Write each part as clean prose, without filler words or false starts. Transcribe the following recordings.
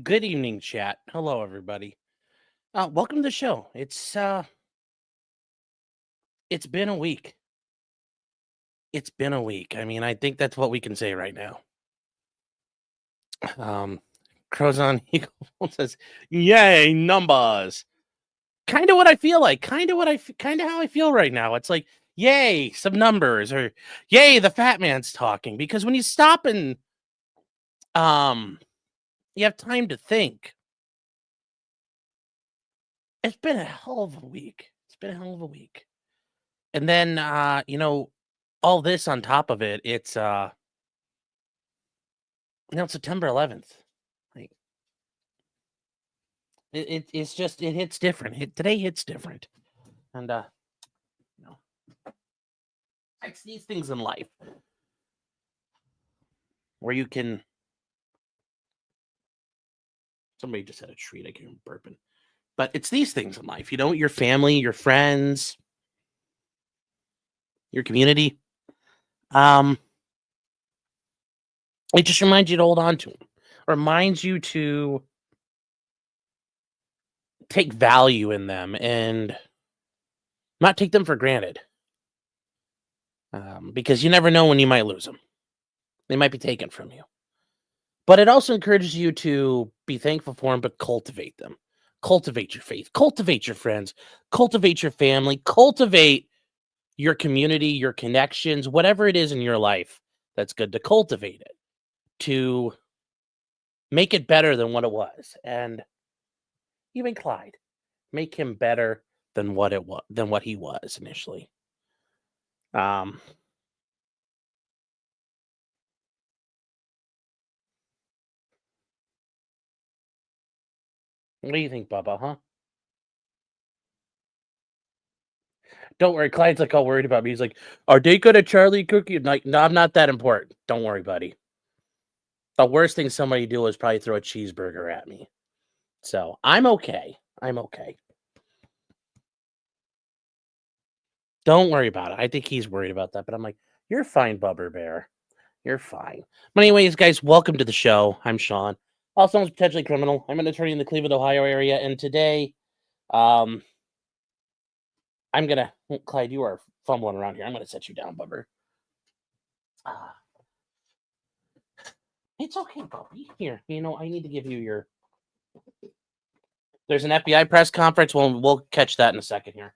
Good evening, chat. Hello, everybody. Welcome to the show. It's been a week. It's been a week. I mean, I think that's what we can say right now. Um, Crows on Eagle says, "Yay, numbers." Kind of what I feel like. Kind of how I feel right now. It's like, yay, some numbers, or yay, the fat man's talking. Because when you stop and you have time to think. It's been a hell of a week. And then all this on top of it, it's September 11th. Like it's just it hits different. Today hits different. And you know, it's these things in life where you can somebody just had a treat, I can't burping. But it's these things in life, your family, your friends, your community. It just reminds you to hold on to them. Reminds you to take value in them and not take them for granted. Because you never know when you might lose them. They might be taken from you. But it also encourages you to be thankful for them, but cultivate them. Cultivate your faith. Cultivate your friends. Cultivate your family. Cultivate your community, your connections, whatever it is in your life that's good, to cultivate it, to make it better than what it was. And even Clyde, make him better than what he was initially. What do you think, Bubba, huh? Don't worry, Clyde's like all worried about me. He's like, "Are they good at Charlie Cookie?" I'm like, no, I'm not that important. Don't worry, buddy. The worst thing somebody do is probably throw a cheeseburger at me. So I'm okay. Don't worry about it. I think he's worried about that, but I'm like, you're fine, Bubber Bear. You're fine. But anyways, guys, welcome to the show. I'm Sean, also known as Potentially Criminal. I'm an attorney in the Cleveland, Ohio area, and today, I'm gonna Clyde, you are fumbling around here. I'm gonna set you down, Bubber. It's okay, Bubby. Here, I need to give you your. There's an FBI press conference. We'll catch that in a second here.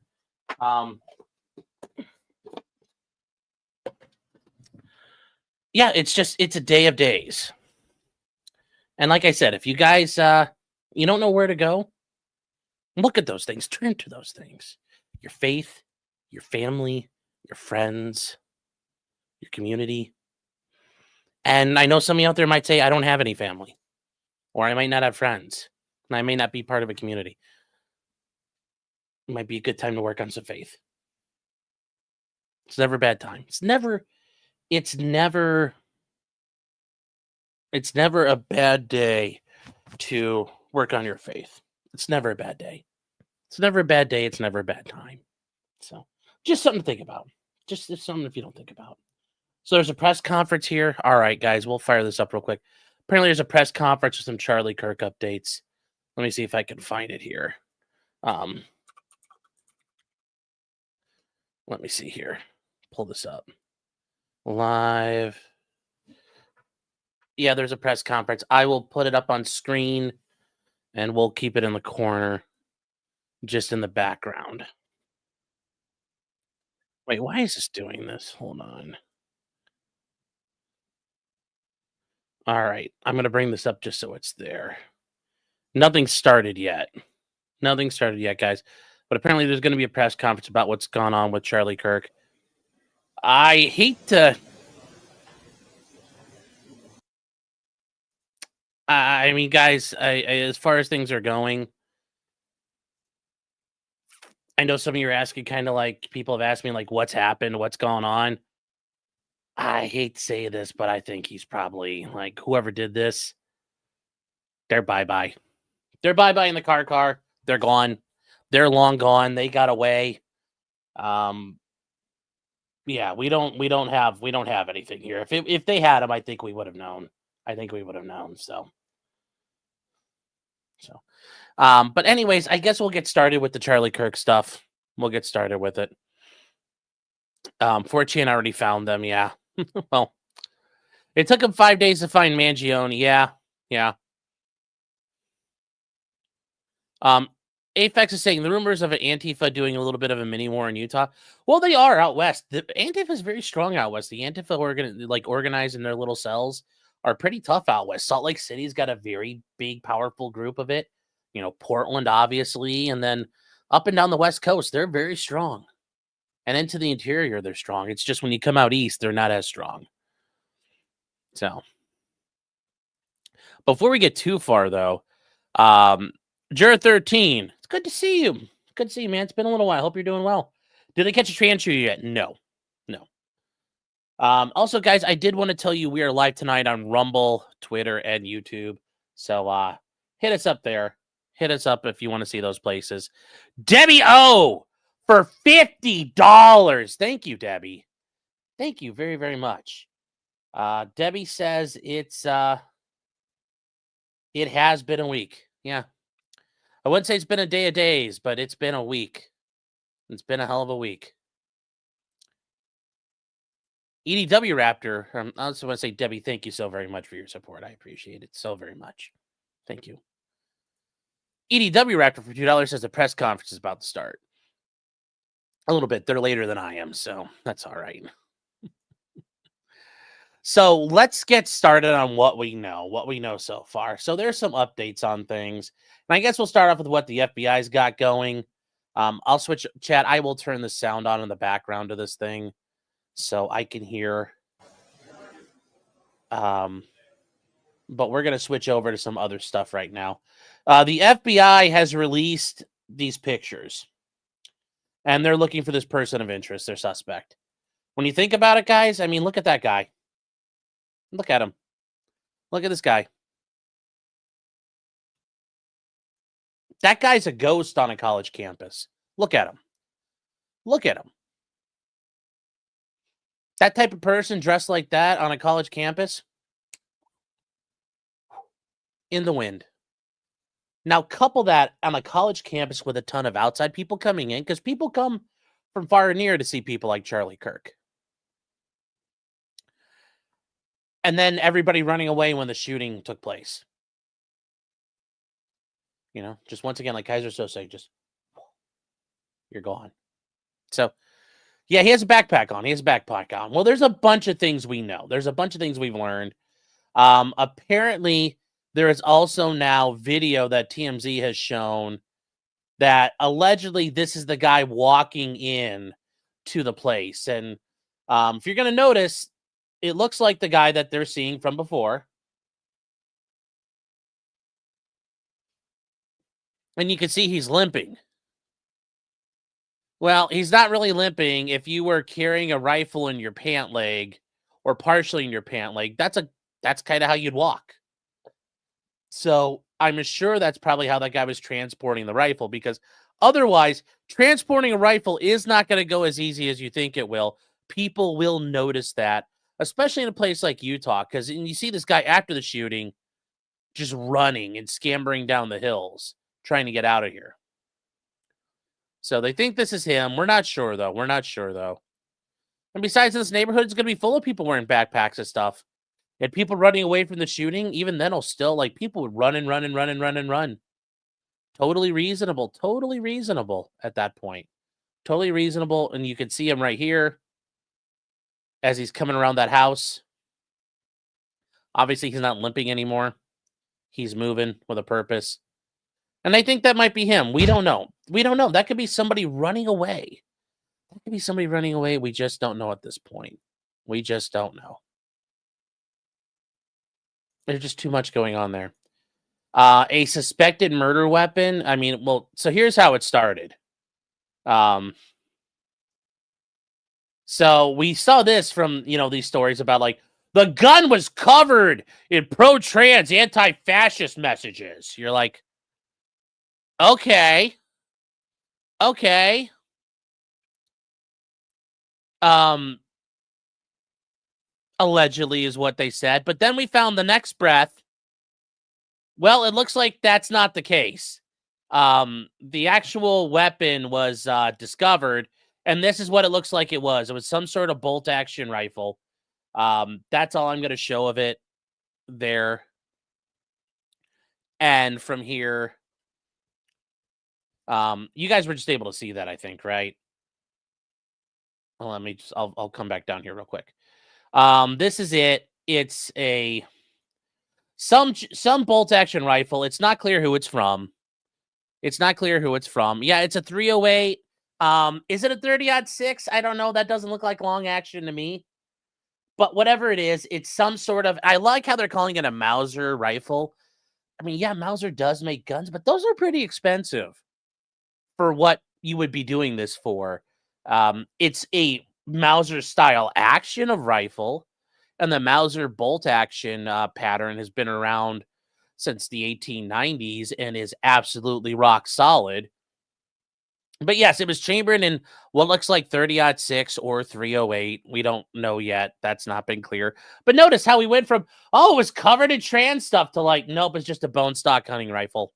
Yeah, it's a day of days. And like I said, if you guys you don't know where to go, look at those things. Turn to those things. Your faith, your family, your friends, your community. And I know some of you out there might say, I don't have any family, or I might not have friends, and I may not be part of a community. It might be a good time to work on some faith. It's never a bad time. It's never a bad day to work on your faith. It's never a bad day. It's never a bad day. It's never a bad time. So just something to think about. Just something if you don't think about. So there's a press conference here. All right, guys, we'll fire this up real quick. Apparently there's a press conference with some Charlie Kirk updates. Let me see if I can find it here. Let me see here. Pull this up. Live. Yeah, there's a press conference. I will put it up on screen and we'll keep it in the corner, just in the background. Wait, why is this doing this? Hold on. All right, I'm going to bring this up just so it's there. Nothing started yet. Guys. But apparently there's going to be a press conference about what's gone on with Charlie Kirk. I hate to... I mean, guys, as far as things are going, I know some of you are asking, kind of like people have asked me, like, what's happened, what's going on. I hate to say this, but I think he's probably, like, whoever did this, they're bye-bye. They're bye-bye in the car. They're gone. They're long gone. They got away. Yeah, we don't have anything here. If they had him, I think we would have known. So So, but anyways, I guess we'll get started with the Charlie Kirk stuff. We'll get started with it. 4chan already found them. Yeah. Well, it took him 5 days to find Mangione. Yeah. Aphex is saying the rumors of an Antifa doing a little bit of a mini war in Utah. Well, they are out west. The Antifa is very strong out west. The Antifa organized in their little cells are pretty tough out west. Salt Lake City's got a very big, powerful group of it. Portland, obviously, and then up and down the West Coast, they're very strong. And into the interior, they're strong. It's just when you come out east, they're not as strong. So, before we get too far, though, Jair13, it's good to see you. Good to see you, man. It's been a little while. Hope you're doing well. Did I catch a transfer yet? No. Also, guys, I did want to tell you we are live tonight on Rumble, Twitter, and YouTube. So hit us up there. Hit us up if you want to see those places. Debbie O for $50. Thank you, Debbie. Thank you very, very much. Debbie says it has been a week. Yeah. I wouldn't say it's been a day of days, but it's been a week. It's been a hell of a week. EDW Raptor, I also want to say, Debbie, thank you so very much for your support. I appreciate it so very much. Thank you. EDW Raptor for $2 says the press conference is about to start. A little bit. They're later than I am, so that's all right. So let's get started on what we know so far. So there's some updates on things. And I guess we'll start off with what the FBI's got going. I'll switch chat. I will turn the sound on in the background of this thing so I can hear. But we're going to switch over to some other stuff right now. The FBI has released these pictures. And they're looking for this person of interest, their suspect. When you think about it, guys, I mean, look at that guy. Look at him. Look at this guy. That guy's a ghost on a college campus. Look at him. Look at him. That type of person dressed like that on a college campus, in the wind. Now, couple that on a college campus with a ton of outside people coming in, because people come from far and near to see people like Charlie Kirk. And then everybody running away when the shooting took place. Just once again, like Kaiser Sose, just you're gone. So, yeah, he has a backpack on. Well, there's a bunch of things we know. There's a bunch of things we've learned. Apparently, there is also now video that TMZ has shown that allegedly this is the guy walking in to the place. And if you're going to notice, it looks like the guy that they're seeing from before. And you can see he's limping. Well, he's not really limping. If you were carrying a rifle in your pant leg or partially in your pant leg, that's kind of how you'd walk. So I'm sure that's probably how that guy was transporting the rifle, because otherwise, transporting a rifle is not going to go as easy as you think it will. People will notice that, especially in a place like Utah, because you see this guy after the shooting just running and scampering down the hills, trying to get out of here. So they think this is him. We're not sure, though. And besides, this neighborhood is going to be full of people wearing backpacks and stuff. And people running away from the shooting, even then, will still, people would run and run and run and run and run. Totally reasonable at that point. Totally reasonable. And you can see him right here as he's coming around that house. Obviously, he's not limping anymore. He's moving with a purpose. And I think that might be him. We don't know. That could be somebody running away. We just don't know at this point. We just don't know. There's just too much going on there. A suspected murder weapon. I mean, so here's how it started. So we saw this from, these stories about the gun was covered in pro-trans, anti-fascist messages. You're like, okay. Allegedly is what they said. But then we found the next breath Well, it looks like that's not the case. The actual weapon was discovered, and this is what it looks like it was. It was some sort of bolt action rifle. That's all I'm going to show of it there. And from here, you guys were just able to see that, I think, right? Well, let me just, I'll come back down here real quick. This is it. It's some bolt action rifle. It's not clear who it's from. It's not clear who it's from. Yeah, it's a 308. Is it a 30-06? I don't know. That doesn't look like long action to me. But whatever it is, it's some sort of, I like how they're calling it a Mauser rifle. I mean, yeah, Mauser does make guns, but those are pretty expensive for what you would be doing this for. It's a Mauser style action of rifle, and the Mauser bolt action pattern has been around since the 1890s and is absolutely rock solid. But yes, it was chambered in what looks like 30-06 or 308. We don't know yet. That's not been clear. But notice how we went from, oh, it was covered in trans stuff to like, nope, it's just a bone stock hunting rifle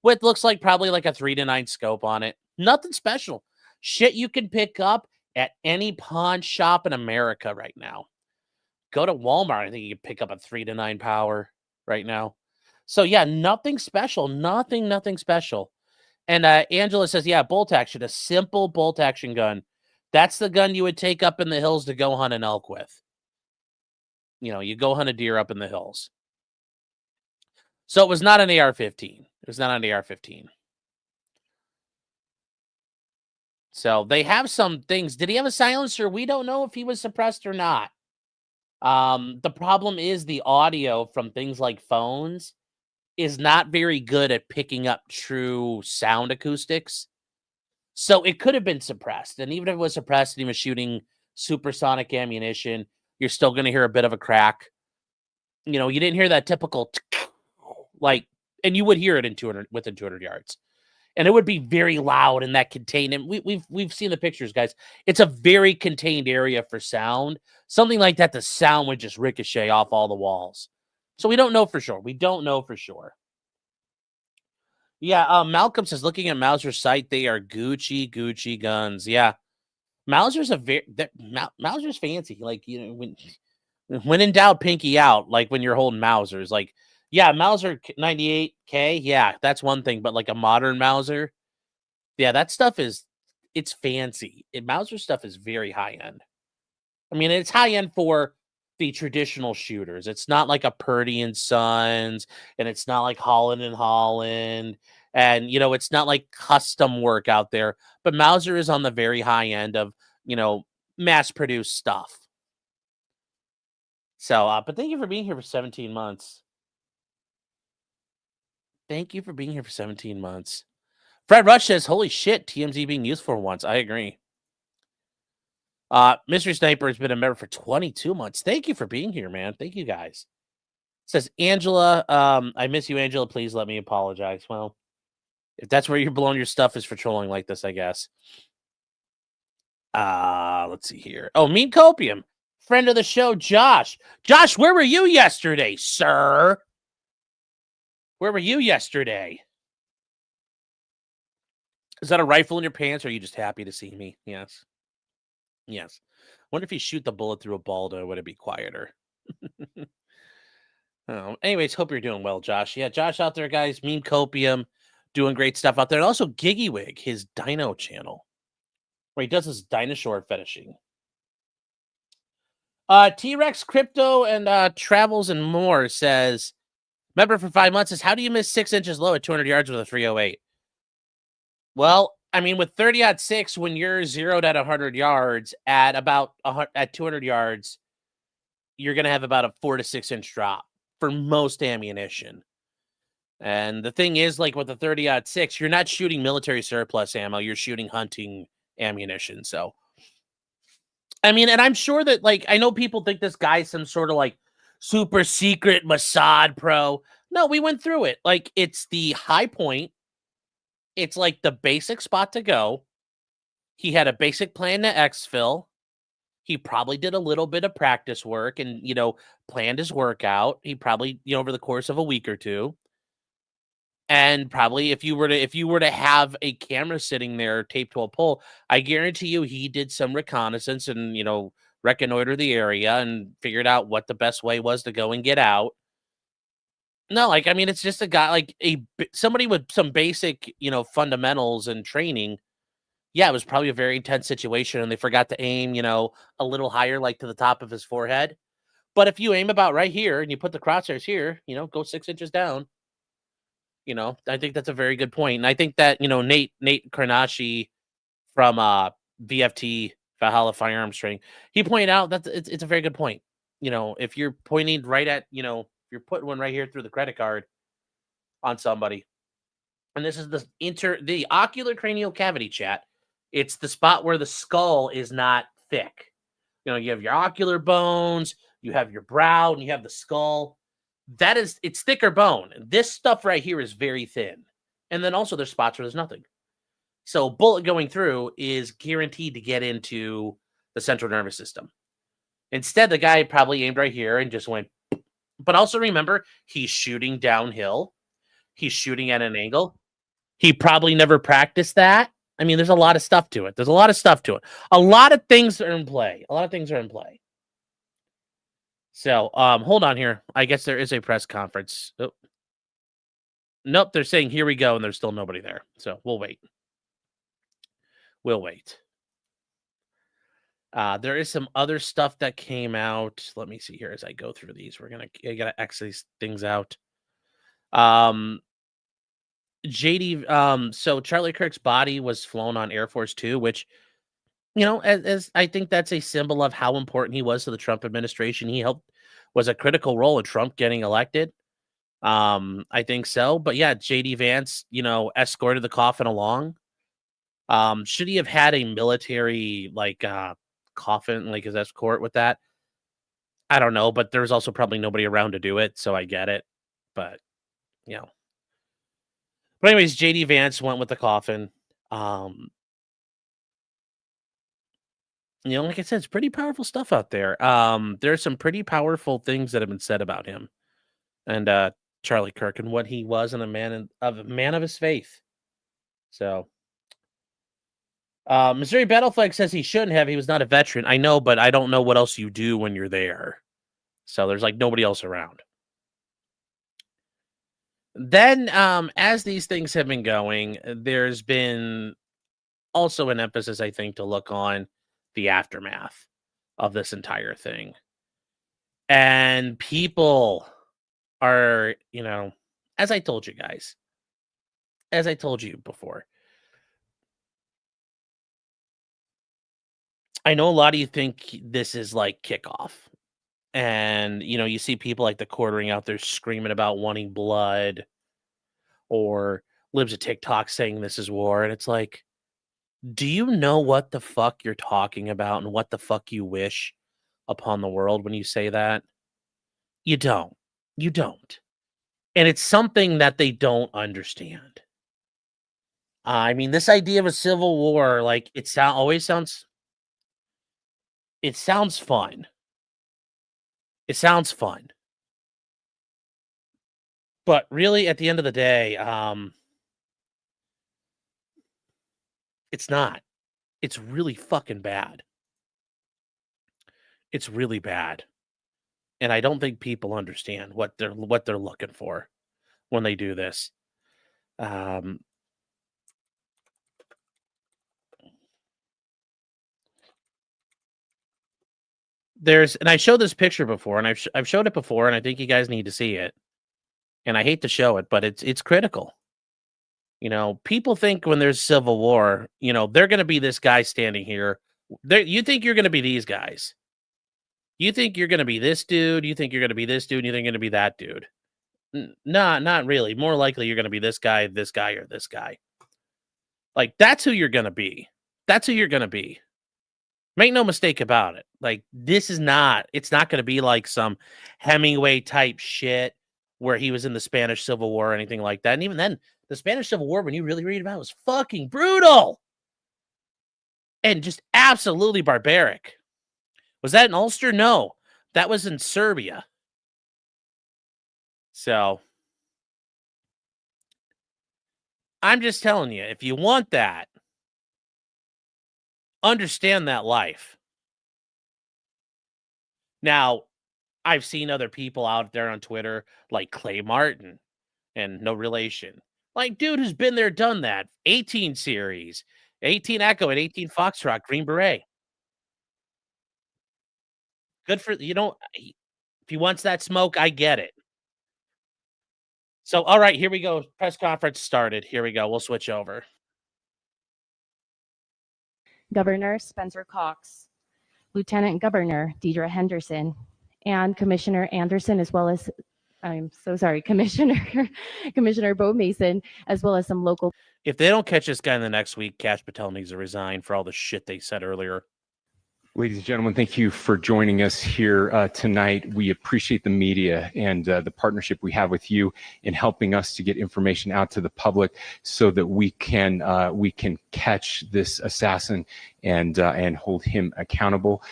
with looks like probably like a 3-9 scope on it. Nothing special. Shit you can pick up at any pawn shop in America right now. Go to Walmart. I think you can pick up a 3-9 power right now. So yeah, nothing special. Nothing special. And Angela says, yeah, bolt action, a simple bolt action gun. That's the gun you would take up in the hills to go hunt an elk with. You know, you go hunt a deer up in the hills. So it was not an AR-15. It was not an AR-15. So they have some things. Did he have a silencer? We don't know if he was suppressed or not. The problem is the audio from things like phones is not very good at picking up true sound acoustics. So it could have been suppressed. And even if it was suppressed and he was shooting supersonic ammunition, you're still going to hear a bit of a crack. You know, you didn't hear that typical like, and you would hear it in 200 within 200 yards. And it would be very loud in that contained. And we've seen the pictures, guys. It's a very contained area for sound. Something like that, the sound would just ricochet off all the walls. So we don't know for sure. We don't know for sure. Yeah, Malcolm says, looking at Mauser's site, they are Gucci guns. Yeah, Mauser's Mauser's fancy. Like, you know, when in doubt, pinky out. Like when you're holding Mausers. Like, yeah, Mauser 98K. Yeah, that's one thing. But like a modern Mauser, yeah, that stuff it's fancy. Mauser stuff is very high end. I mean, it's high end for the traditional shooters. It's not like a Purdy and Sons, and it's not like Holland and Holland, and you know, it's not like custom work out there. But Mauser is on the very high end of, you know, mass produced stuff. So, but thank you for being here for 17 months. Thank you for being here for 17 months. Fred Rush says, "Holy shit, TMZ being useful for once." I agree. Mystery Sniper has been a member for 22 months. Thank you for being here, man. Thank you guys. Says Angela, I miss you, Angela. Please let me apologize. Well, if that's where you're blowing your stuff is for trolling like this, I guess. Let's see here. Oh, Mean Copium. Friend of the show, Josh. Josh, where were you yesterday, sir? Where were you yesterday? Is that a rifle in your pants, or are you just happy to see me? Yes. Yes. Wonder if you shoot the bullet through a Baldo, would it be quieter? Anyways, hope you're doing well, Josh. Yeah, Josh out there, guys. Meme Copium doing great stuff out there. And also Giggywig, his dino channel, where he does his dinosaur fetishing. T-Rex Crypto and Travels and More says, member for 5 months, says, how do you miss 6 inches low at 200 yards with a 308? Well, I mean, with 30-06, when you're zeroed at 100 yards at about at 200 yards, you're going to have about a 4 to 6 inch drop for most ammunition. And the thing is, like with the 30-06, you're not shooting military surplus ammo, you're shooting hunting ammunition. So, I mean, and I'm sure that, like, I know people think this guy's some sort of like super secret Mossad pro. No, we went through it. Like, it's the high point. It's like the basic spot to go. He had a basic plan to exfil. He probably did a little bit of practice work and, you know, planned his workout. He probably, you know, over the course of a week or two. And probably if you were to have a camera sitting there taped to a pole, I guarantee you he did some reconnaissance and, reconnoiter the area and figured out what the best way was to go and get out. No, like, I mean, it's just a guy, like somebody with some basic, fundamentals and training. Yeah, it was probably a very intense situation, and they forgot to aim, a little higher, like to the top of his forehead. But if you aim about right here and you put the crosshairs here, go 6 inches down. I think that's a very good point. And I think that, Nate Carnacci from VFT Valhalla Firearms Training, he pointed out that it's a very good point. If you're pointing right at, if you're putting one right here through the credit card on somebody, and this is the ocular cranial cavity, chat. It's the spot where the skull is not thick. You have your ocular bones, you have your brow, and you have the skull. It's thicker bone. This stuff right here is very thin. And then also there's spots where there's nothing. So bullet going through is guaranteed to get into the central nervous system. Instead, the guy probably aimed right here and just went. But also remember, he's shooting downhill. He's shooting at an angle. He probably never practiced that. I mean, there's a lot of stuff to it. A lot of things are in play. So, hold on here. I guess there is a press conference. Oh. Nope, they're saying here we go, and there's still nobody there. So we'll wait. There is some other stuff that came out. Let me see here as I go through these. I gotta X these things out. JD, so Charlie Kirk's body was flown on Air Force Two, which, as I think that's a symbol of how important he was to the Trump administration. He was a critical role in Trump getting elected. I think so. But yeah, JD Vance, escorted the coffin along. Should he have had a military coffin, like his escort with that? I don't know, but there's also probably nobody around to do it, so I get it. But But anyways, JD Vance went with the coffin. Like I said, it's pretty powerful stuff out there. There's some pretty powerful things that have been said about him and Charlie Kirk and what he was and a man of his faith. So Missouri Battle Flag says he shouldn't have. He was not a veteran. I know, but I don't know what else you do when you're there. So there's nobody else around. Then, as these things have been going, there's been also an emphasis, I think, to look on the aftermath of this entire thing. And people are, as I told you guys, as I told you before, I know a lot of you think this is like kickoff. And, you see people like the quartering out there screaming about wanting blood, or libs of TikTok saying this is war. And it's like, do you know what the fuck you're talking about and what the fuck you wish upon the world when you say that? You don't. And it's something that they don't understand. I mean, this idea of a civil war, it sounds fun. It sounds fun. But really, at the end of the day, it's not. It's really fucking bad. It's really bad. And I don't think people understand what they're looking for when they do this. And I showed this picture before, and I've showed it before, and I think you guys need to see it. And I hate to show it, but it's critical. People think when there's civil war, they're going to be this guy standing here. You think you're going to be these guys. You think you're going to be this dude. You think you're going to be this dude. You think you're going to be that dude. Nah, not really. More likely you're going to be this guy, or this guy. That's who you're going to be. That's who you're going to be. Make no mistake about it. It's not going to be like some Hemingway type shit where he was in the Spanish Civil War or anything like that. And even then, the Spanish Civil War, when you really read about it, was fucking brutal. And just absolutely barbaric. Was that in Ulster? No. That was in Serbia. So, I'm just telling you, if you want that, understand that life. Now, I've seen other people out there on Twitter like Clay Martin, and no relation. Like, dude who's been there, done that. 18 series, 18 Echo and 18 Foxtrot, Green Beret. Good for, if he wants that smoke, I get it. So, all right, here we go. Press conference started. Here we go. We'll switch over. Governor Spencer Cox, Lieutenant Governor Deidre Henderson, and Commissioner Anderson, as well as, I'm so sorry, Commissioner Bo Mason, as well as some local. If they don't catch this guy in the next week, Kash Patel needs to resign for all the shit they said earlier. Ladies and gentlemen, thank you for joining us here tonight. We appreciate the media and the partnership we have with you in helping us to get information out to the public so that we can catch this assassin and hold him accountable.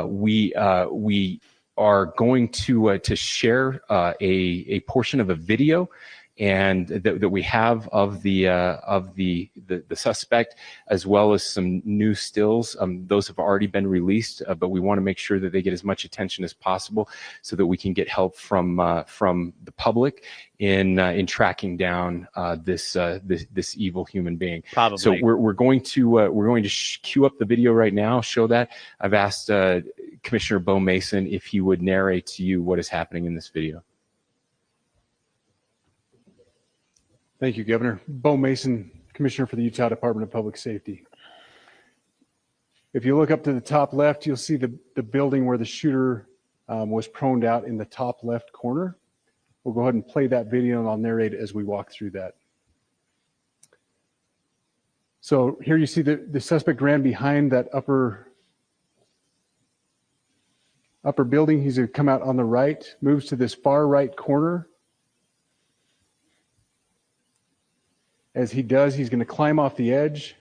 We are going to share a portion of a video and that we have of the suspect, as well as some new stills. Those have already been released, but we want to make sure that they get as much attention as possible so that we can get help from the public in tracking down this evil human being. Probably. So we're going to cue up the video right now. Show that. I've asked Commissioner Bo Mason if he would narrate to you what is happening in this video. Thank you, Governor. Bo Mason, Commissioner for the Utah Department of Public Safety. If you look up to the top left, you'll see the building where the shooter was proned out in the top left corner. We'll go ahead and play that video and I'll narrate it as we walk through that. So here you see the suspect ran behind that upper building. He's going to come out on the right, moves to this far right corner. As he does, he's going to climb off the edge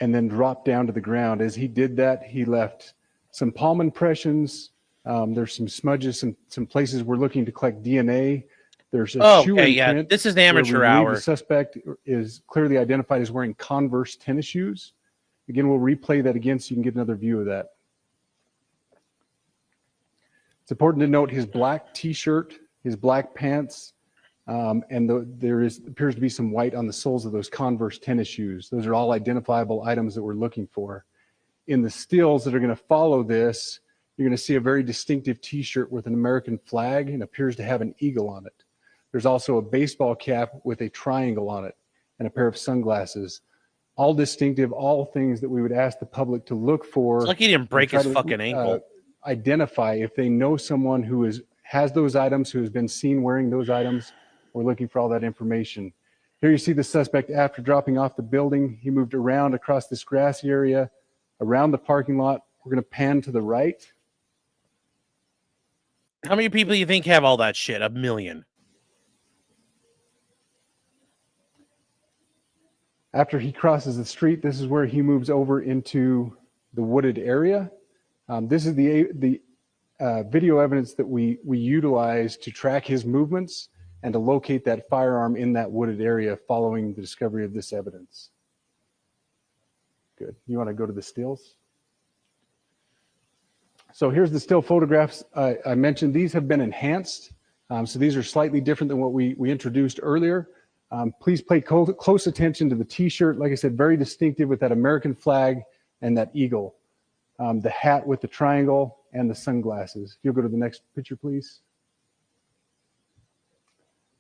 and then drop down to the ground. As he did that, he left some palm impressions. There's some smudges, some places we're looking to collect DNA. There's a shoe imprint. Yeah. This is the amateur hour. The suspect is clearly identified as wearing Converse tennis shoes. Again, we'll replay that again so you can get another view of that. It's important to note his black T-shirt, his black pants, and there appears to be some white on the soles of those Converse tennis shoes. Those are all identifiable items that we're looking for. In the stills that are going to follow this, you're going to see a very distinctive T-shirt with an American flag and appears to have an eagle on it. There's also a baseball cap with a triangle on it and a pair of sunglasses. All distinctive, all things that we would ask the public to look for. It's like he didn't break his fucking ankle. Identify if they know someone who has those items, who has been seen wearing those items. We're looking for all that information. Here you see the suspect after dropping off the building. He moved around across this grassy area, around the parking lot. We're going to pan to the right. How many people do you think have all that shit? 1 million. After he crosses the street, this is where he moves over into the wooded area. This is the video evidence that we utilize to track his movements and to locate that firearm in that wooded area following the discovery of this evidence. Good. You want to go to the stills? So here's the still photographs I mentioned. These have been enhanced. So these are slightly different than what we introduced earlier. Please pay close attention to the T-shirt. Like I said, very distinctive with that American flag and that eagle. The hat with the triangle and the sunglasses. If you'll go to the next picture, please.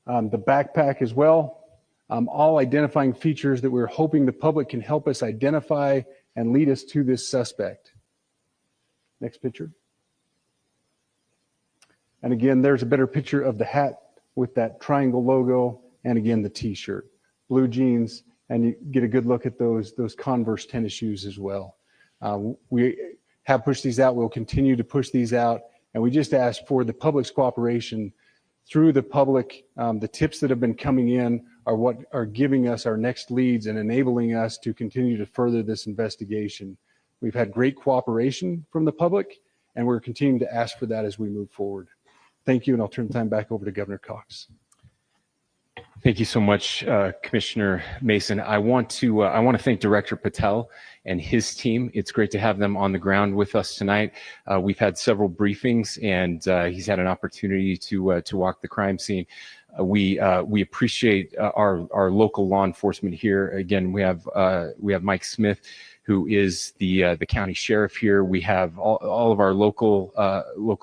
The backpack as well, all identifying features that we're hoping the public can help us identify and lead us to this suspect. Next picture. And again, there's a better picture of the hat with that triangle logo, and again, the T-shirt, blue jeans, and you get a good look at those Converse tennis shoes as well. We have pushed these out. We'll continue to push these out, and we just ask for the public's cooperation through the public. The tips that have been coming in are what are giving us our next leads and enabling us to continue to further this investigation. We've had great cooperation from the public, and we're continuing to ask for that as we move forward. Thank you, and I'll turn the time back over to Governor Cox. Thank you so much, Commissioner Mason. I want to thank Director Patel and his team. It's great to have them on the ground with us tonight. We've had several briefings, and he's had an opportunity to walk the crime scene. We appreciate our local law enforcement here. Again, we have Mike Smith, who is the county sheriff here. We have all of our local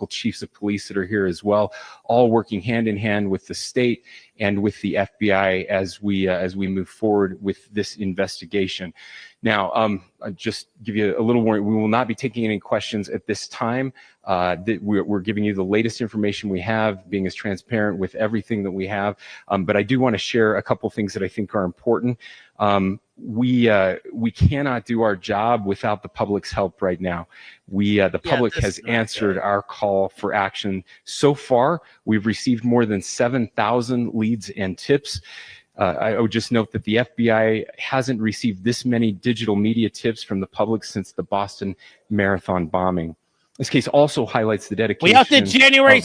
chiefs of police that are here as well, all working hand in hand with the state and with the FBI as we move forward with this investigation. Now, I'll just give you a little warning. We will not be taking any questions at this time. We're giving you the latest information we have, being as transparent with everything that we have. But I do want to share a couple things that I think are important. We cannot do our job without the public's help right now. The public has answered our call for action. So far, we've received more than 7,000 leads and tips. I would just note that the FBI hasn't received this many digital media tips from the public since the Boston Marathon bombing. This case also highlights the dedication of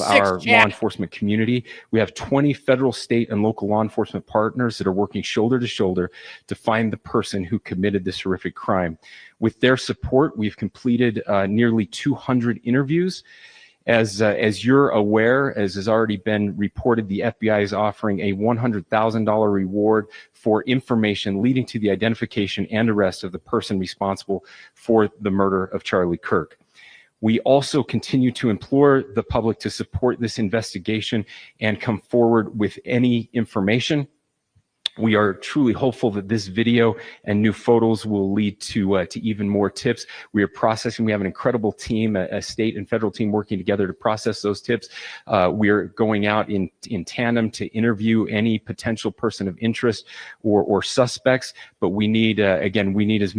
our law enforcement community. We have 20 federal, state, and local law enforcement partners that are working shoulder to shoulder to find the person who committed this horrific crime. With their support, we've completed nearly 200 interviews. As you're aware, as has already been reported, the FBI is offering a $100,000 reward for information leading to the identification and arrest of the person responsible for the murder of Charlie Kirk. We also continue to implore the public to support this investigation and come forward with any information. We are truly hopeful that this video and new photos will lead to even more tips. We are processing. We have an incredible team, a state and federal team working together to process those tips. We are going out in tandem to interview any potential person of interest or suspects. But we need, again, we need as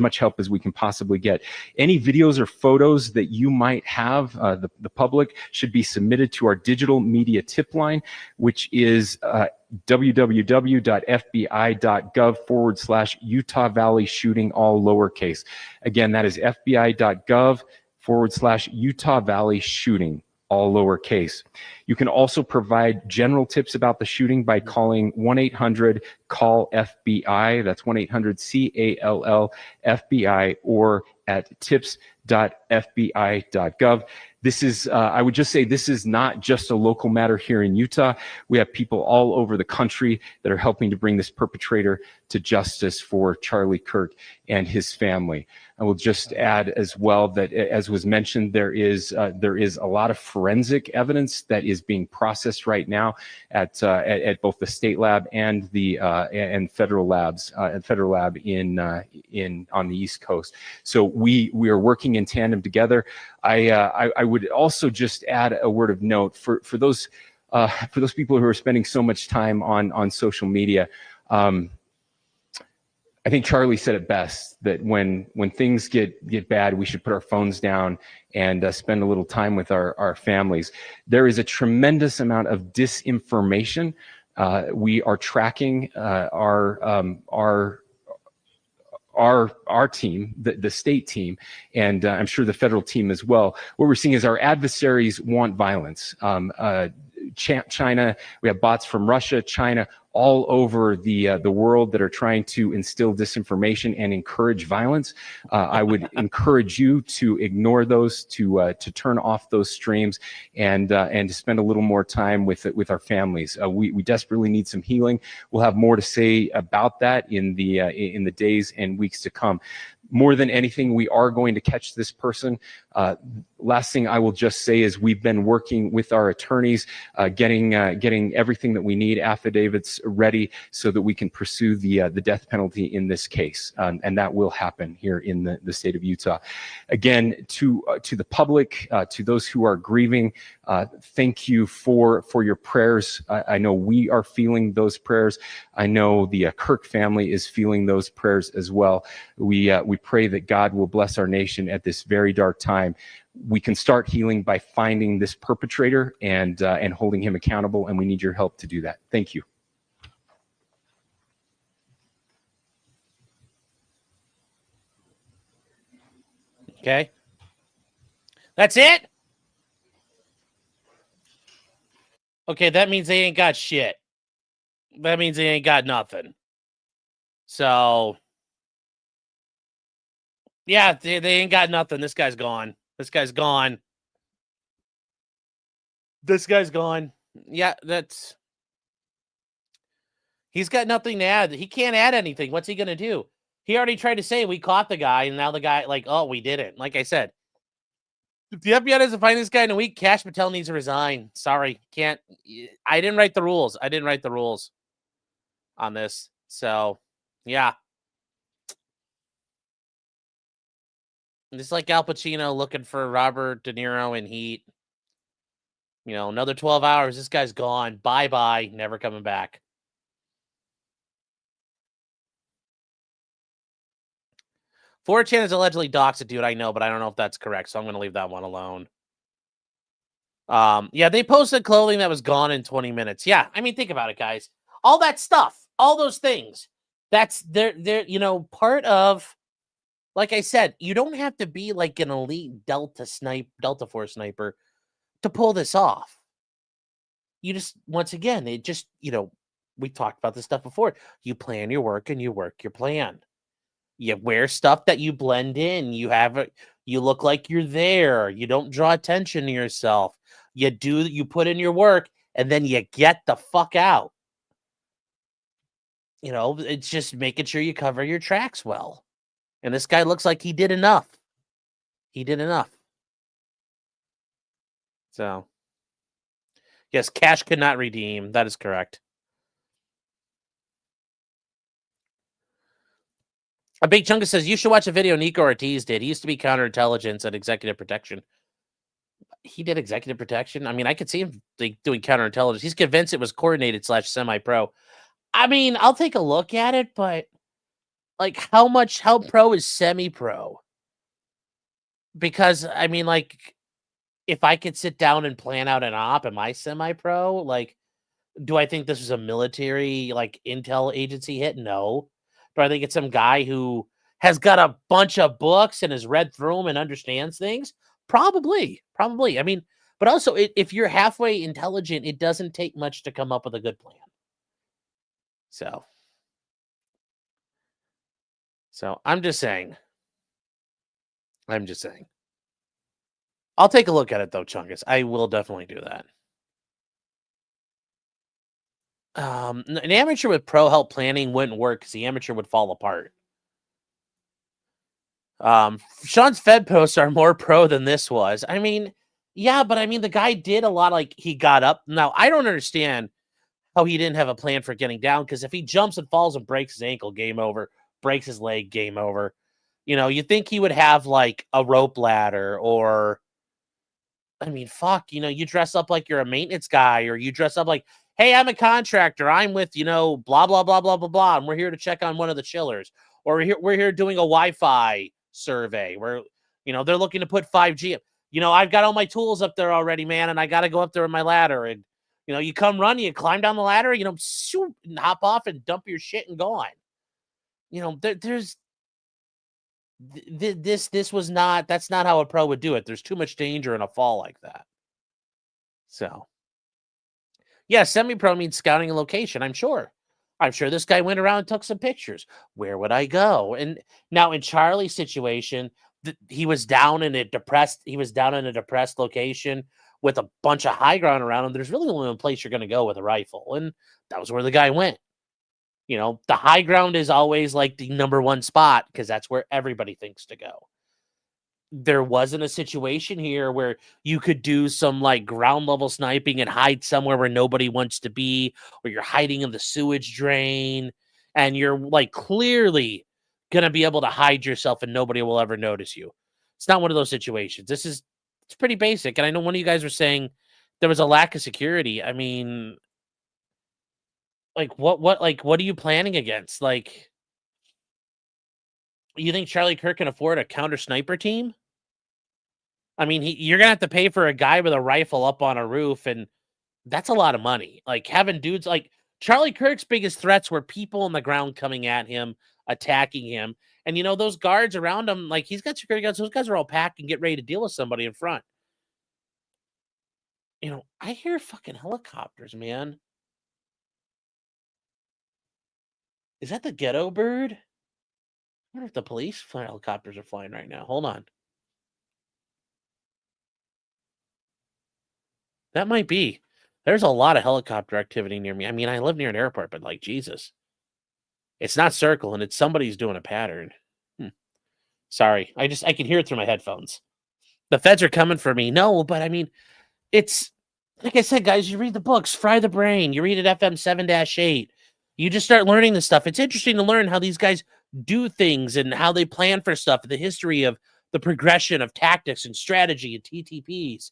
much help as we can possibly get. Any videos or photos that you might have, the public, should be submitted to our digital media tip line, which is www.fbi.gov/Utah Valley shooting, all lowercase. Again, that is fbi.gov/Utah Valley shooting, all lowercase. You can also provide general tips about the shooting by calling 1-800-CALL-FBI. That's 1-800-CALL-FBI, or at tips.fbi.gov. This is, I would just say, this is not just a local matter here in Utah. We have people all over the country that are helping to bring this perpetrator to justice for Charlie Kirk and his family. I will just add as well that, as was mentioned, there is a lot of forensic evidence that is being processed right now at both the state lab and the federal labs, federal lab on the East Coast. So we are working in tandem together. I would also just add a word of note for those people who are spending so much time on social media. I think Charlie said it best, that when things get bad, we should put our phones down and spend a little time with our families. There is a tremendous amount of disinformation. We are tracking our team, the state team, and I'm sure the federal team as well. What we're seeing is our adversaries want violence. China, we have bots from Russia, China, all over the world that are trying to instill disinformation and encourage violence. I would encourage you to ignore those, to turn off those streams, and to spend a little more time with our families. We desperately need some healing. We'll have more to say about that in the days and weeks to come. More than anything, we are going to catch this person. Last thing I will just say is we've been working with our attorneys, getting everything that we need, affidavits ready, so that we can pursue the death penalty in this case, and that will happen here in the state of Utah. Again, to the public, to those who are grieving, thank you for your prayers. I know we are feeling those prayers. I know the Kirk family is feeling those prayers as well. We pray that God will bless our nation at this very dark time. We can start healing by finding this perpetrator and holding him accountable, and we need your help to do that. Thank you. Okay. That's it? Okay, that means they ain't got shit. that means he ain't got nothing. So, yeah, they ain't got nothing. This guy's gone. This guy's gone. This guy's gone. Yeah, he's got nothing to add. He can't add anything. What's he going to do? He already tried to say we caught the guy, and now the guy, like, oh, we didn't. Like I said, if the FBI doesn't find this guy in a week, Kash Patel needs to resign. Sorry, can't. I didn't write the rules. I didn't write the rules on this. So, yeah. It's like Al Pacino looking for Robert De Niro in Heat. You know, another 12 hours. This guy's gone. Bye-bye. Never coming back. Fortune is allegedly doxed a dude, I know, but I don't know if that's correct, so I'm going to leave that one alone. Yeah, they posted clothing that was gone in 20 minutes. Yeah, I mean, think about it, guys. All that stuff, all those things, that's they're you know, part of, like I said, you don't have to be like an elite Delta Force sniper to pull this off. You just, once again, it just, you know, we talked about this stuff before. You plan your work and you work your plan. You wear stuff that you blend in. You look like you're there. You don't draw attention to yourself. You put in your work and then you get the fuck out. You know, it's just making sure you cover your tracks well. And this guy looks like he did enough. He did enough. So, yes, Kash could not redeem. That is correct. A Big Chungus says, you should watch a video Nico Ortiz did. He used to be counterintelligence and executive protection. He did executive protection. I mean, I could see him doing counterintelligence. He's convinced it was coordinated / semi-pro. I mean, I'll take a look at it, but like how pro is semi-pro? Because I mean, like, if I could sit down and plan out an op, am I semi-pro? Like, do I think this was a military, like, intel agency hit? No. Do I think it's some guy who has got a bunch of books and has read through them and understands things? Probably. I mean, but also, if you're halfway intelligent, it doesn't take much to come up with a good plan. So I'm just saying. I'll take a look at it, though, Chungus. I will definitely do that. An amateur with pro help planning wouldn't work because the amateur would fall apart. Sean's Fed posts are more pro than this was. I mean, yeah, but I mean, the guy did a lot. Like, he got up. Now, I don't understand how he didn't have a plan for getting down, because if he jumps and falls and breaks his ankle, game over. Breaks his leg, game over. You know, you think he would have like a rope ladder, or, I mean, fuck, you know, you dress up like you're a maintenance guy, or you dress up like, hey, I'm a contractor. I'm with, you know, blah, blah, blah, blah, blah, blah. And we're here to check on one of the chillers. Or we're here doing a Wi-Fi survey where, you know, they're looking to put 5G. You know, I've got all my tools up there already, man, and I got to go up there with my ladder. And, you know, you come run, you climb down the ladder, you know, shoot, and hop off and dump your shit and go on. You know, there's this was not, that's not how a pro would do it. There's too much danger in a fall like that. So, yeah, semi-pro means scouting a location, I'm sure. I'm sure this guy went around and took some pictures. Where would I go? And now in Charlie's situation, he was down in a depressed location with a bunch of high ground around him. There's really only one place you're going to go with a rifle, and that was where the guy went. You know, the high ground is always like the number one spot because that's where everybody thinks to go. There wasn't a situation here where you could do some like ground level sniping and hide somewhere where nobody wants to be, or you're hiding in the sewage drain and you're like clearly going to be able to hide yourself and nobody will ever notice you. It's not one of those situations. It's pretty basic. And I know one of you guys were saying there was a lack of security. I mean, like what are you planning against? Like, you think Charlie Kirk can afford a counter sniper team? I mean, you're gonna have to pay for a guy with a rifle up on a roof, and that's a lot of money. Like, having dudes like Charlie Kirk's biggest threats were people on the ground coming at him, attacking him, and you know those guards around him. Like, he's got security guards; those guys are all packed and get ready to deal with somebody in front. You know, I hear fucking helicopters, man. Is that the ghetto bird? I wonder if the police helicopters are flying right now. Hold on. That might be. There's a lot of helicopter activity near me. I mean, I live near an airport, but like, Jesus. It's not circling. It's somebody's doing a pattern. Sorry. I can hear it through my headphones. The feds are coming for me. No, but I mean, it's like I said, guys, you read the books, Fry the Brain. You read at FM 7-8. You just start learning this stuff. It's interesting to learn how these guys do things and how they plan for stuff, the history of the progression of tactics and strategy and TTPs.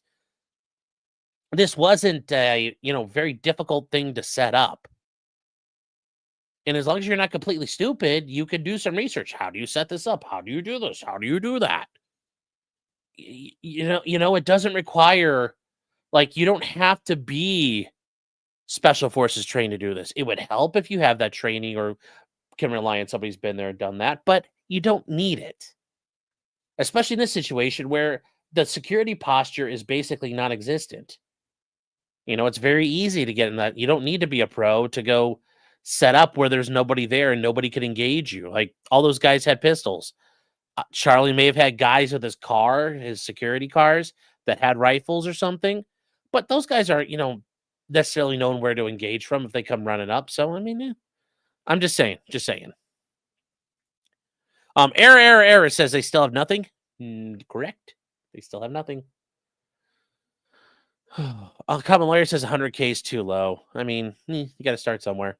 This wasn't a, very difficult thing to set up. And as long as you're not completely stupid, you can do some research. How do you set this up? How do you do this? How do you do that? It doesn't require, like, you don't have to be special forces trained to do this. It would help if you have that training or can rely on somebody's been there and done that, but you don't need it. Especially in this situation where the security posture is basically non-existent. It's very easy to get in that. You don't need to be a pro to go set up where there's nobody there and nobody could engage you. Like, all those guys had pistols. Charlie may have had guys with his car, his security cars, that had rifles or something, but those guys aren't, necessarily known where to engage from if they come running up. So, I mean, yeah. I'm just saying. Error says they still have nothing. Correct. They still have nothing. Common Lawyer says 100K is too low. I mean, you got to start somewhere.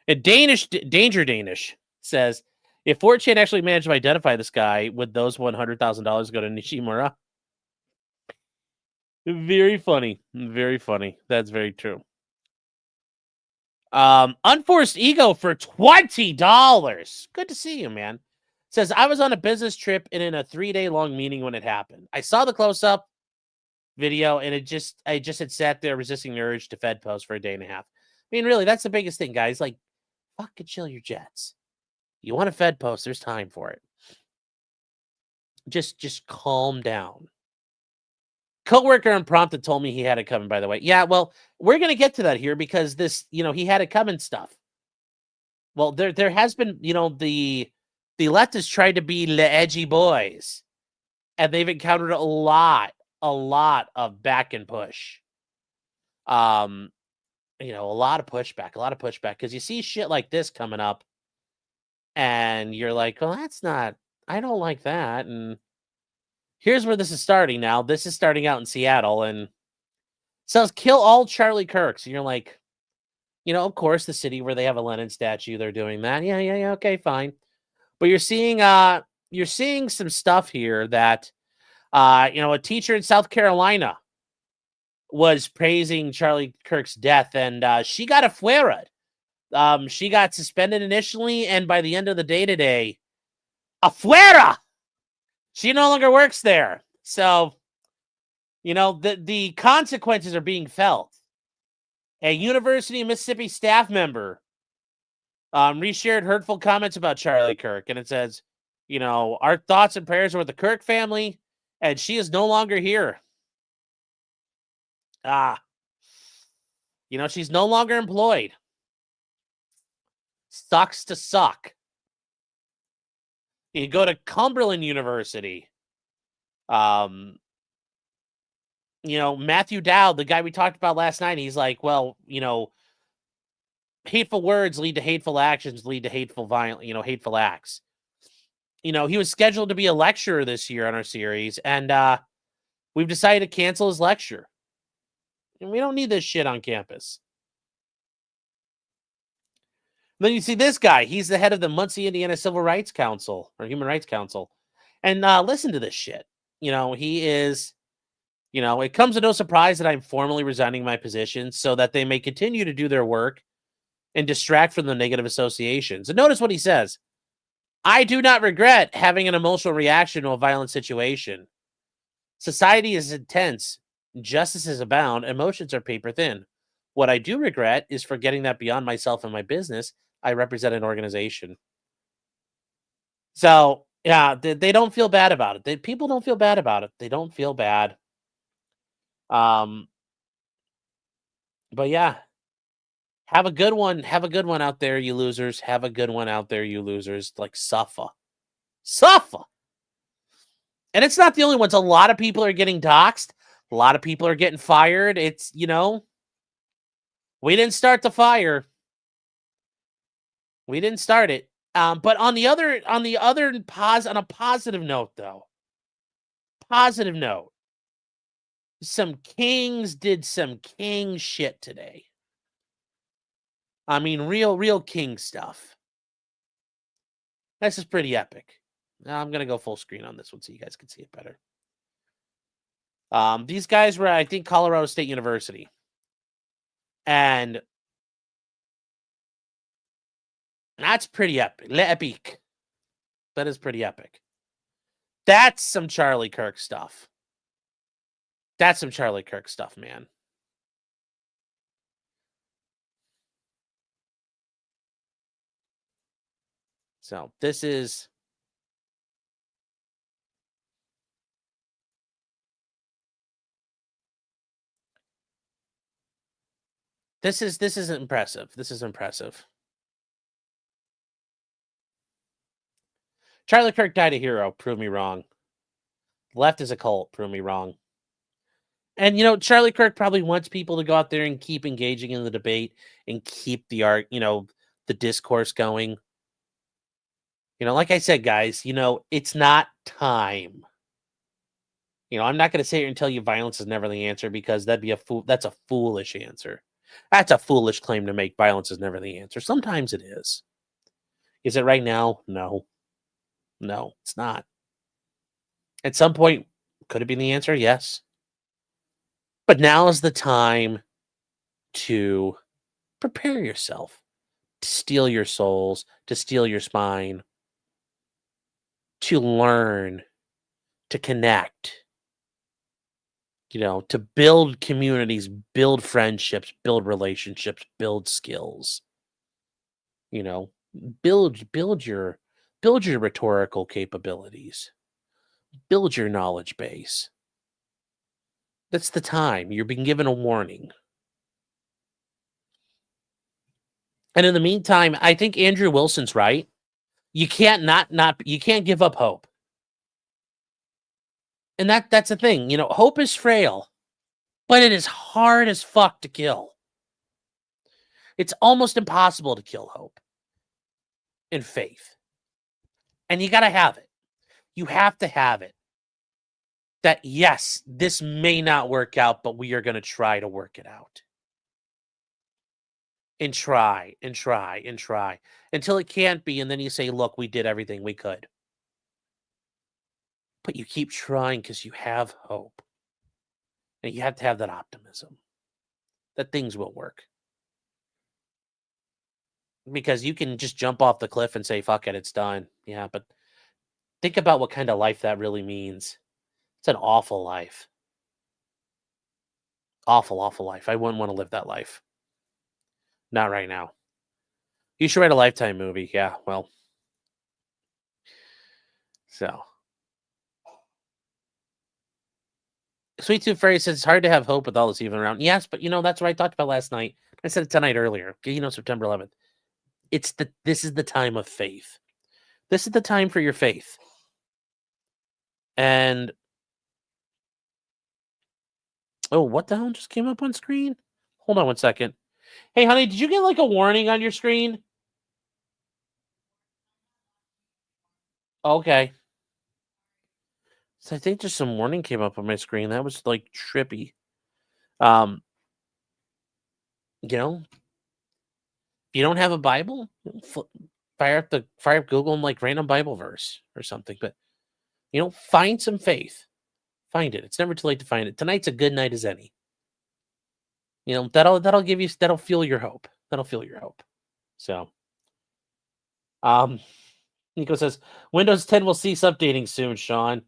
And Danger Danish says, if 4chan actually managed to identify this guy, would those $100,000 go to Nishimura? Very funny. Very funny. That's very true. Unforced Ego for $20. Good to see you, man. Says, I was on a business trip and in a 3-day long meeting when it happened. I saw the close-up video and I just had sat there resisting the urge to Fed post for a day and a half. I mean, really, that's the biggest thing, guys. Like, fucking chill your jets. You want a Fed post, there's time for it. Just calm down. Coworker Unprompted told me he had it coming, by the way. Yeah, well, we're going to get to that here because this, he had it coming stuff. Well, there has been, the leftists tried to be the edgy boys, and they've encountered a lot of back and push. A lot of pushback, because you see shit like this coming up, and you're like, well, I don't like that, and here's where this is starting now. This is starting out in Seattle, and it says, kill all Charlie Kirks. And you're like, of course, the city where they have a Lenin statue, they're doing that. Yeah, okay, fine. But you're seeing some stuff here that, a teacher in South Carolina was praising Charlie Kirk's death, and she got afuera. She got suspended initially, and by the end of the day today, afuera! She no longer works there. So, the consequences are being felt. A University of Mississippi staff member reshared hurtful comments about Charlie Kirk. And it says, our thoughts and prayers are with the Kirk family, and she is no longer here. She's no longer employed. Sucks to suck. You go to Cumberland University. Matthew Dowd, the guy we talked about last night, he's like, well, hateful words lead to hateful actions, lead to hateful hateful acts. He was scheduled to be a lecturer this year on our series, and we've decided to cancel his lecture. And we don't need this shit on campus. Then you see this guy. He's the head of the Muncie, Indiana Civil Rights Council or Human Rights Council. And listen to this shit. He is, it comes to no surprise that I'm formally resigning my position so that they may continue to do their work and distract from the negative associations. And notice what he says. I do not regret having an emotional reaction to a violent situation. Society is intense. Justices abound. Emotions are paper thin. What I do regret is forgetting that beyond myself and my business, I represent an organization. So, yeah, they don't feel bad about it. People don't feel bad about it. They don't feel bad. But yeah, Have a good one. Have a good one out there, you losers. Have a good one out there, you losers. Like, suffer. Suffer. And it's not the only ones. A lot of people are getting doxxed. A lot of people are getting fired. It's, you know, we didn't start the fire. We didn't start it. But on a positive note, though, positive note, some kings did some king shit today. I mean, real king stuff. This is pretty epic. Now I'm gonna go full screen on this one so you guys can see it better. These guys were, I think, Colorado State University, and that's pretty epic. Epic. That is pretty epic. That's some Charlie Kirk stuff. That's some Charlie Kirk stuff, man. So this is impressive. This is impressive. Charlie Kirk died a hero. Prove me wrong. Left is a cult. Prove me wrong. And, you know, Charlie Kirk probably wants people to go out there and keep engaging in the debate and keep the the discourse going. You know, like I said, guys, you know, it's not time. You know, I'm not going to sit here and tell you violence is never the answer, because that's a foolish answer. That's a foolish claim to make. Violence is never the answer. Sometimes it is. Is it right now? No. No, it's not. At some point, could it be the answer? Yes. But now is the time to prepare yourself, to steel your souls, to steel your spine, to learn, to connect, you know, to build communities, build friendships, build relationships, build skills, you know, build your rhetorical capabilities, build your knowledge base. That's the time. You're being given a warning. And in the meantime, I think Andrew Wilson's right. You can't you can't give up hope. And that's the thing. You know, hope is frail, but it is hard as fuck to kill. It's almost impossible to kill hope and faith. And you got to have it. You have to have it. That, yes, this may not work out, but we are going to try to work it out. And try and try and try until it can't be. And then you say, look, we did everything we could. But you keep trying because you have hope. And you have to have that optimism that things will work. Because you can just jump off the cliff and say, fuck it, it's done. Yeah, but think about what kind of life that really means. It's an awful life. Awful, awful life. I wouldn't want to live that life. Not right now. You should write a Lifetime movie. Yeah, well. So. Sweet Tooth Fairy says it's hard to have hope with all this even around. Yes, but you know, that's what I talked about last night. I said it tonight earlier. You know, September 11th. This is the time of faith. This is the time for your faith. And oh, what the hell just came up on screen? Hold on one second. Hey, honey, did you get like a warning on your screen? Okay. So I think just some warning came up on my screen. That was like trippy. You know, if you don't have a Bible, fire up Google and like random Bible verse or something. But you know, find some faith. Find it. It's never too late to find it. Tonight's a good night as any. You know, that'll fuel your hope. That'll fuel your hope. So, Nico says Windows 10 will cease updating soon, Sean.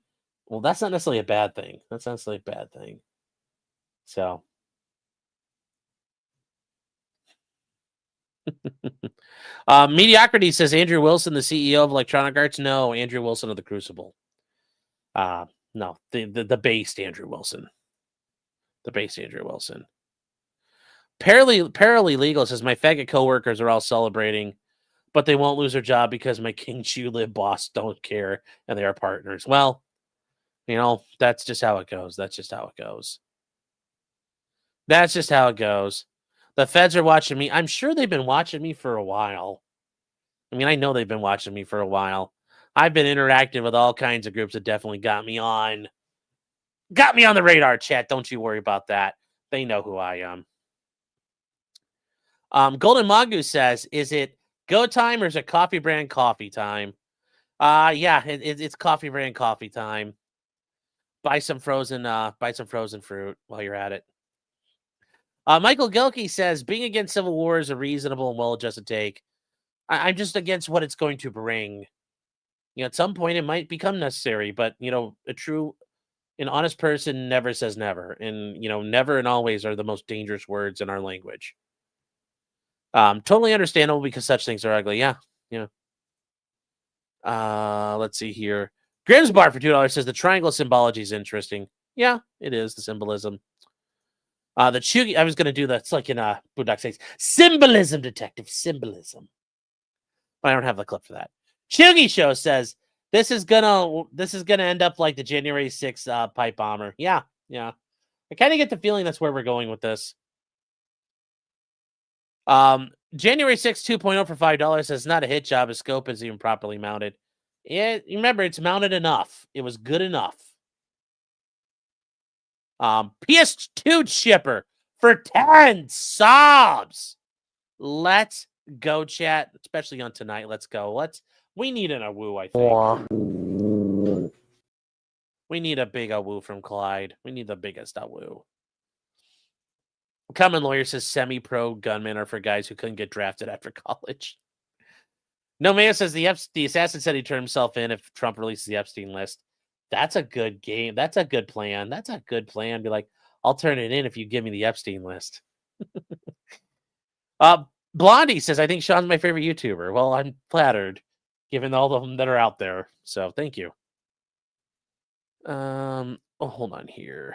Well, that's not necessarily a bad thing. That's not necessarily a bad thing. So, Mediocrity says Andrew Wilson, the CEO of Electronic Arts. No, Andrew Wilson of the Crucible. No, the based Andrew Wilson. The based Andrew Wilson. Paralegal says, my faggot coworkers are all celebrating, but they won't lose their job because my King Chew Lib boss don't care and they are partners. Well, that's just how it goes. That's just how it goes. That's just how it goes. The feds are watching me. I'm sure they've been watching me for a while. I mean, I know they've been watching me for a while. I've been interacting with all kinds of groups that definitely got me on the radar, chat. Don't you worry about that. They know who I am. Golden Magu says, is it go time or is it coffee brand coffee time? Yeah, it's coffee brand coffee time. Buy some frozen fruit while you're at it. Michael Gilkey says, being against civil war is a reasonable and well-adjusted take. I'm just against what it's going to bring. At some point it might become necessary, but an honest person never says never. And, never and always are the most dangerous words in our language. Totally understandable because such things are ugly. Yeah. Let's see here. Grimm's Bar for $2 says the triangle symbology is interesting. Yeah, it is, the symbolism. The Chugi, I was going to do that. It's like in Boondock Saints. Symbolism, detective, symbolism. But I don't have the clip for that. Chugi Show says this is gonna end up like the January 6th pipe bomber. Yeah. I kind of get the feeling that's where we're going with this. January 6th 2.0 for $5 says not a hit job. His scope isn't even properly mounted. Yeah, remember, it's mounted enough. It was good enough. PS2 shipper for 10 subs. Let's go, chat, especially on tonight. Let's go. We need an awoo, I think. We need a big awoo from Clyde. We need the biggest awoo. Common Lawyer says semi-pro gunmen are for guys who couldn't get drafted after college. No, Mayo says the assassin said he'd turn himself in if Trump releases the Epstein list. That's a good game. That's a good plan. Be like, I'll turn it in if you give me the Epstein list. Blondie says, I think Sean's my favorite YouTuber. Well, I'm flattered, given all of them that are out there. So thank you. Hold on here.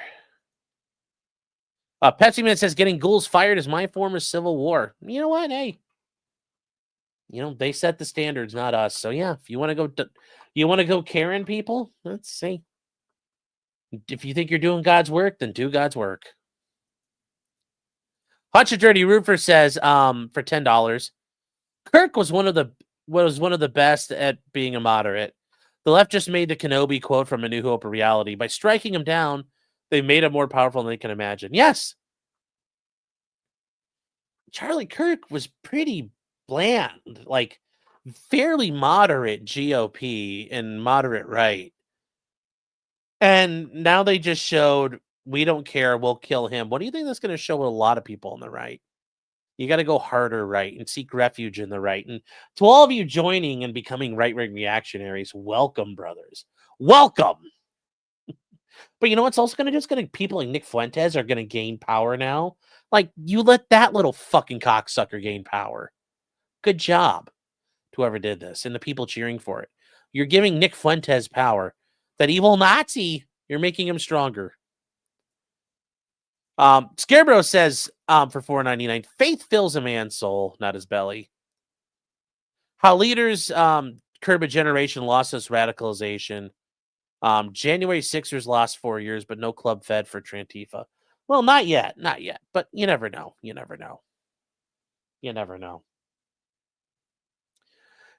Pepsi Man says, getting ghouls fired is my form of civil war. You know what? Hey. They set the standards, not us. So yeah, if you want to go Karen people, let's see. If you think you're doing God's work, then do God's work. Hutch a Dirty Roofer says, for $10, Kirk was one of the best at being a moderate. The left just made the Kenobi quote from A New Hope a reality. By striking him down, they made him more powerful than they can imagine. Yes. Charlie Kirk was pretty bland, like fairly moderate GOP and moderate right. And now they just showed, we don't care, we'll kill him. What do you think that's going to show with a lot of people on the right? You got to go harder right and seek refuge in the right. And to all of you joining and becoming right-wing reactionaries, welcome, brothers. Welcome. But you know what's also going to do? It's going to, people like Nick Fuentes are going to gain power now. Like, you let that little fucking cocksucker gain power. Good job to whoever did this and the people cheering for it. You're giving Nick Fuentes power. That evil Nazi, you're making him stronger. Scarebro says for $4.99, faith fills a man's soul, not his belly. How leaders curb a generation lost us radicalization. January Sixers lost 4 years, but no club fed for Trantifa. Well, not yet. But you never know. You never know.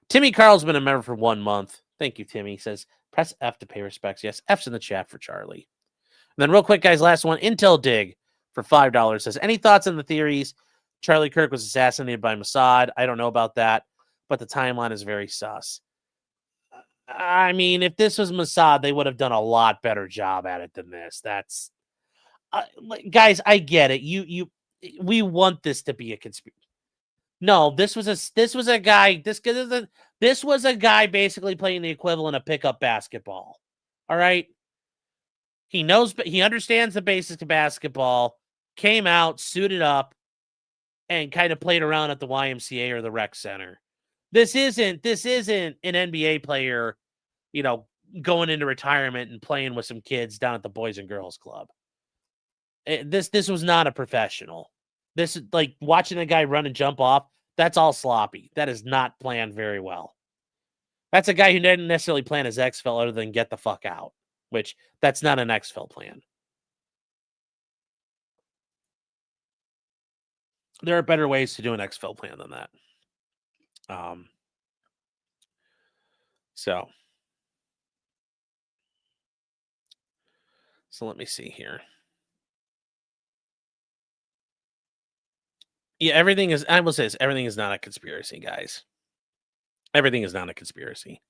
Timmy Carl's been a member for 1 month. Thank you, Timmy. He says, press F to pay respects. Yes, F's in the chat for Charlie. And then real quick, guys, last one. Intel Dig for $5 says, any thoughts on the theories Charlie Kirk was assassinated by Mossad? I don't know about that, but the timeline is very sus. I mean, if this was Mossad, they would have done a lot better job at it than this. That's guys, I get it. We want this to be a conspiracy. No, this was a guy basically playing the equivalent of pickup basketball. All right. He understands the basics of basketball, came out, suited up, and kind of played around at the YMCA or the rec center. This isn't an NBA player, going into retirement and playing with some kids down at the Boys and Girls Club. This was not a professional. This is like watching a guy run and jump off. That's all sloppy. That is not planned very well. That's a guy who didn't necessarily plan his exfil other than get the fuck out, which that's not an exfil plan. There are better ways to do an exfil plan than that. So let me see here. Yeah, everything is, I will say this, everything is not a conspiracy, guys. Everything is not a conspiracy.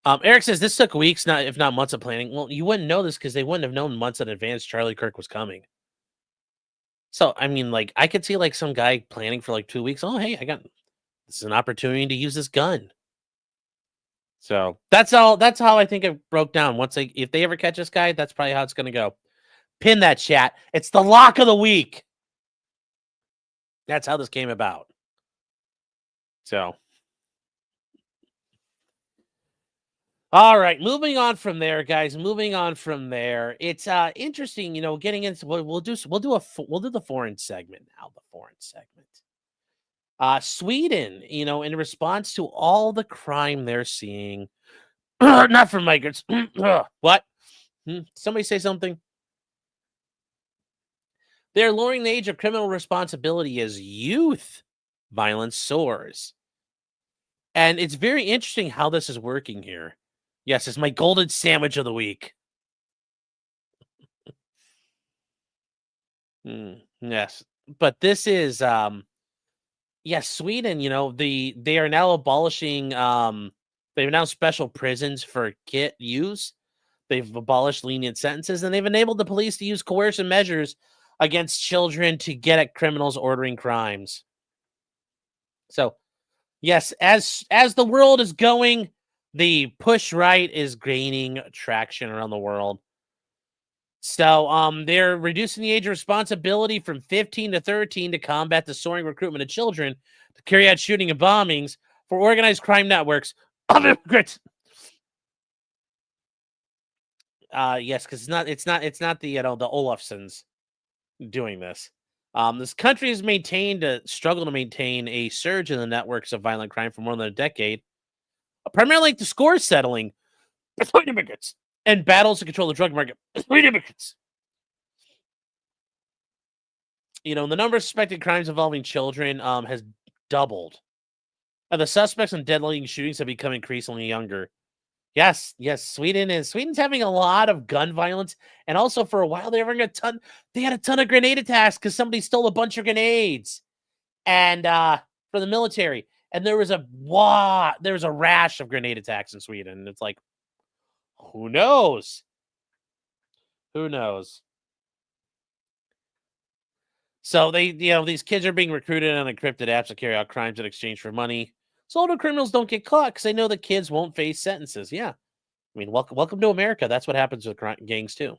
Eric says this took weeks, if not months of planning. Well, you wouldn't know this because they wouldn't have known months in advance Charlie Kirk was coming. So, I mean, like, I could see like some guy planning for like 2 weeks. Oh, hey, this is an opportunity to use this gun. So that's how I think it broke down. If they ever catch this guy, that's probably how it's going to go. Pin that, chat. It's the lock of the week. That's how this came about. So, all right, moving on from there, guys. Moving on from there. It's interesting, getting into what we'll do the foreign segment now. The foreign segment. Sweden, in response to all the crime they're seeing, not from migrants. What? Somebody say something. They're lowering the age of criminal responsibility as youth violence soars. And it's very interesting how this is working here. Yes, it's my golden sandwich of the week. Yes. But this is Sweden, they are now abolishing they've announced special prisons for kit use. They've abolished lenient sentences, and they've enabled the police to use coercive measures against children to get at criminals ordering crimes. So, yes, as the world is going, the push right is gaining traction around the world. So, they're reducing the age of responsibility from 15 to 13 to combat the soaring recruitment of children to carry out shooting and bombings for organized crime networks of immigrants. Yes, because it's not the the Olafsons doing this. This country has struggled to maintain a surge in the networks of violent crime for more than a decade, primarily discourse settling between immigrants and battles to control the drug market between immigrants. The number of suspected crimes involving children has doubled, and the suspects in deadly shootings have become increasingly younger. Yes, Sweden's having a lot of gun violence, and also for a while they had a ton of grenade attacks because somebody stole a bunch of grenades, and for the military, and there was a rash of grenade attacks in Sweden. And it's like, who knows? Who knows? So these kids are being recruited on encrypted apps to carry out crimes in exchange for money. So older criminals don't get caught because they know the kids won't face sentences. Yeah. I mean, welcome to America. That's what happens with gangs too.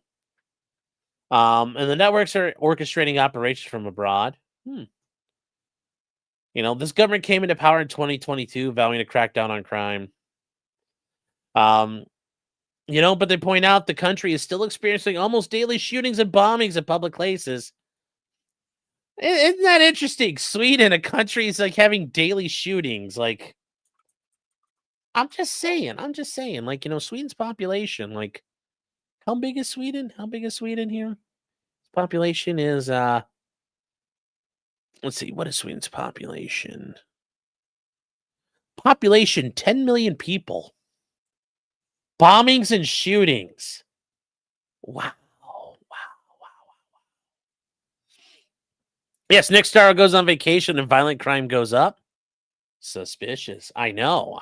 And the networks are orchestrating operations from abroad. This government came into power in 2022, vowing to crack down on crime. But they point out the country is still experiencing almost daily shootings and bombings at public places. Isn't that interesting? Sweden, a country, is like having daily shootings. Like, I'm just saying, like, Sweden's population, like, how big is Sweden? How big is Sweden here? Population is, let's see, what is Sweden's population? Population, 10 million people. Bombings and shootings. Wow. Yes, Nick Starr goes on vacation and violent crime goes up. Suspicious. I know.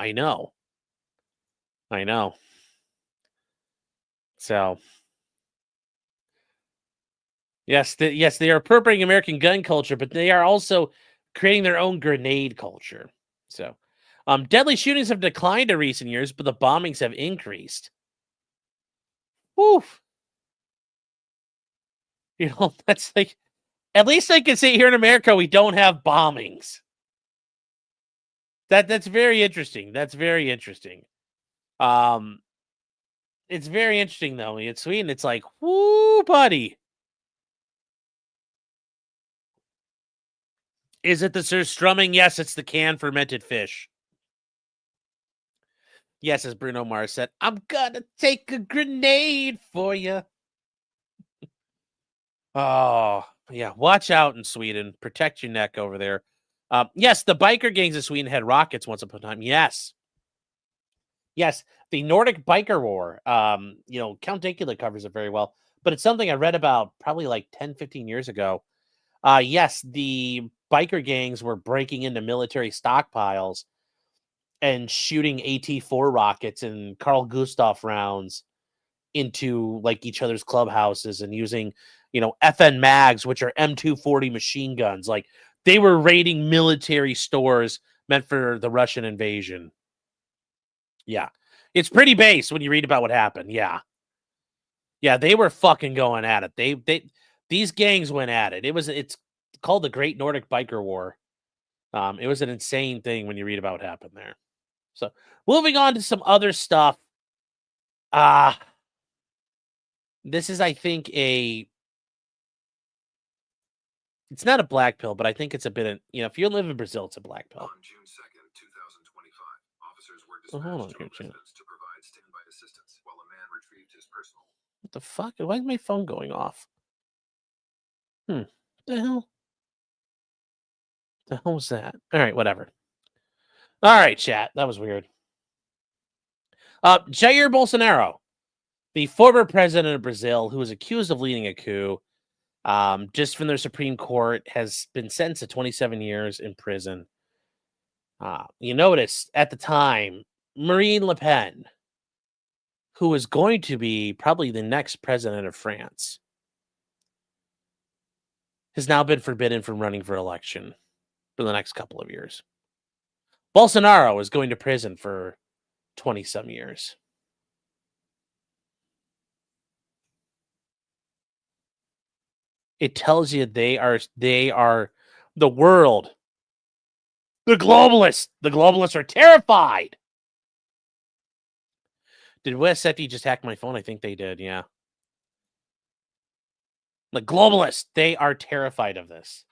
So, yes, they are appropriating American gun culture, but they are also creating their own grenade culture. So, deadly shootings have declined in recent years, but the bombings have increased. Woof. That's like, at least I can say here in America, we don't have bombings. That's very interesting. It's very interesting, though. In Sweden, it's like, whoo, buddy. Is it the surstrumming? Yes, it's the canned fermented fish. Yes, as Bruno Mars said, I'm gonna take a grenade for you. Oh, yeah. Watch out in Sweden. Protect your neck over there. Yes, the biker gangs in Sweden had rockets once upon a time. Yes. Yes, the Nordic Biker War. Count Dankula covers it very well, but it's something I read about probably like 10, 15 years ago. Yes, the biker gangs were breaking into military stockpiles and shooting AT-4 rockets and Carl Gustav rounds into like each other's clubhouses and using, FN mags, which are M240 machine guns. Like they were raiding military stores meant for the Russian invasion. Yeah. It's pretty base when you read about what happened. Yeah. Yeah, they were fucking going at it. These gangs went at it. It's called the Great Nordic Biker War. It was an insane thing when you read about what happened there. So, moving on to some other stuff. This is, I think, it's not a black pill, but I think it's a bit of, if you live in Brazil, it's a black pill. On June 2nd, 2025, officers were Oh, hold on dispatched to here, a Jim. residence to provide standby assistance while a man retrieved his personal. What the fuck? Why is my phone going off? What the hell? The hell was that? All right, whatever. All right, chat. That was weird. Jair Bolsonaro, the former president of Brazil, who was accused of leading a coup, just from their Supreme Court, has been sentenced to 27 years in prison. You notice at the time, Marine Le Pen, who was going to be probably the next president of France, has now been forbidden from running for election for the next couple of years. Bolsonaro is going to prison for 20-some years. It tells you they are the world. The globalists. The globalists are terrified. Did West SFD just hack my phone? I think they did, yeah. The globalists, they are terrified of this.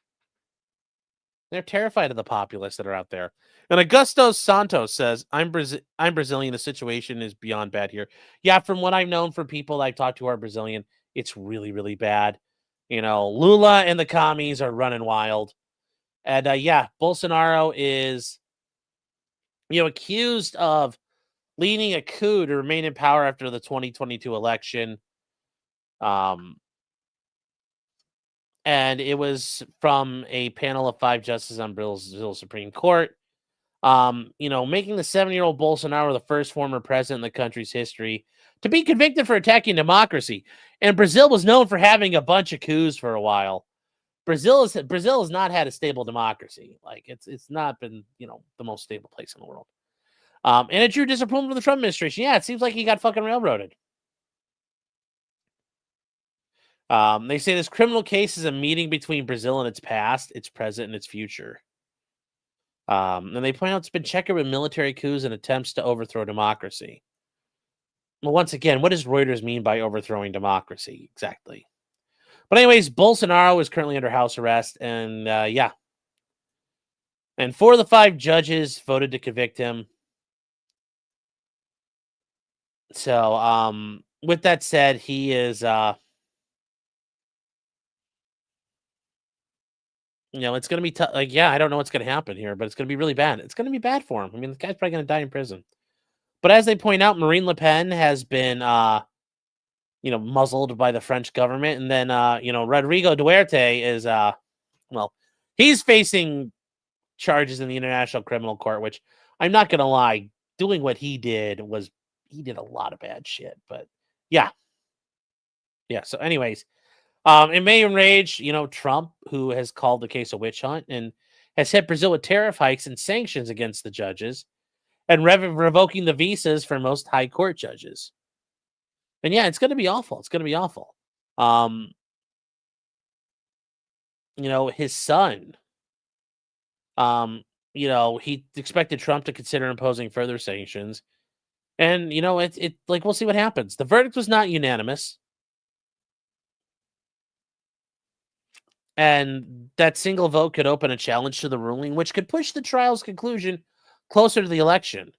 They're terrified of the populists that are out there. And Augusto Santos says, I'm Brazilian. The situation is beyond bad here. Yeah, from what I've known from people I've talked to who are Brazilian, it's really, really bad. Lula and the commies are running wild. And Bolsonaro is, accused of leading a coup to remain in power after the 2022 election. And it was from a panel of 5 justices on Brazil Supreme Court. Making the 7-year-old Bolsonaro the first former president in the country's history to be convicted for attacking democracy. And Brazil was known for having a bunch of coups for a while. Brazil has not had a stable democracy. Like it's not been, the most stable place in the world. And it drew disapproval from the Trump administration. Yeah, it seems like he got fucking railroaded. They say this criminal case is a meeting between Brazil and its past, its present, and its future. And they point out it's been checkered with military coups and attempts to overthrow democracy. Well, once again, what does Reuters mean by overthrowing democracy exactly? But anyways, Bolsonaro is currently under house arrest, and and 4 of the 5 judges voted to convict him. So, with that said, he is, it's going to be tough. Like, I don't know what's going to happen here, but it's going to be really bad. It's going to be bad for him. I mean, the guy's probably going to die in prison. But as they point out, Marine Le Pen has been, muzzled by the French government. And then, Rodrigo Duterte is, he's facing charges in the International Criminal Court, which I'm not going to lie, doing what he did did a lot of bad shit. But yeah. So anyways, in May and Rage, Trump, who has called the case a witch hunt and has hit Brazil with tariff hikes and sanctions against the judges and revoking the visas for most high court judges. And yeah, it's going to be awful. It's going to be awful. His son, he expected Trump to consider imposing further sanctions. And, we'll see what happens. The verdict was not unanimous. And that single vote could open a challenge to the ruling, which could push the trial's conclusion closer to the election.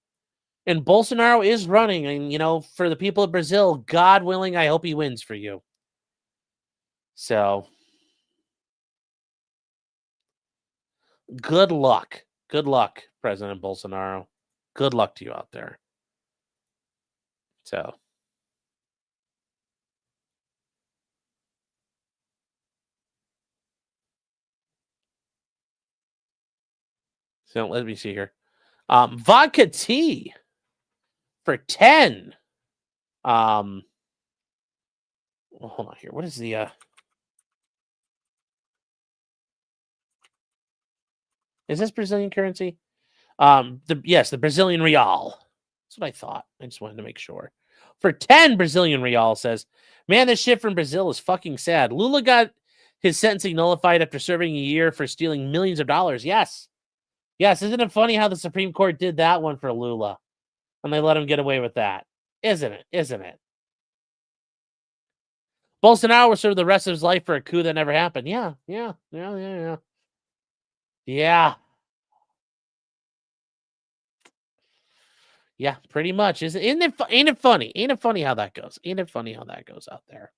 And Bolsonaro is running, and for the people of Brazil, God willing, I hope he wins for you. So, good luck. Good luck, President Bolsonaro. Good luck to you out there. So, let me see here. Vodka tea for 10. Well, hold on here. What is the is this Brazilian currency? The Brazilian real. That's what I thought. I just wanted to make sure. For 10 Brazilian real, says, man, this shit from Brazil is fucking sad. Lula got his sentencing nullified after serving a year for stealing millions of dollars. Yes. Yes, isn't it funny how the Supreme Court did that one for Lula? And they let him get away with that. Isn't it? Isn't it? Bolsonaro will serve the rest of his life for a coup that never happened. Yeah. Yeah, pretty much. Ain't it funny? Ain't it funny how that goes? Ain't it funny how that goes out there?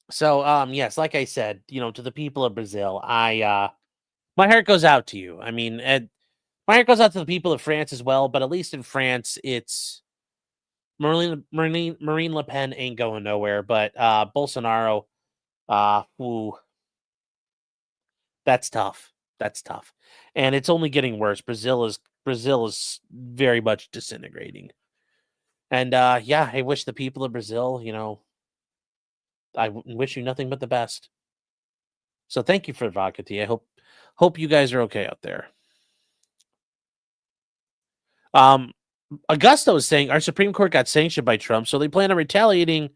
So, yes, like I said, to the people of Brazil, my heart goes out to you. I mean, my heart goes out to the people of France as well, but at least in France, it's Marine Le Pen ain't going nowhere, but Bolsonaro, that's tough. That's tough. And it's only getting worse. Brazil is very much disintegrating. And I wish the people of Brazil, I wish you nothing but the best. So thank you for vodka tea. I hope you guys are okay out there. Augusto is saying our Supreme Court got sanctioned by Trump, so they plan on retaliating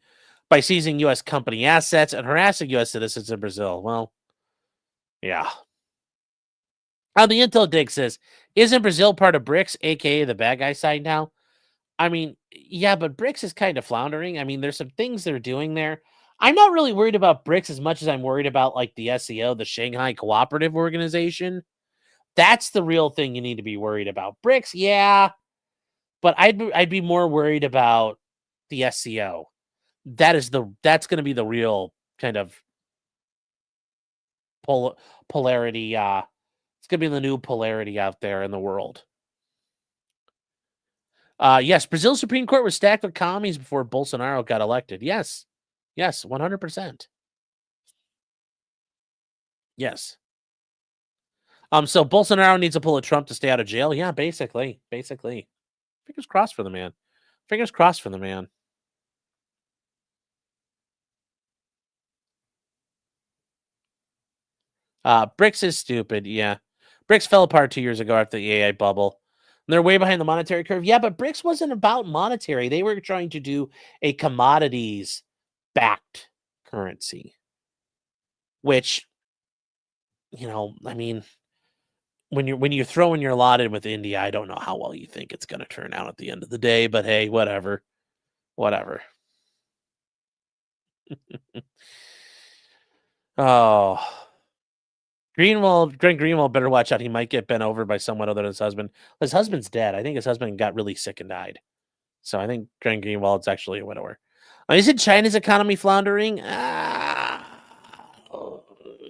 by seizing U.S. company assets and harassing U.S. citizens in Brazil. Well, yeah. On the Intel dig says, isn't Brazil part of BRICS, aka the bad guy side now? I mean, yeah, but BRICS is kind of floundering. I mean, there's some things they're doing there. I'm not really worried about BRICS as much as I'm worried about like the SCO, the Shanghai Cooperative Organization. That's the real thing you need to be worried about. BRICS, yeah, but I'd be more worried about the SCO. That's going to be the real kind of polarity. It's going to be the new polarity out there in the world. Yes, Brazil's Supreme Court was stacked with commies before Bolsonaro got elected. Yes, 100%. Yes. So Bolsonaro needs to pull a Trump to stay out of jail. Yeah, basically. Fingers crossed for the man. BRICS is stupid. Yeah. BRICS fell apart 2 years ago after the AI bubble. And they're way behind the monetary curve. Yeah, but BRICS wasn't about monetary. They were trying to do a commodities-backed currency. Which, I mean, when you're throwing your lot in with India, I don't know how well you think it's going to turn out at the end of the day. But hey, whatever. Oh. Glenn Greenwald better watch out. He might get bent over by someone other than his husband. His husband's dead. I think his husband got really sick and died. So I think Glenn Greenwald's actually a widower. Isn't China's economy floundering?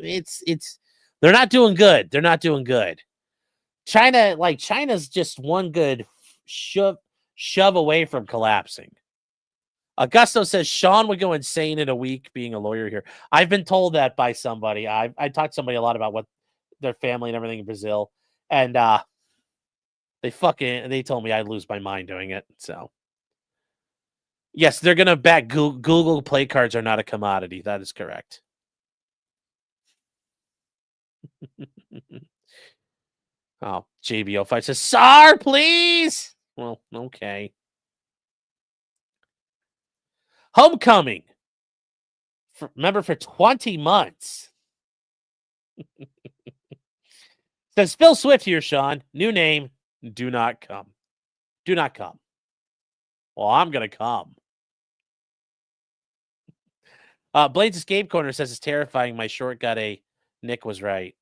It's they're not doing good. China's just one good shove away from collapsing. Augusto says Sean would go insane in a week being a lawyer here. I've been told that by somebody. I talked to somebody a lot about what their family and everything in Brazil, and they told me I'd lose my mind doing it. So yes, they're gonna back Google Play cards are not a commodity. That is correct. Oh, JBO5 says SAR, please. Well, okay. Homecoming. Remember, for 20 months. Says Phil Swift here, Sean. New name. Do not come. Well, I'm going to come. Blades Escape Corner says it's terrifying. My short got a Nick was right.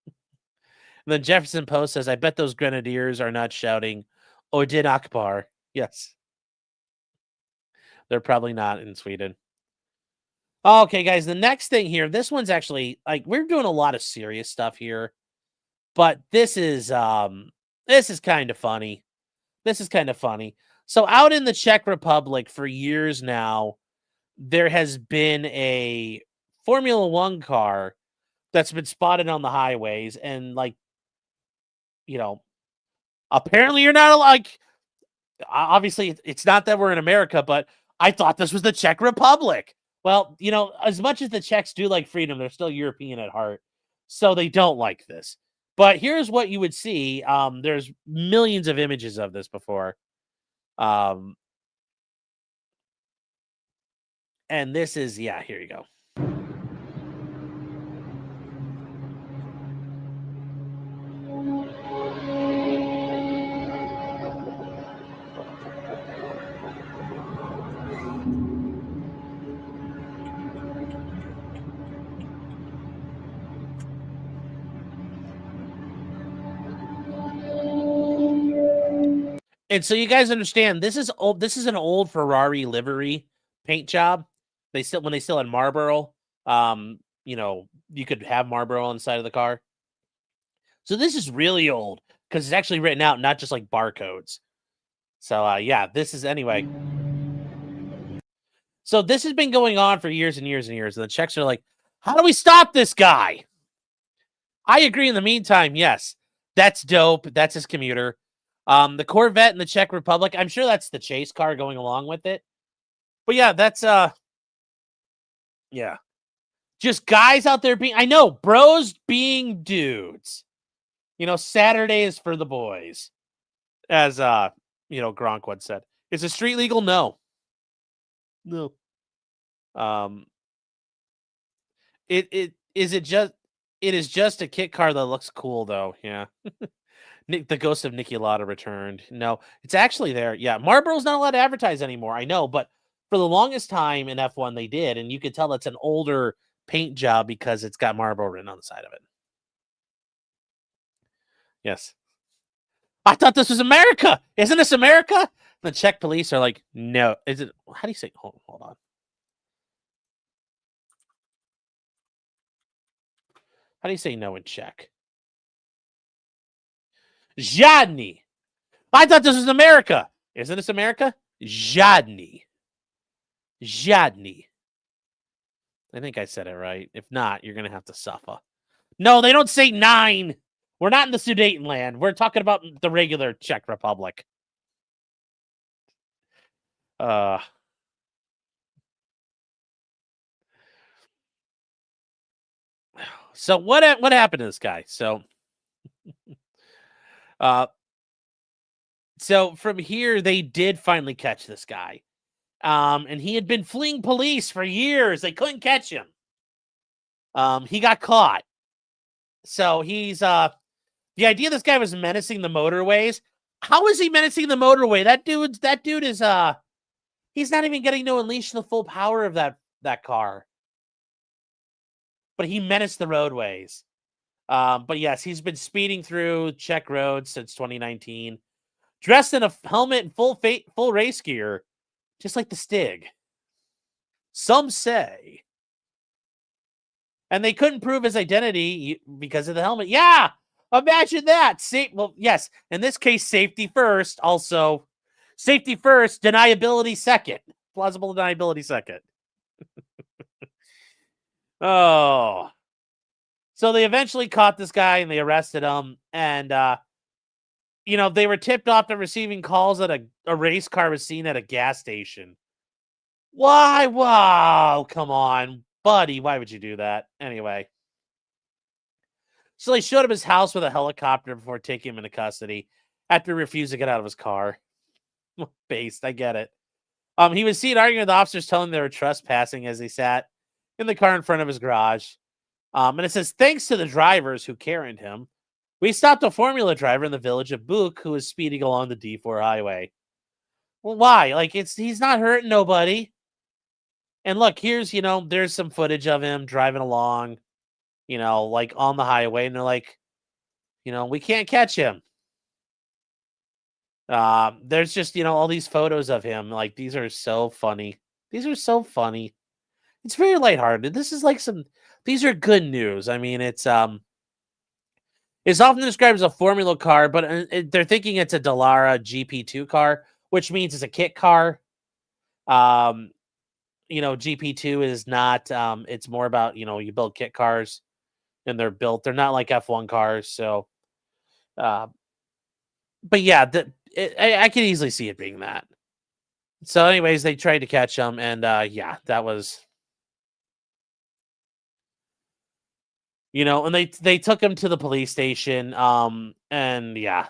And then Jefferson Post says, I bet those grenadiers are not shouting Odin Akbar. Yes. They're probably not in Sweden. Okay, guys, the next thing here, this one's actually, like, we're doing a lot of serious stuff here, but this is kind of funny. This is kind of funny. So out in the Czech Republic for years now, there has been a Formula One car that's been spotted on the highways, and, like, you know, apparently you're not like, obviously it's not that we're in America, but I thought this was the Czech Republic. Well, you know, as much as the Czechs do like freedom, they're still European at heart, so they don't like this. But here's what you would see. There's millions of images of this before. And this is, yeah, here you go. And so you guys understand, this is old. This is an old Ferrari livery paint job. When they still had Marlboro, you know, you could have Marlboro on the side of the car. So this is really old because it's actually written out, not just like barcodes. So yeah, this is anyway. So this has been going on for years and years and years. And the Czechs are like, how do we stop this guy? I agree. In the meantime, yes, that's dope. That's his commuter. The Corvette in the Czech Republic, I'm sure that's the chase car going along with it. But yeah, that's yeah. Just guys out there being, I know, bros being dudes. You know, Saturday is for the boys. As you know, Gronk once said. Is the street legal? No. No. It is just a kit car that looks cool though, yeah. The ghost of Niki Lauda returned. No, it's actually there. Yeah, Marlboro's not allowed to advertise anymore. I know, but for the longest time in F1 they did, and you could tell it's an older paint job because it's got Marlboro written on the side of it. Yes. I thought this was America. Isn't this America? The Czech police are like, no. Is it? How do you say? Hold on. How do you say no in Czech? Žádný. I thought this was America. Isn't this America? Žádný. Žádný. I think I said it right. If not, you're going to have to suffer. No, they don't say 9. We're not in the Sudetenland. We're talking about the regular Czech Republic. So what happened to this guy? So from here, they did finally catch this guy. And he had been fleeing police for years. They couldn't catch him. He got caught. So he's the idea this guy was menacing the motorways. How is he menacing the motorway? That dude is he's not even getting to unleash the full power of that car. But he menaced the roadways. But yes, he's been speeding through Czech roads since 2019, dressed in a helmet and full race gear, just like the Stig. Some say. And they couldn't prove his identity because of the helmet. Yeah, imagine that. Well, yes, in this case, safety first. Also, safety first, deniability second. Plausible deniability second. Oh. So they eventually caught this guy and they arrested him. And, you know, they were tipped off to receiving calls that a race car was seen at a gas station. Why? Wow. Come on, buddy. Why would you do that? Anyway. So they showed him his house with a helicopter before taking him into custody after he refused to get out of his car. Based. I get it. He was seen arguing with officers telling they were trespassing as he sat in the car in front of his garage. And it says, thanks to the drivers who carried him, we stopped a Formula driver in the village of Buk who was speeding along the D4 highway. Well, why? Like, he's not hurting nobody. And look, here's, there's some footage of him driving along, like on the highway, and they're like, we can't catch him. There's just, all these photos of him. Like, these are so funny. These are so funny. It's very lighthearted. This is like these are good news. I mean, it's often described as a Formula car, but they're thinking it's a Dallara GP2 car, which means it's a kit car. GP2 is not, it's more about, you build kit cars and they're not like F1 cars. So, but yeah, I can easily see it being that. So anyways, they tried to catch him, and yeah, that was, and they took him to the police station, and yeah.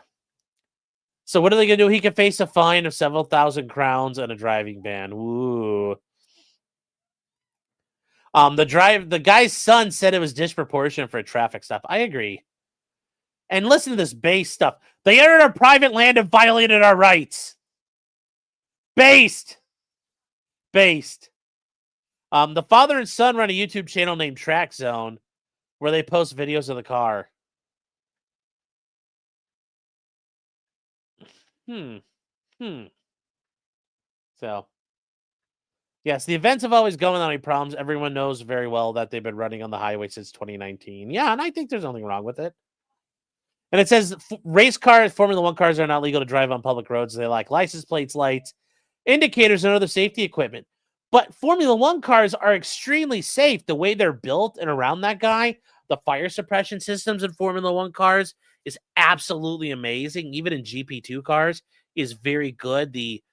So what are they gonna do? He could face a fine of several thousand crowns and a driving ban. Ooh. The guy's son said it was disproportionate for a traffic stop. I agree. And listen to this base stuff. They entered our private land and violated our rights. Based. The father and son run a YouTube channel named Track Zone, where they post videos of the car. So, yes, the events have always gone without any problems. Everyone knows very well that they've been running on the highway since 2019. Yeah, and I think there's nothing wrong with it. And it says race cars, Formula One cars are not legal to drive on public roads. They lack license plates, lights, indicators, and other safety equipment. But Formula One cars are extremely safe. The way they're built and around that guy, the fire suppression systems in Formula One cars is absolutely amazing. Even in GP2 cars is very good. The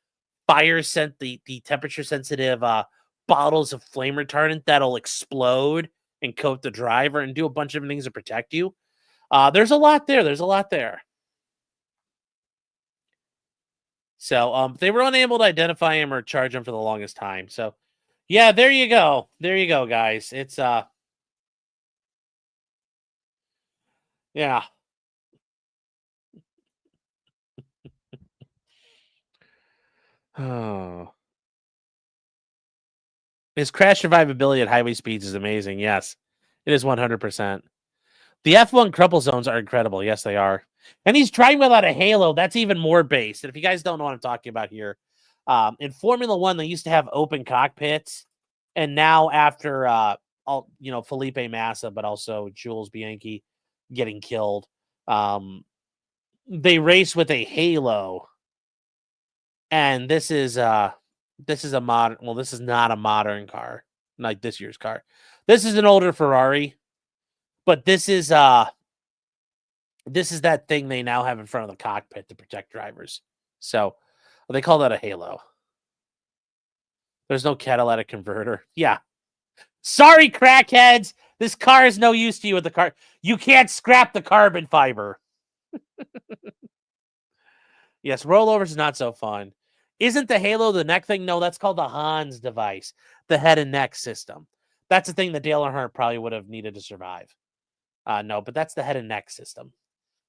the temperature sensitive bottles of flame retardant that'll explode and coat the driver and do a bunch of things to protect you. There's a lot there. So they were unable to identify him or charge him for the longest time. So yeah, there you go, guys. It's yeah. Oh. His crash survivability at highway speeds is amazing. Yes, it is 100%. The F1 crumple zones are incredible. Yes, they are. And he's driving without a halo. That's even more based. And if you guys don't know what I'm talking about here, in Formula One, they used to have open cockpits. And now after, Felipe Massa, but also Jules Bianchi getting killed, they race with a halo. And this is a modern, well, this is not a modern car, like this year's car. This is an older Ferrari, but this is that thing they now have in front of the cockpit to protect drivers. So they call that a halo. There's no catalytic converter. Yeah. Sorry, crackheads. This car is no use to you with the car. You can't scrap the carbon fiber. Yes, rollovers is not so fun. Isn't the halo the neck thing? No, that's called the Hans device, the head and neck system. That's the thing that Dale Earnhardt probably would have needed to survive. No, but that's the head and neck system.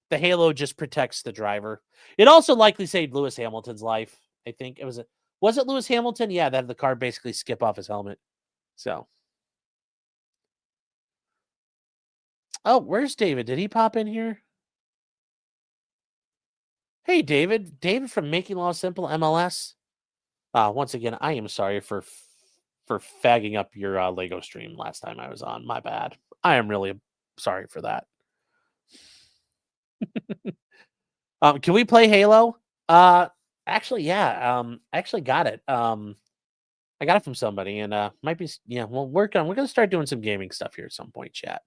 The halo just protects the driver. It also likely saved Lewis Hamilton's life. I think it was it Lewis Hamilton? Yeah, that had the car basically skip off his helmet. So, oh, where's David? Did he pop in here? Hey, David. David from Making Law Simple MLS. Once again, I am sorry for fagging up your Lego stream last time I was on. My bad. I am really sorry for that. Can we play Halo? Actually, yeah. I actually got it. I got it from somebody, and might be, yeah. We'll work on. We're gonna start doing some gaming stuff here at some point, chat.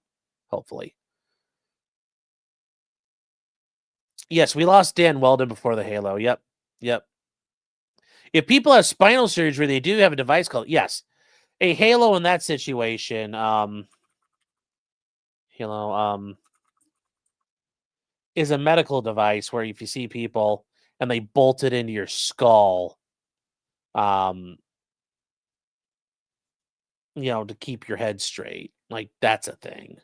Hopefully. Yes, we lost Dan Weldon before the Halo. Yep. If people have spinal surgery, they do have a device called, yes, a Halo in that situation. Halo is a medical device where if you see people and they bolt it into your skull, to keep your head straight. Like, that's a thing.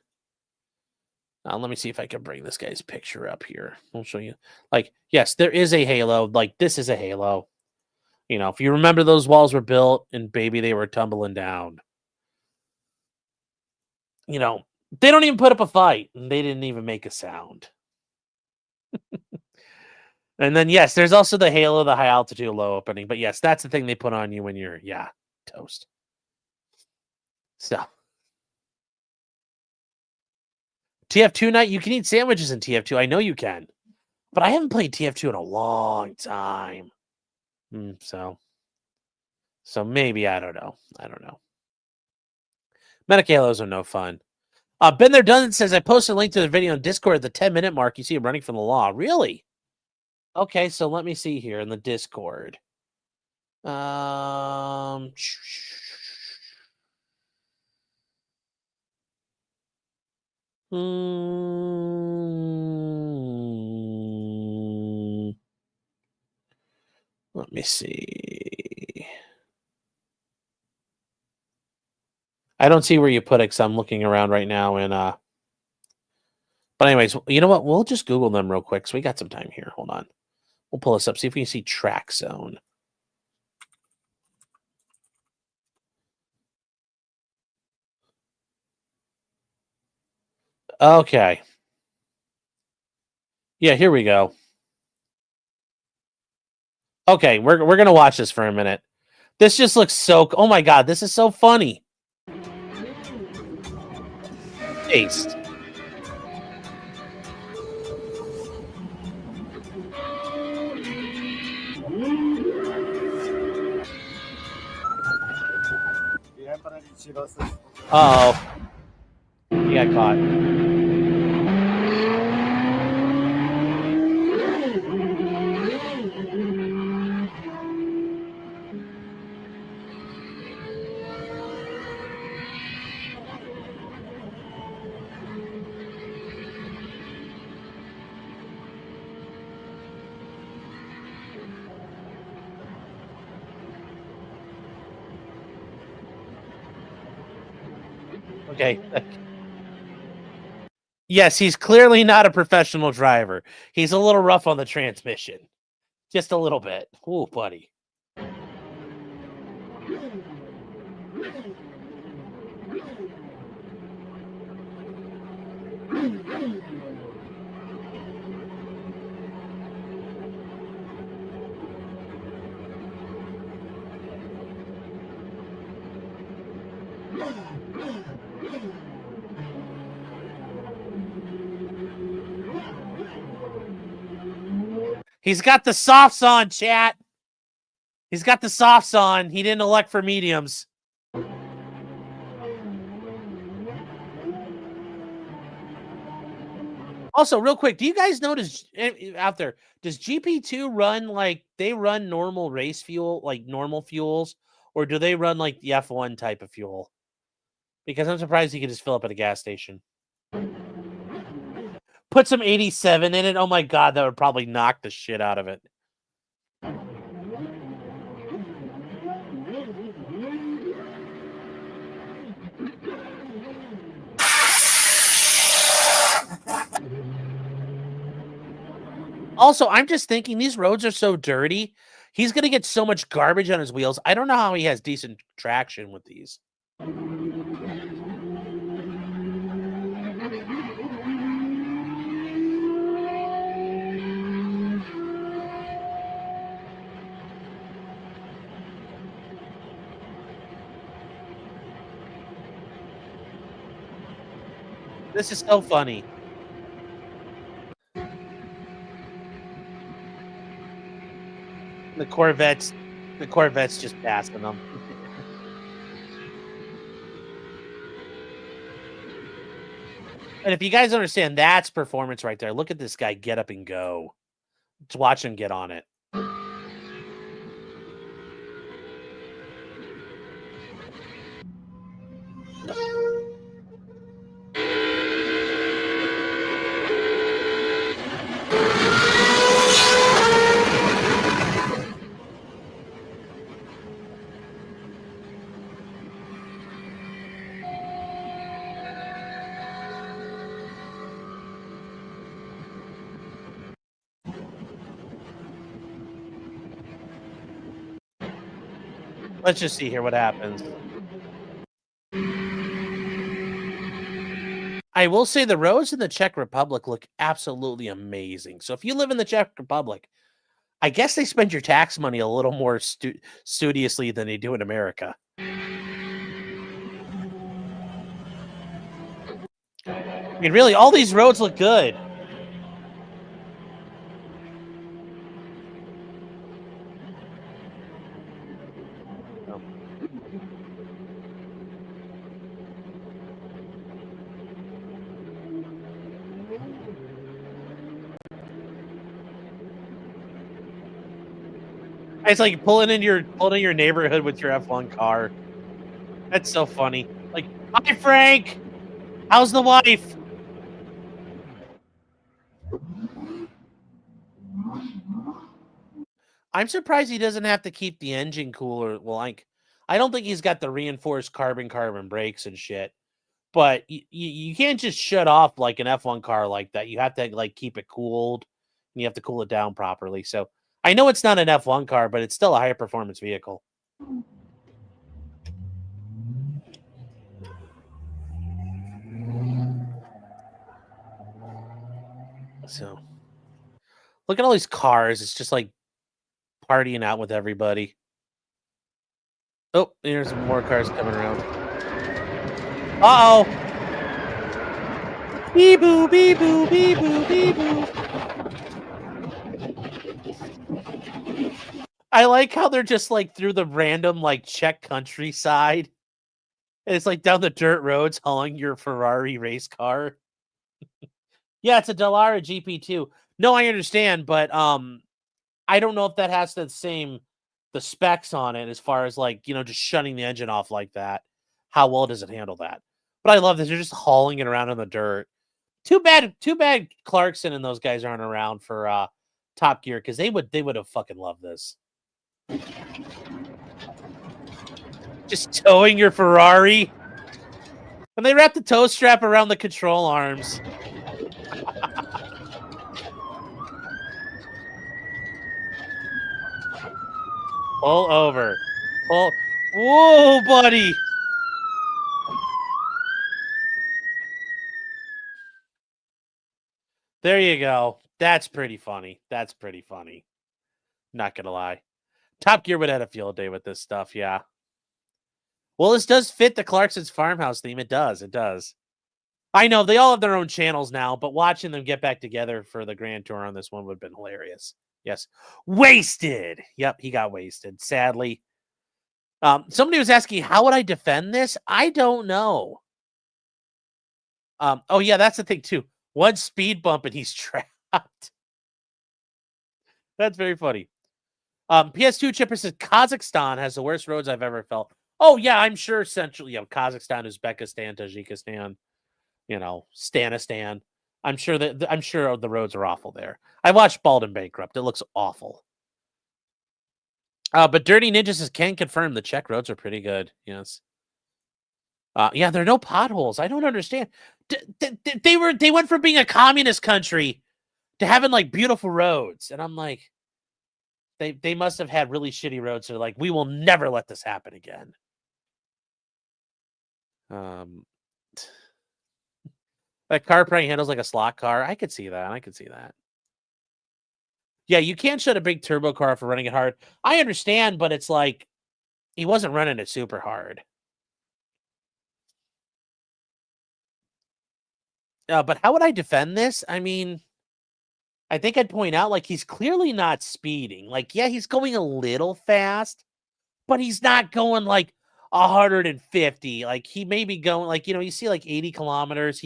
Let me see if I can bring this guy's picture up here. I'll show you. Like, yes, there is a Halo. Like, this is a Halo. You know, if you remember, those walls were built and baby, they were tumbling down. You know, they don't even put up a fight and they didn't even make a sound. And then, yes, there's also the Halo, the high altitude, low opening. But yes, that's the thing they put on you when you're, toast. So, TF2 night, you can eat sandwiches in TF2. I know you can. But I haven't played TF2 in a long time. So maybe, I don't know. Medic Halos are no fun. Been there, done it says, I posted a link to the video on Discord at the 10-minute mark. You see him running from the law. Really? Okay, so let me see here in the Discord. Let me see. I don't see where you put it because I'm looking around right now. But anyways, you know what? We'll just Google them real quick. So we got some time here. Hold on. We'll pull this up. See if we can see track zone. Okay. Yeah, here we go. Okay, we're gonna watch this for a minute. This just looks so. Oh my god, this is so funny. Taste. Uh-oh. He got caught. Okay. Yes, he's clearly not a professional driver. He's a little rough on the transmission. Just a little bit. Ooh, buddy. He's got the softs on, chat. He's got the softs on. He didn't elect for mediums. Also, real quick, do you guys notice out there, does GP2 run like they run normal race fuel, like normal fuels, or do they run like the F1 type of fuel? Because I'm surprised you could just fill up at a gas station. Put some 87 in it. Oh my god, that would probably knock the shit out of it. Also, I'm just thinking these roads are so dirty. He's going to get so much garbage on his wheels. I don't know how he has decent traction with these. This is so funny. The Corvette's just passing them. And if you guys understand, that's performance right there. Look at this guy get up and go. Let's watch him get on it. Let's just see here what happens. I will say the roads in the Czech Republic look absolutely amazing. So if you live in the Czech Republic, I guess they spend your tax money a little more studiously than they do in America. I mean, really, all these roads look good. Oh. It's like pulling in your neighborhood with your F1 car. That's so funny. Like, hi Frank, how's the wife? I'm surprised he doesn't have to keep the engine cooler. Well, like, I don't think he's got the reinforced carbon brakes and shit. But you can't just shut off like an F1 car like that. You have to like keep it cooled, and you have to cool it down properly. So I know it's not an F1 car, but it's still a high performance vehicle. So look at all these cars. It's just like partying out with everybody. Oh, there's more cars coming around. Uh-oh. Bee-boo, bee-boo, bee-boo, bee-boo. I like how they're just like through the random like Czech countryside. And it's like down the dirt roads hauling your Ferrari race car. Yeah, it's a Dallara GP2. No, I understand, but I don't know if that has the specs on it as far as like, you know, just shutting the engine off like that. How well does it handle that? But I love this. They're just hauling it around in the dirt. Too bad Clarkson and those guys aren't around for Top Gear, because they would have fucking loved this. Just towing your Ferrari. And they wrap the tow strap around the control arms. Pull over. Pull. Whoa, buddy. There you go. That's pretty funny. That's pretty funny. Not gonna lie. Top Gear would have had a field day with this stuff, yeah. Well, this does fit the Clarkson's farmhouse theme. It does. It does. I know they all have their own channels now, but watching them get back together for the Grand Tour on this one would have been hilarious. Yes. Wasted. Yep, he got wasted, sadly. Somebody was asking, how would I defend this? I don't know. Oh, yeah, that's the thing, too. One speed bump and he's trapped. That's very funny. PS2 Chipper says Kazakhstan has the worst roads I've ever felt. Oh, yeah, I'm sure Central, Kazakhstan, Uzbekistan, Tajikistan, Stanistan. I'm sure the roads are awful there. I watched Bald and Bankrupt. It looks awful. But Dirty Ninja says can confirm the Czech roads are pretty good. Yes. Yeah, there are no potholes. I don't understand. They went from being a communist country to having like beautiful roads, and I'm like, they must have had really shitty roads. So they're like, we will never let this happen again. That car probably handles like a slot car. I could see that. Yeah, you can't shut a big turbo car for running it hard. I understand, but it's like he wasn't running it super hard. But how would I defend this? I mean, I think I'd point out, like, he's clearly not speeding. Like, yeah, he's going a little fast, but he's not going like 150. Like, he may be going like, you see like 80 kilometers.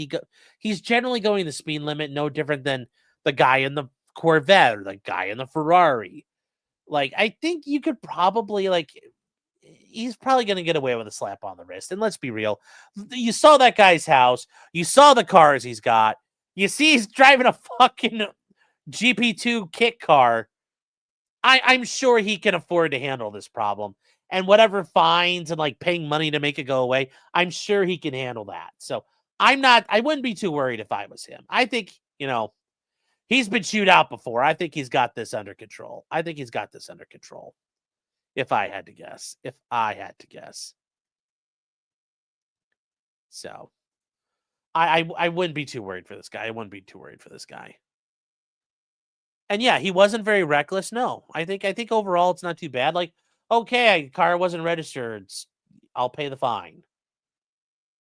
He's generally going the speed limit, no different than the guy in the Corvette or the guy in the Ferrari. Like, I think you could probably he's probably going to get away with a slap on the wrist. And let's be real. You saw that guy's house. You saw the cars he's got. You see he's driving a fucking GP2 kit car. I'm sure he can afford to handle this problem. And whatever fines and like paying money to make it go away, I'm sure he can handle that. So I wouldn't be too worried if I was him. I think, he's been chewed out before. I think he's got this under control. If I had to guess. If I had to guess. So I wouldn't be too worried for this guy. I wouldn't be too worried for this guy. And yeah, he wasn't very reckless. No, I think overall it's not too bad. Like, okay, car wasn't registered. I'll pay the fine.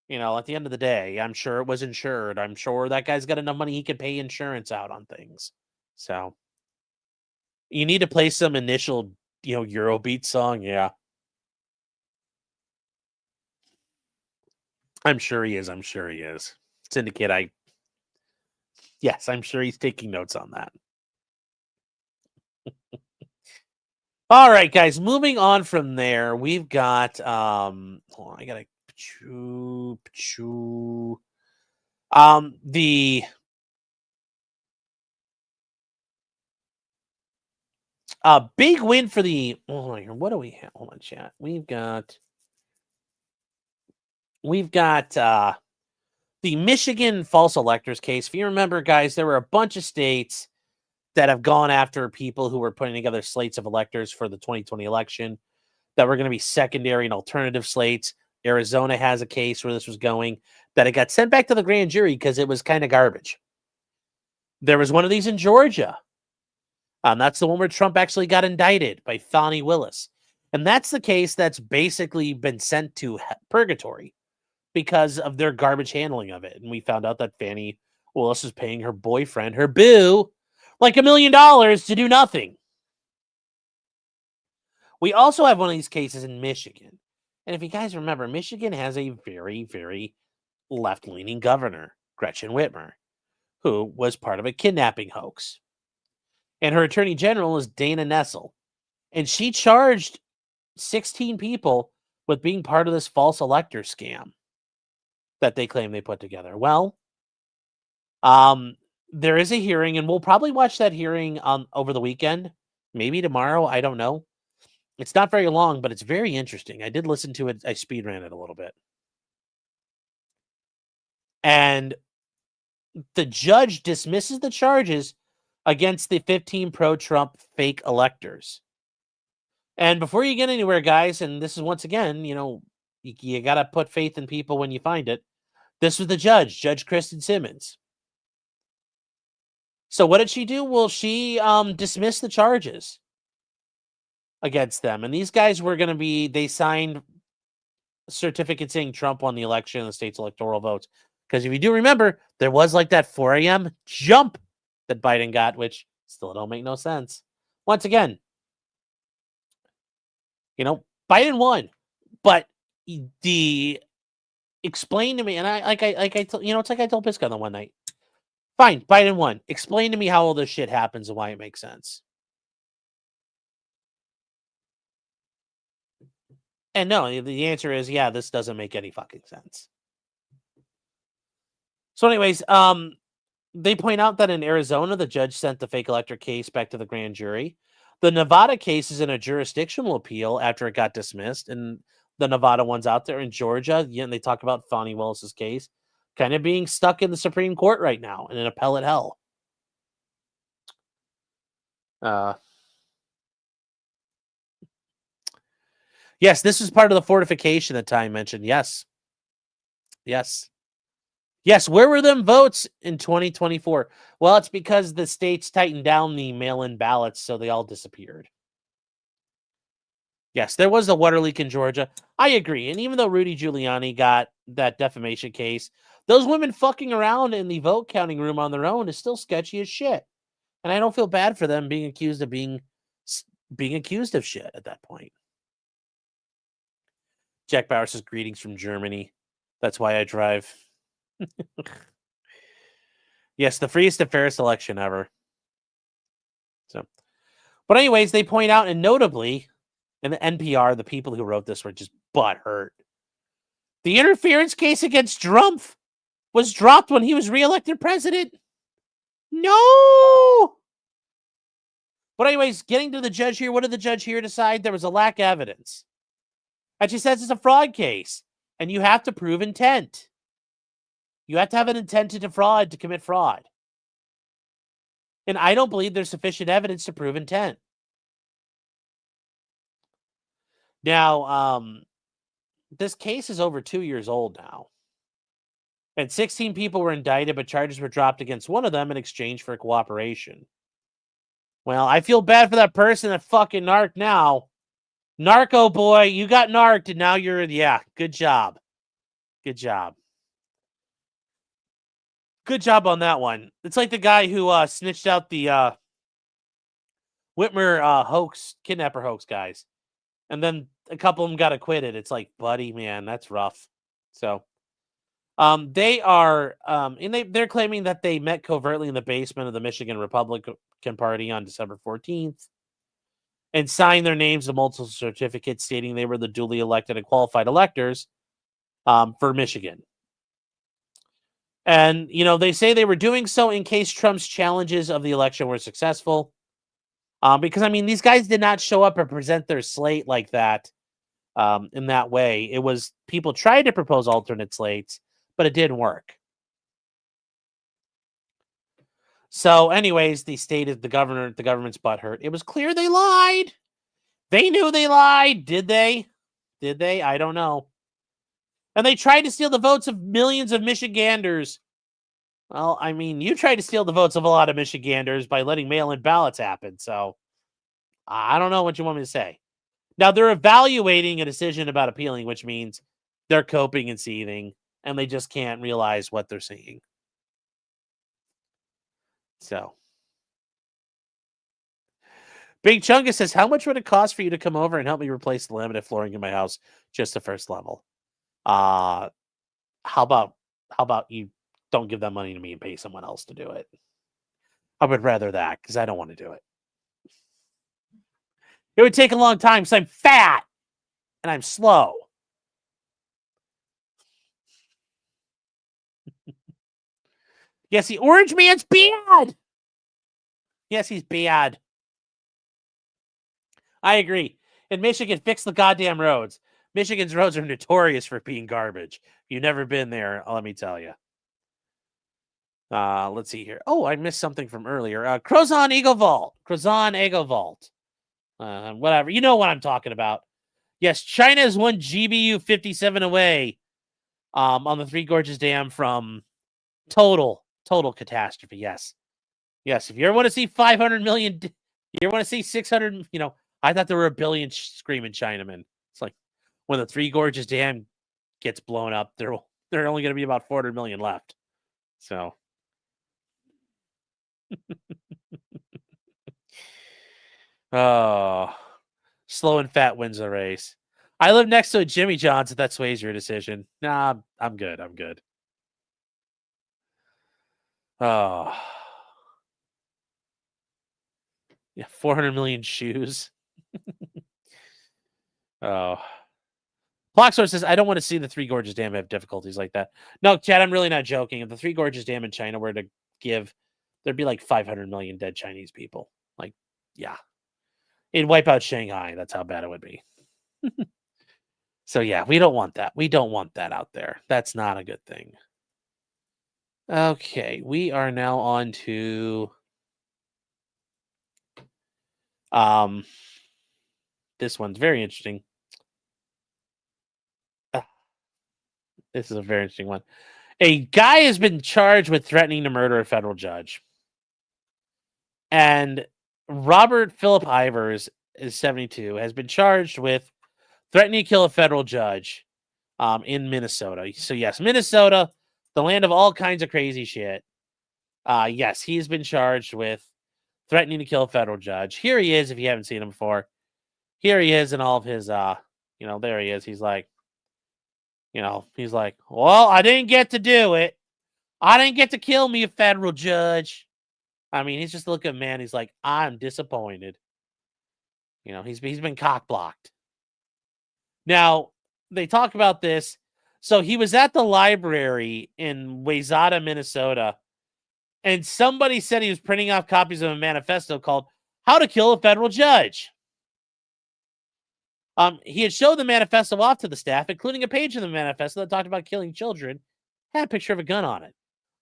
You know, at the end of the day, I'm sure it was insured. I'm sure that guy's got enough money he could pay insurance out on things. So you need to play some initial, Eurobeat song. Yeah. I'm sure he is. I'm sure he is. Syndicate, yes, I'm sure he's taking notes on that. All right, guys, moving on from there, we've got hold on, I gotta the big win for the what do we have? Hold on, chat. We've got the Michigan false electors case. If you remember, guys, there were a bunch of states that have gone after people who were putting together slates of electors for the 2020 election that were going to be secondary and alternative slates. Arizona has a case where this was going, that it got sent back to the grand jury because it was kind of garbage. There was one of these in Georgia. That's the one where Trump actually got indicted by Fani Willis. And that's the case that's basically been sent to purgatory because of their garbage handling of it. And we found out that Fani Willis is paying her boyfriend, her boo, like $1 million to do nothing. We also have one of these cases in Michigan. And if you guys remember, Michigan has a very, very left-leaning governor, Gretchen Whitmer, who was part of a kidnapping hoax. And her attorney general is Dana Nessel. And she charged 16 people with being part of this false elector scam that they claim they put together. Well, there is a hearing, and we'll probably watch that hearing over the weekend, maybe tomorrow. I don't know. It's not very long, but it's very interesting. I did listen to it. I speed ran it a little bit. And the judge dismisses the charges against the 15 pro-Trump fake electors. And before you get anywhere, guys, and this is once again, you got to put faith in people when you find it. This was the judge, Judge Kristen Simmons. So what did she do? Well, she dismissed the charges against them. And these guys were going to they signed certificates saying Trump won the election and the state's electoral votes. Because if you do remember, there was like that 4 a.m. jump that Biden got, which still don't make no sense. Once again, Biden won, but explain to me, and it's like I told Pisco the one night. Fine, Biden won. Explain to me how all this shit happens and why it makes sense. And no, the answer is, yeah, this doesn't make any fucking sense. So anyways, they point out that in Arizona, the judge sent the fake elector case back to the grand jury. The Nevada case is in a jurisdictional appeal after it got dismissed, and the Nevada one's out there in Georgia. And they talk about Fani Willis's case kind of being stuck in the Supreme Court right now in an appellate hell. Yes, this is part of the fortification that Ty mentioned. Yes. Where were them votes in 2024? Well, it's because the states tightened down the mail-in ballots, so they all disappeared. Yes, there was a water leak in Georgia. I agree. And even though Rudy Giuliani got that defamation case, those women fucking around in the vote counting room on their own is still sketchy as shit. And I don't feel bad for them being accused of being accused of shit at that point. Jack Bauer says, greetings from Germany. That's why I drive. Yes, the freest and fairest election ever. So, but anyways, they point out, and notably, in the NPR, the people who wrote this were just butthurt. The interference case against Trump was dropped when he was reelected president. No! But anyways, getting to the judge here, what did the judge here decide? There was a lack of evidence. And she says it's a fraud case, and you have to prove intent. You have to have an intent to defraud, to commit fraud. And I don't believe there's sufficient evidence to prove intent. Now, this case is over 2 years old now. And 16 people were indicted, but charges were dropped against one of them in exchange for cooperation. Well, I feel bad for that person that fucking narked now. Narco boy, you got narked, and now you're, yeah, good job. Good job. Good job on that one. It's like the guy who snitched out the Whitmer hoax, kidnapper hoax guys. And then a couple of them got acquitted. It's like, buddy, man, that's rough. So, they are, and they're claiming that they met covertly in the basement of the Michigan Republican Party on December 14th and signed their names to multiple certificates stating they were the duly elected and qualified electors for Michigan. And, you know, they say they were doing so in case Trump's challenges of the election were successful. Because, I mean, these guys did not show up and present their slate like that in that way. It was people tried to propose alternate slates, but it didn't work. So, anyways, the government's butthurt. It was clear they lied. They knew they lied. Did they? Did they? I don't know. And they tried to steal the votes of millions of Michiganders. Well, I mean, you tried to steal the votes of a lot of Michiganders by letting mail-in ballots happen. So, I don't know what you want me to say. Now, they're evaluating a decision about appealing, which means they're coping and seething, and they just can't realize what they're seeing. So, Big Chungus says, how much would it cost for you to come over and help me replace the laminate flooring in my house? Just the first level. How about you don't give that money to me and pay someone else to do it? I would rather that because I don't want to do it. It would take a long time because I'm fat and I'm slow. Yes, the orange man's bad. Yes, he's bad. I agree. In Michigan, fix the goddamn roads. Michigan's roads are notorious for being garbage. If you've never been there, let me tell you. Let's see here. Oh, I missed something from earlier. Crozon Eagle Vault. Whatever. You know what I'm talking about. Yes, China is one GBU 57 away on the Three Gorges Dam from total catastrophe. Yes. Yes, if you ever want to see 500 million, you ever want to see 600, you know, I thought there were a billion screaming Chinamen. It's like when the Three Gorges Dam gets blown up, there are only going to be about 400 million left. So. Oh, slow and fat wins the race. I live next to a Jimmy John's. If that sways your decision, nah, I'm good. Oh, yeah, 400 million shoes. Oh, Blocksource says I don't want to see the Three Gorges Dam have difficulties like that. No, Chad, I'm really not joking. If the Three Gorges Dam in China were to give, there'd be like 500 million dead Chinese people. Like, yeah. It'd wipe out Shanghai. That's how bad it would be. So, yeah, we don't want that. We don't want that out there. That's not a good thing. Okay, we are now on to this one's very interesting. This is a very interesting one. A guy has been charged with threatening to murder a federal judge. And Robert Philip Ivers is 72, has been charged with threatening to kill a federal judge in Minnesota. So, yes, Minnesota, the land of all kinds of crazy shit. Yes, he's been charged with threatening to kill a federal judge. Here he is, if you haven't seen him before. Here he is in all of his, there he is. He's like, well, I didn't get to do it. I didn't get to kill me a federal judge. I mean, he's just looking, man. He's like, I'm disappointed. He's been cock blocked. Now, they talk about this. So he was at the library in Wayzata, Minnesota, and somebody said he was printing off copies of a manifesto called How to Kill a Federal Judge. He had showed the manifesto off to the staff, including a page of the manifesto that talked about killing children, had a picture of a gun on it.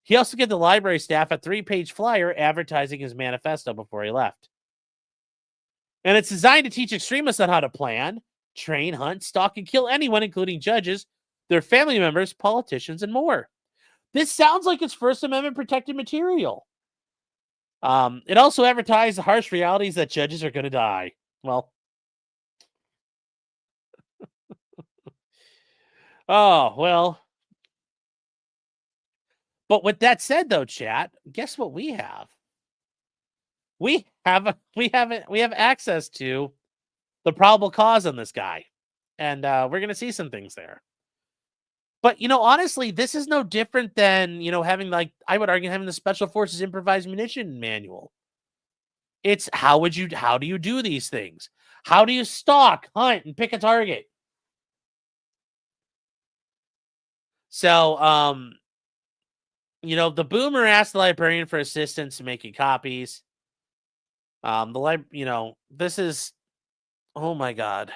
He also gave the library staff a 3-page flyer advertising his manifesto before he left. And it's designed to teach extremists on how to plan, train, hunt, stalk, and kill anyone, including judges, their family members, politicians, and more. This sounds like it's First Amendment protected material. It also advertised the harsh realities that judges are going to die. Well, oh, well. But with that said, though, chat, guess what we have? We have access to the probable cause on this guy, and we're going to see some things there. But honestly, this is no different than having, like, I would argue, having the Special Forces improvised munition manual. It's how do you do these things? How do you stalk, hunt, and pick a target? So, the boomer asked the librarian for assistance in making copies. This is, oh my God.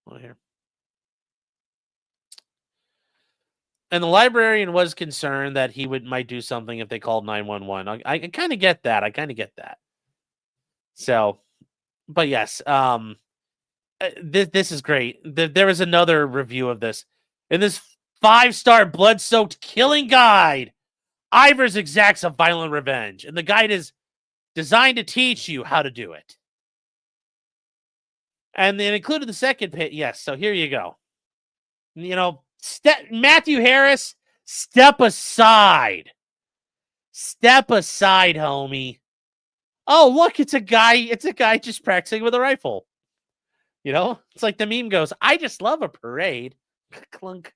Well, here. And the librarian was concerned that he might do something if they called 911. I kind of get that. So, but yes, this is great. There was another review of this. In this 5-star blood-soaked killing guide, Ivers exacts a violent revenge, and the guide is designed to teach you how to do it. And it included the second pit. Yes, so here you go. Matthew Harris, step aside. Step aside, homie. Oh, look, it's a guy just practicing with a rifle. It's like the meme goes, I just love a parade. Clunk.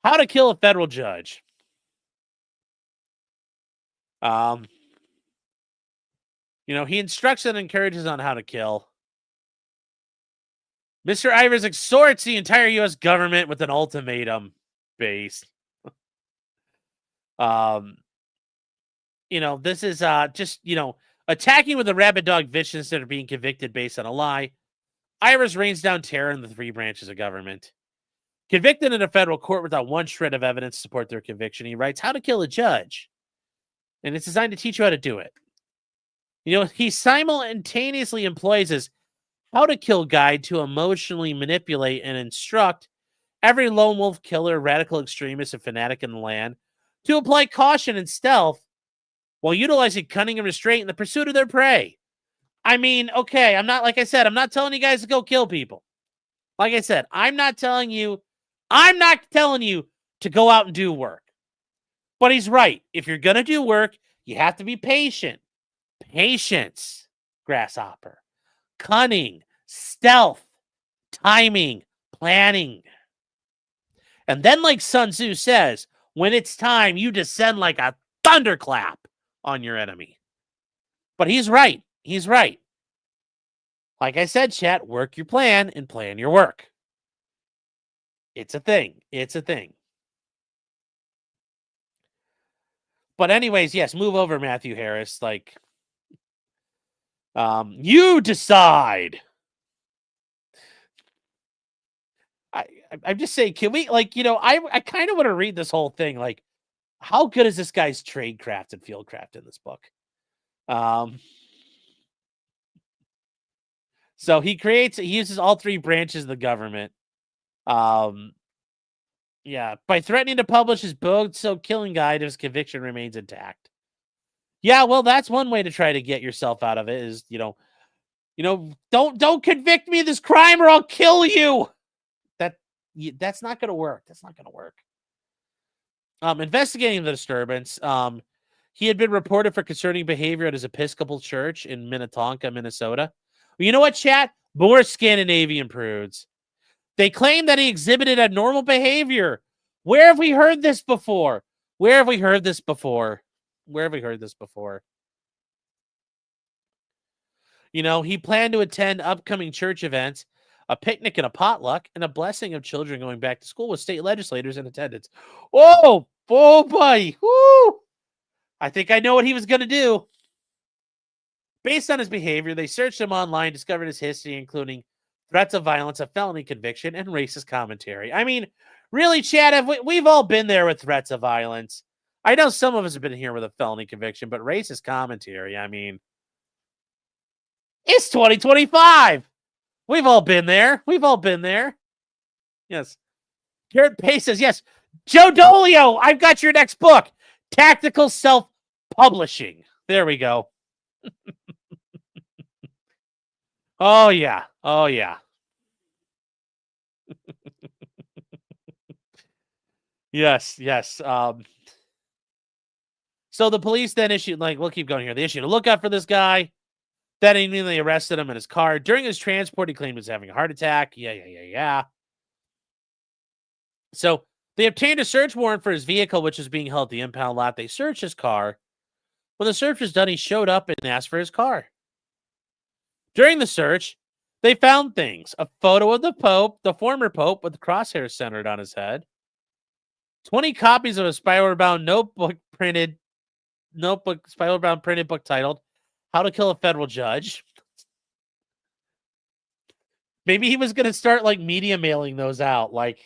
How to kill a federal judge. He instructs and encourages on how to kill. Mr. Ivers exhorts the entire U.S. government with an ultimatum based. This is just, attacking with a rabid dog vicious instead of being convicted based on a lie. Ivers rains down terror in the 3 branches of government. Convicted in a federal court without one shred of evidence to support their conviction, he writes How to Kill a Judge. And it's designed to teach you how to do it. He simultaneously employs his How to Kill guide to emotionally manipulate and instruct every lone wolf killer, radical extremist, and fanatic in the land to apply caution and stealth while utilizing cunning and restraint in the pursuit of their prey. I mean, okay, I'm not telling you guys to go kill people. Like I said, I'm not telling you to go out and do work. But he's right. If you're going to do work, you have to be patient. Patience, grasshopper. Cunning, stealth, timing, planning. And then, like Sun Tzu says, when it's time, you descend like a thunderclap on your enemy. But he's right. He's right. Like I said, chat, work your plan and plan your work. It's a thing. It's a thing. But anyways, yes, move over, Matthew Harris. Like, you decide. I'm just saying, can we, like, I kind of want to read this whole thing. Like, how good is this guy's tradecraft and fieldcraft in this book? So he uses all 3 branches of the government. Yeah, by threatening to publish his book, so killing guide, his conviction remains intact. Yeah, well, that's one way to try to get yourself out of it is, don't convict me of this crime or I'll kill you. That's not going to work. That's not going to work. Investigating the disturbance, he had been reported for concerning behavior at his Episcopal church in Minnetonka, Minnesota. Well, you know what, chat? More Scandinavian prudes. They claim that he exhibited abnormal behavior. Where have we heard this before? Where have we heard this before? Where have we heard this before? He planned to attend upcoming church events, a picnic and a potluck, and a blessing of children going back to school with state legislators in attendance. Oh boy. Woo! I think I know what he was going to do. Based on his behavior, they searched him online, discovered his history, including threats of violence, a felony conviction, and racist commentary. I mean, really, Chad, we've all been there with threats of violence. I know some of us have been here with a felony conviction, but racist commentary, I mean, It's 2025. We've all been there. We've all been there. Yes. Garrett Pay says, yes. Joe Dolio, I've got your next book. Tactical Self-Publishing. There we go. Oh, yeah. Oh, yeah. Yes, yes. So the police then issued, like, we'll keep going here. They issued a lookout for this guy. Then immediately arrested him in his car. During his transport, he claimed he was having a heart attack. Yeah. So they obtained a search warrant for his vehicle, which was being held at the impound lot. They searched his car. When the search was done, he showed up and asked for his car. During the search, they found things. A photo of the Pope, the former Pope, with the crosshairs centered on his head. 20 copies of a spiral-bound printed book titled How to Kill a Federal Judge. Maybe he was going to start like media mailing those out. Like,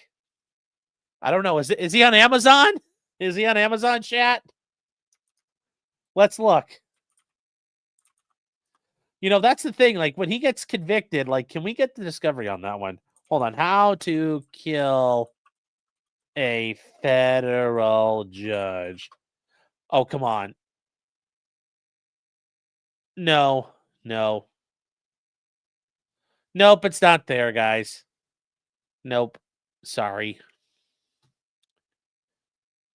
I don't know. Is he on Amazon? Is he on Amazon, chat? Let's look. You know, that's the thing. Like, when he gets convicted, like, can we get the discovery on that one? Hold on. How to kill a federal judge. Oh, come on. No. Nope, it's not there, guys. Nope. Sorry.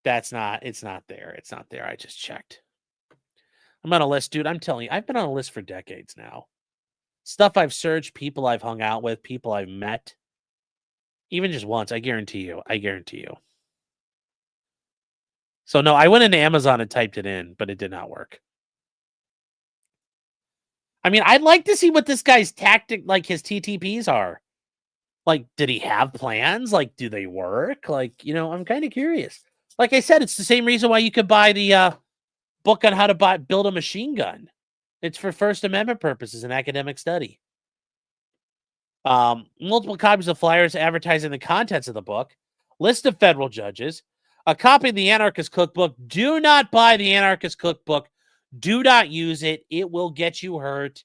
It's not there. It's not there. I just checked. I'm on a list, dude. I'm telling you, I've been on a list for decades now. Stuff I've searched, people I've hung out with, people I've met. Even just once, I guarantee you. So no, I went into Amazon and typed it in, but it did not work. I mean, I'd like to see what this guy's tactic, like his TTPs are. Like, did he have plans? Like, do they work? Like, you know, I'm kind of curious. Like I said, it's the same reason why you could buy the book on how to build a machine gun. It's for First Amendment purposes, an academic study. Multiple copies of flyers advertising the contents of the book, list of federal judges, a copy of the Anarchist Cookbook. Do not buy the Anarchist Cookbook. Do not use it. It will get you hurt.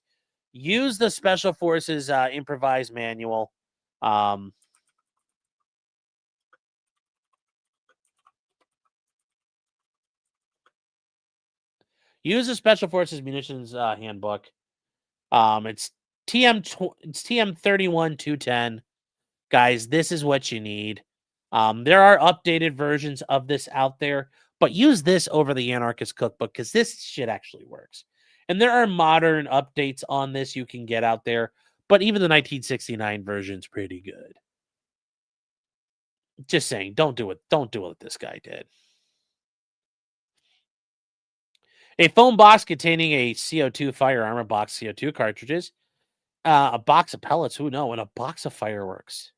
Use the Special Forces improvised manual. Use the Special Forces Munitions Handbook. It's TM 31210. Guys, this is what you need. There are updated versions of this out there, but use this over the Anarchist Cookbook because this shit actually works. And there are modern updates on this you can get out there, but even the 1969 version's pretty good. Just saying, don't do it. Don't do what this guy did. A foam box containing a CO2 firearm, a box of CO2 cartridges, a box of pellets, who knows, and a box of fireworks.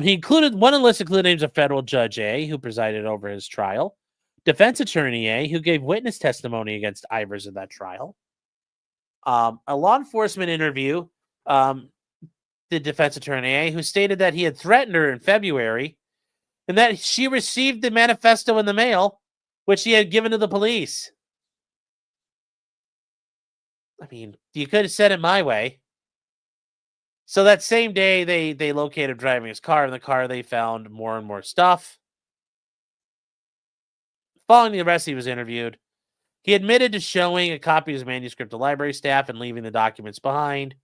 He included one of the list included names of federal judge A, who presided over his trial, defense attorney A, who gave witness testimony against Ivers in that trial, a law enforcement interview, the defense attorney A, who stated that he had threatened her in February and that she received the manifesto in the mail, which he had given to the police. I mean, you could have said it my way. So that same day, they located driving his car. In the car, they found more and more stuff. Following the arrest, he was interviewed. He admitted to showing a copy of his manuscript to library staff and leaving the documents behind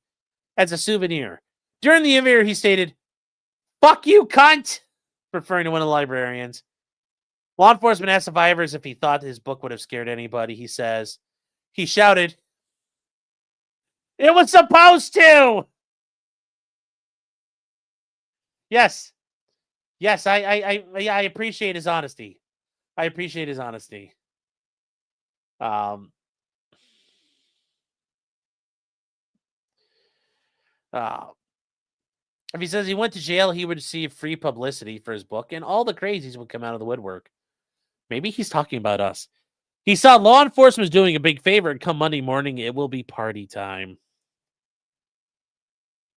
as a souvenir. During the interview, he stated, "Fuck you, cunt," referring to one of the librarians. Law enforcement asked survivors if he thought his book would have scared anybody. He says, he shouted, "It was supposed to!" Yes. Yes, I appreciate his honesty. I appreciate his honesty. If he says he went to jail, he would receive free publicity for his book, and all the crazies would come out of the woodwork. Maybe he's talking about us. He saw law enforcement was doing a big favor, and come Monday morning, it will be party time.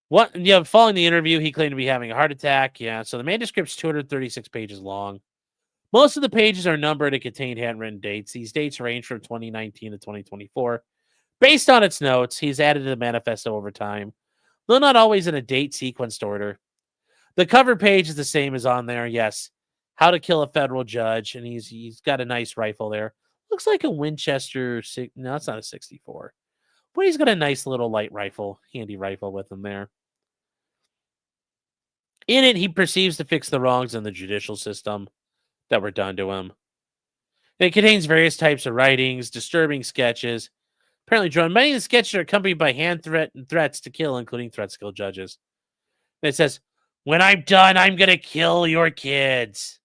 What? Yeah, following the interview, he claimed to be having a heart attack. Yeah, so the manuscript's 236 pages long. Most of the pages are numbered and contain handwritten dates. These dates range from 2019 to 2024. Based on its notes, he's added to the manifesto over time, though not always in a date sequenced order. The cover page is the same as on there. Yes, how to kill a federal judge, and he's got a nice rifle there. Looks like a Winchester. No, it's not a 64, but he's got a nice little light rifle, handy rifle with him there. In it, he perceives to fix the wrongs in the judicial system that were done to him. It contains various types of writings, disturbing sketches. Apparently drawn. Many of the sketches are accompanied by threats to kill, including threats to kill judges. And it says, "When I'm done, I'm going to kill your kids."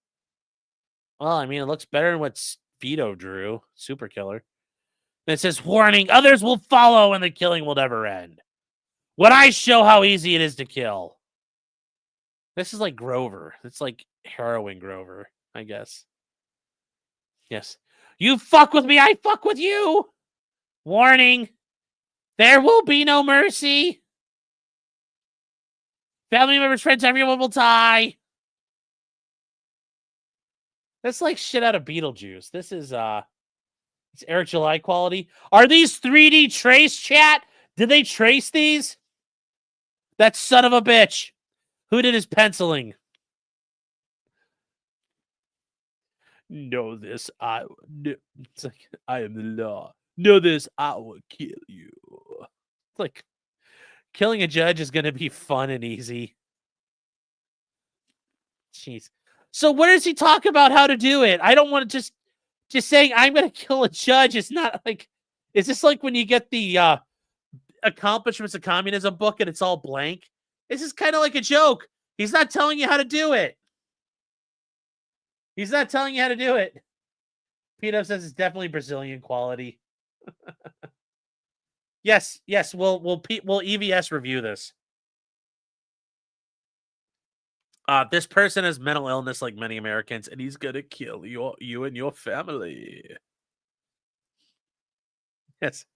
Well, I mean, it looks better than what Vito drew. Super killer. And it says, "Warning, others will follow and the killing will never end. When I show how easy it is to kill." This is like Grover. It's like heroin Grover, I guess. Yes. "You fuck with me, I fuck with you. Warning, there will be no mercy. Family members, friends, everyone will die." That's like shit out of Beetlejuice. This is it's Eric July quality. Are these 3D trace, chat? Did they trace these? That son of a bitch. Who did his penciling? Know this, it's like, I am the law. Know this, I will kill you. It's like killing a judge is going to be fun and easy. Jeez. So where does he talk about how to do it? I don't want to just saying I'm going to kill a judge. It's not like, is this like when you get the Accomplishments of Communism book and it's all blank? This is kind of like a joke. He's not telling you how to do it. He's not telling you how to do it. Pino says it's definitely Brazilian quality. Yes, we'll EVS review this. This person has mental illness like many Americans, and he's gonna kill you and your family. Yes.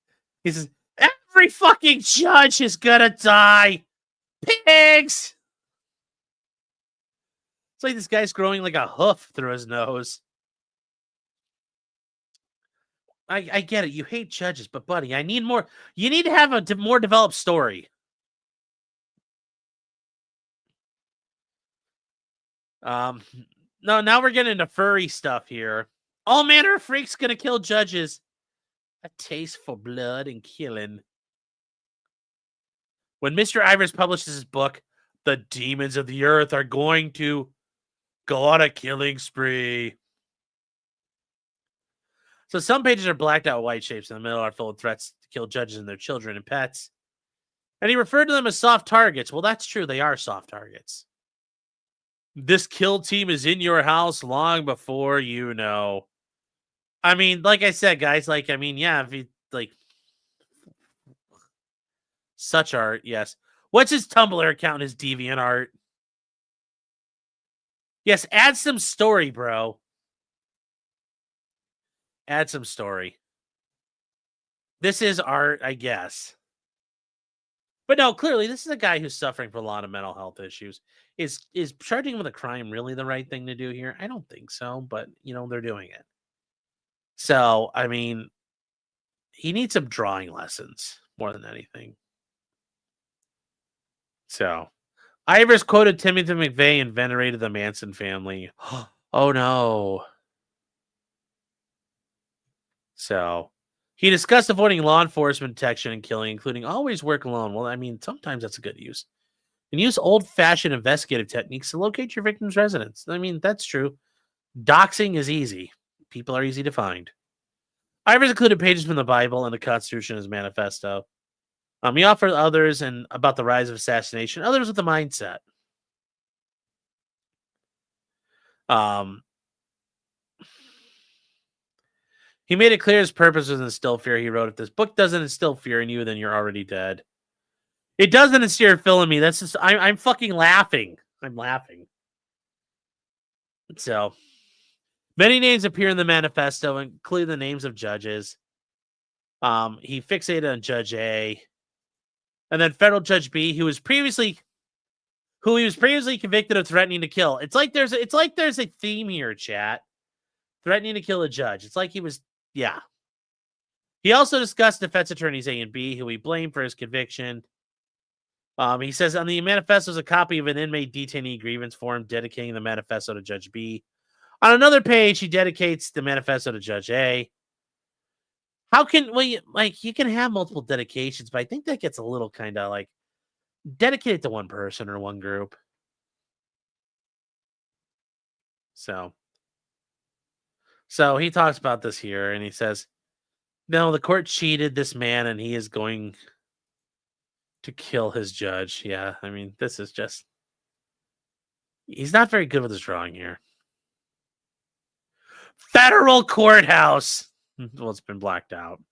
He says, every fucking judge is gonna die. Pigs! It's like this guy's growing like a hoof through his nose. I get it. You hate judges, but buddy, I need more. You need to have a more developed story. No, now we're getting into furry stuff here. All manner of freaks gonna kill judges. A taste for blood and killing. When Mr. Ivers publishes his book, the demons of the earth are going to go on a killing spree. So some pages are blacked out white shapes in the middle are full of threats to kill judges and their children and pets. And he referred to them as soft targets. Well, that's true. They are soft targets. This kill team is in your house long before you know. I mean, like I said, guys, like, I mean, yeah, if you, like, such art, yes. What's his Tumblr account, his DeviantArt? Yes, add some story, bro. Add some story. This is art, I guess. But no, clearly, this is a guy who's suffering from a lot of mental health issues. Is charging him with a crime really the right thing to do here? I don't think so, but, you know, they're doing it. So, I mean, he needs some drawing lessons more than anything. So, Ivers quoted Timothy McVeigh and venerated the Manson family. Oh, no. So, he discussed avoiding law enforcement detection and killing, including always work alone. Well, I mean, sometimes that's a good use. And use old-fashioned investigative techniques to locate your victim's residence. I mean, that's true. Doxing is easy. People are easy to find. Ivers included pages from the Bible and the Constitution as manifesto. He offered others and about the rise of assassination, others with the mindset. He made it clear his purpose was to instill fear. He wrote, if this book doesn't instill fear in you, then you're already dead. It doesn't instill fear in me. That's just, I'm fucking laughing. I'm laughing. So, many names appear in the manifesto, including the names of judges. He fixated on Judge A. And then Federal Judge B, who he was previously convicted of threatening to kill. It's like there's a theme here, chat. Threatening to kill a judge. It's like he was, yeah. He also discussed defense attorneys A and B, who he blamed for his conviction. He says on the manifesto is a copy of an inmate detainee grievance form dedicating the manifesto to Judge B. On another page, he dedicates the manifesto to Judge A. How can you can have multiple dedications, but I think that gets a little kind of like dedicated to one person or one group. So he talks about this here, and he says, no, the court cheated this man, and he is going to kill his judge. Yeah, I mean, this is just... He's not very good with his drawing here. Federal courthouse! Well, it's been blacked out.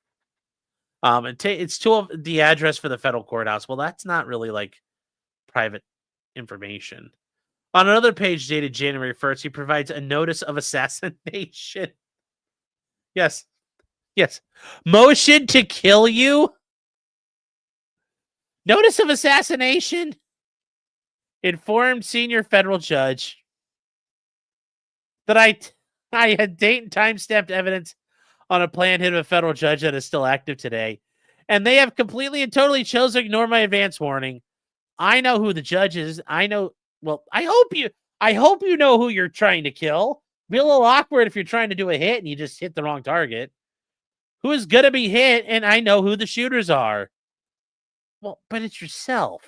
It's the address for the federal courthouse. Well, that's not really, like, private information. On another page dated January 1st, he provides a notice of assassination. Yes. Motion to kill you? Notice of assassination? Informed senior federal judge that I had date and time-stamped evidence on a plan hit of a federal judge that is still active today. And they have completely and totally chosen to ignore my advance warning. I know who the judge is. I hope you know who you're trying to kill. Be a little awkward if you're trying to do a hit and you just hit the wrong target. Who is going to be hit, and I know who the shooters are. Well, but it's yourself.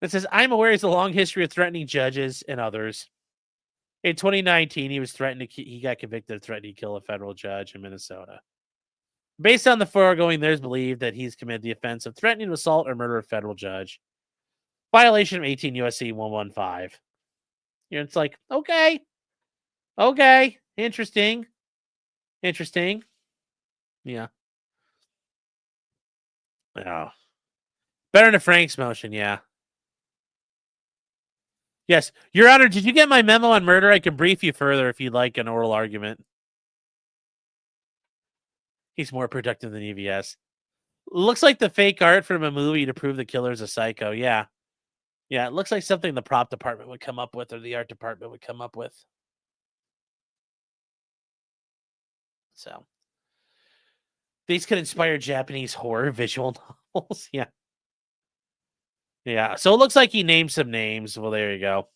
It says, I'm aware he has a long history of threatening judges and others. In 2019, he got convicted of threatening to kill a federal judge in Minnesota. Based on the foregoing, there's believed that he's committed the offense of threatening to assault or murder a federal judge. Violation of 18 U.S.C. 115. It's like, okay. Interesting. Yeah. Oh. Better than Frank's motion, yeah. Yes. Your Honor, did you get my memo on murder? I can brief you further if you'd like an oral argument. He's more productive than EVS. Looks like the fake art from a movie to prove the killer's a psycho. Yeah. Yeah, it looks like something the prop department would come up with or the art department would come up with. So. These could inspire Japanese horror visual novels. Yeah. Yeah. So it looks like he named some names. Well, there you go.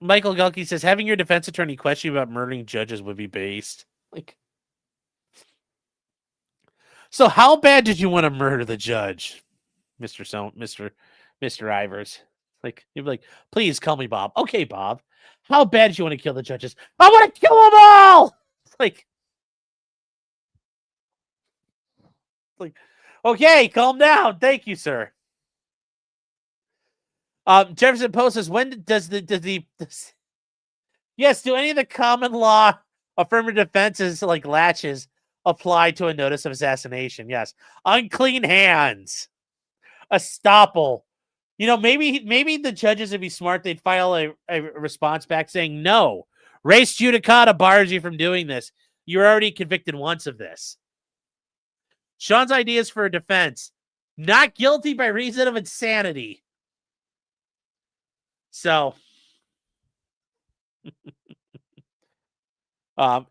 Michael Gulke says, having your defense attorney question you about murdering judges would be based. Like, so how bad did you want to murder the judge, Mr. Ivers? Like, you'd be like, please call me Bob. Okay, Bob. How bad did you want to kill the judges? I want to kill them all! It's like, okay, calm down. Thank you, sir. Jefferson Post says, when does yes, do any of the common law affirmative defenses like latches apply to a notice of assassination? Yes. Unclean hands. Estoppel. Maybe the judges would be smart. They'd file a response back saying, no, res judicata bars you from doing this. You're already convicted once of this. Sean's ideas for a defense. Not guilty by reason of insanity. So,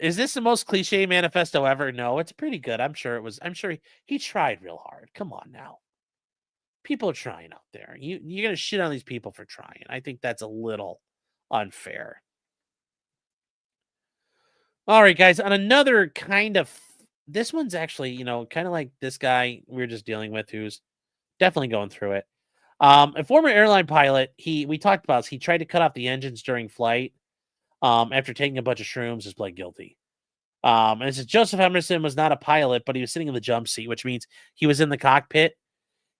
is this the most cliche manifesto ever? No, it's pretty good. I'm sure he tried real hard. Come on now. People are trying out there. You're going to shit on these people for trying. I think that's a little unfair. All right, guys, on another kind of, this one's actually, kind of like this guy we were just dealing with who's definitely going through it. A former airline pilot, we talked about this. He tried to cut off the engines during flight after taking a bunch of shrooms, is pled guilty. And it says Joseph Emerson was not a pilot, but he was sitting in the jump seat, which means he was in the cockpit,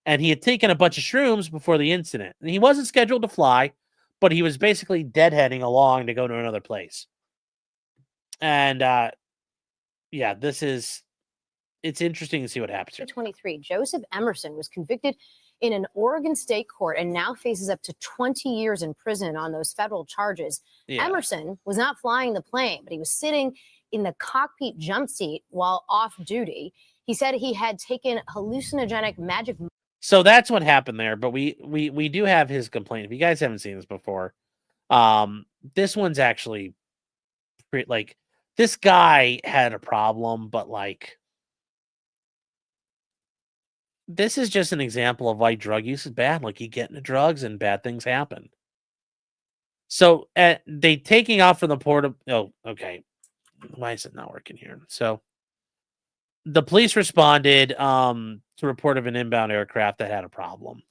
and he had taken a bunch of shrooms before the incident. And he wasn't scheduled to fly, but he was basically deadheading along to go to another place. And it's interesting to see what happens here. 23, Joseph Emerson was convicted in an Oregon state court and now faces up to 20 years in prison on those federal charges. Yeah. Emerson was not flying the plane, but he was sitting in the cockpit jump seat while off duty. He said he had taken hallucinogenic magic. So that's what happened there. But we do have his complaint. If you guys haven't seen this before, this one's actually like this guy had a problem, but like this is just an example of why drug use is bad. Like you get into drugs and bad things happen. So they taking off from the port of okay. Why is it not working here? So the police responded to report of an inbound aircraft that had a problem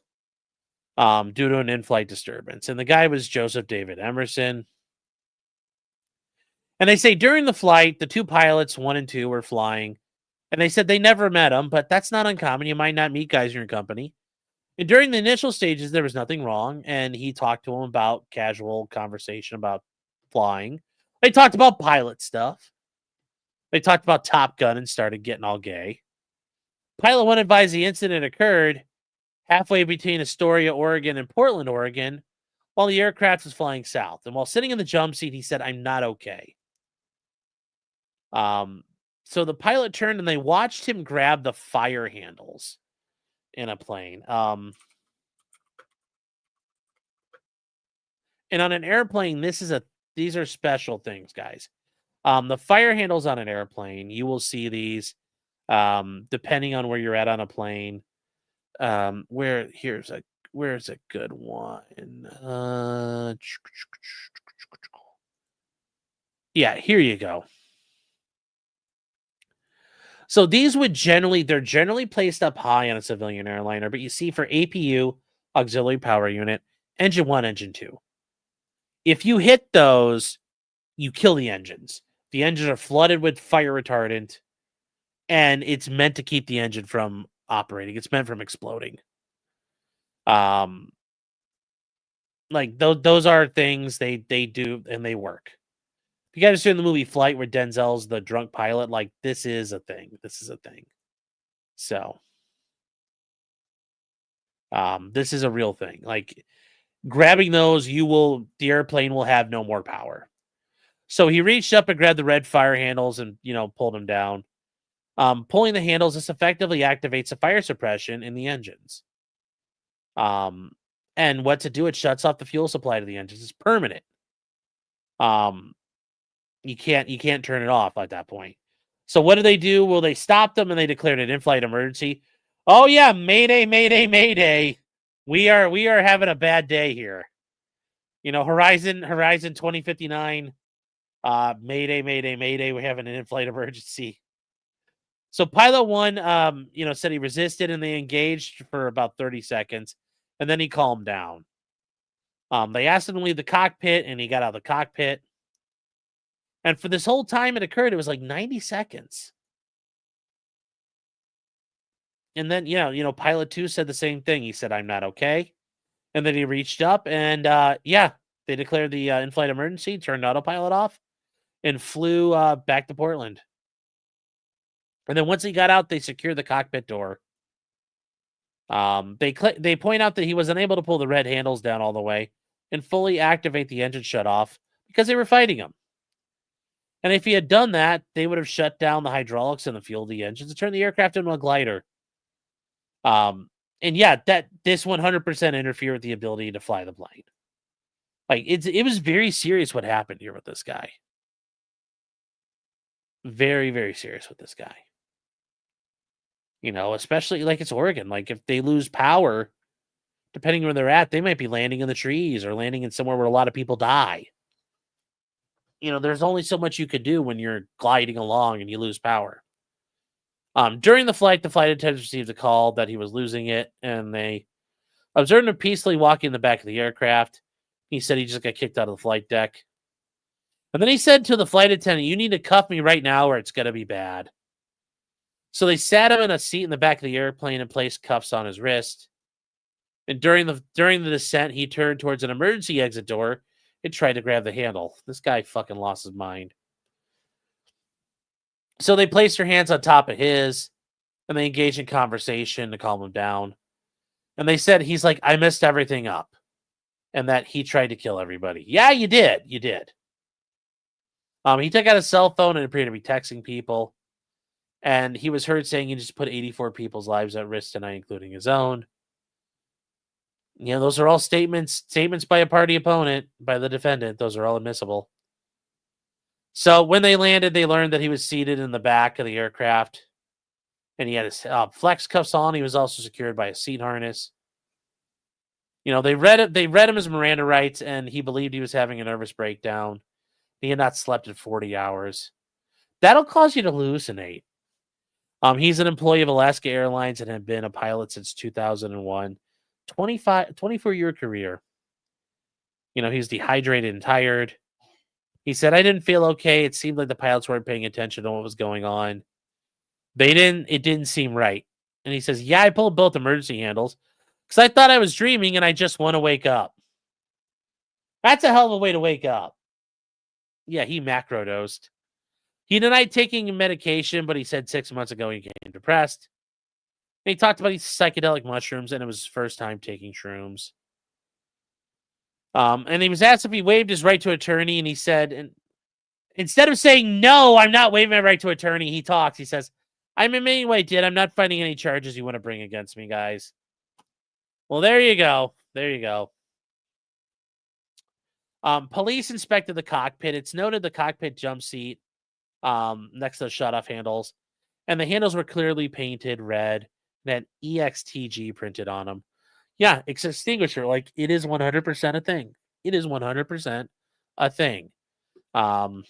due to an in-flight disturbance. And the guy was Joseph David Emerson. And they say during the flight, the two pilots, 1 and 2, were flying. And they said they never met him, but that's not uncommon. You might not meet guys in your company. And during the initial stages, there was nothing wrong. And he talked to him about casual conversation about flying. They talked about pilot stuff. They talked about Top Gun and started getting all gay. Pilot 1 advised the incident occurred halfway between Astoria, Oregon and Portland, Oregon, while the aircraft was flying south. And while sitting in the jump seat, he said, "I'm not okay." So the pilot turned and they watched him grab the fire handles in a plane. And on an airplane, these are special things, guys. The fire handles on an airplane, you will see these depending on where you're at on a plane. Where's a good one? Yeah, here you go. So these they're generally placed up high on a civilian airliner, but you see for APU, auxiliary power unit, engine 1, engine 2. If you hit those, you kill the engines. The engines are flooded with fire retardant, and it's meant to keep the engine from operating. It's meant from exploding. Like those are things they do and they work. If you guys have seen the movie Flight where Denzel's the drunk pilot, like this is a thing. So, this is a real thing. Like grabbing those, the airplane will have no more power. So he reached up and grabbed the red fire handles and, pulled them down. Pulling the handles, this effectively activates the fire suppression in the engines. And what to do? It shuts off the fuel supply to the engines. It's permanent. You can't turn it off at that point. So what do they do? Well, they stopped them and they declared an in-flight emergency. Oh yeah, mayday, mayday, mayday. We are having a bad day here. Horizon 2059. Mayday, mayday, mayday. We're having an in-flight emergency. So pilot 1, said he resisted and they engaged for about 30 seconds and then he calmed down. They asked him to leave the cockpit and he got out of the cockpit. And for this whole time it occurred, it was like 90 seconds. And then, pilot 2 said the same thing. He said, "I'm not okay." And then he reached up and, they declared the in-flight emergency, turned autopilot off, and flew back to Portland. And then once he got out, they secured the cockpit door. They point out that he was unable to pull the red handles down all the way and fully activate the engine shutoff because they were fighting him. And if he had done that, they would have shut down the hydraulics and the fuel of the engines and turned the aircraft into a glider. And yeah, this 100% interfered with the ability to fly the plane. Like it was very serious what happened here with this guy. Very, very serious with this guy. Especially like it's Oregon. Like if they lose power, depending where they're at, they might be landing in the trees or landing in somewhere where a lot of people die. There's only so much you could do when you're gliding along and you lose power. During the flight attendants received a call that he was losing it, and they observed him peacefully walking in the back of the aircraft. He said he just got kicked out of the flight deck. And then he said to the flight attendant, "You need to cuff me right now or it's going to be bad." So they sat him in a seat in the back of the airplane and placed cuffs on his wrist. And during the descent, he turned towards an emergency exit door and tried to grab the handle. This guy fucking lost his mind. So they placed their hands on top of his, and they engaged in conversation to calm him down. And they said, he's like, "I messed everything up," and that he tried to kill everybody. Yeah, you did. You did. He took out his cell phone and appeared to be texting people. And he was heard saying he just put 84 people's lives at risk tonight, including his own. Those are all statements by a party opponent, by the defendant. Those are all admissible. So when they landed, they learned that he was seated in the back of the aircraft, and he had his flex cuffs on. He was also secured by a seat harness. You know, they read it. They read him his Miranda rights, and he believed he was having a nervous breakdown. He had not slept in 40 hours. That'll cause you to hallucinate. He's an employee of Alaska Airlines and had been a pilot since 2001. 24-year career. You know, he's dehydrated and tired. He said, I didn't feel okay. It seemed like the pilots weren't paying attention to what was going on. It didn't seem right. And he says, yeah, I pulled both emergency handles because I thought I was dreaming and I just want to wake up. That's a hell of a way to wake up. Yeah, he macrodosed. He denied taking medication, but he said 6 months ago he became depressed. And he talked about these psychedelic mushrooms, and it was his first time taking shrooms. And he was asked if he waived his right to attorney, and he said, and instead of saying, no, I'm not waiving my right to attorney, he talks. He says, I'm in any way did. I'm not finding any charges you want to bring against me, guys. Well, there you go. There you go. Police inspected the cockpit. It's noted the cockpit jump seat next to the shutoff handles, and the handles were clearly painted red and had EXTG printed on them. Yeah, it's extinguisher. Like, it is 100% a thing. It is 100% a thing. Well,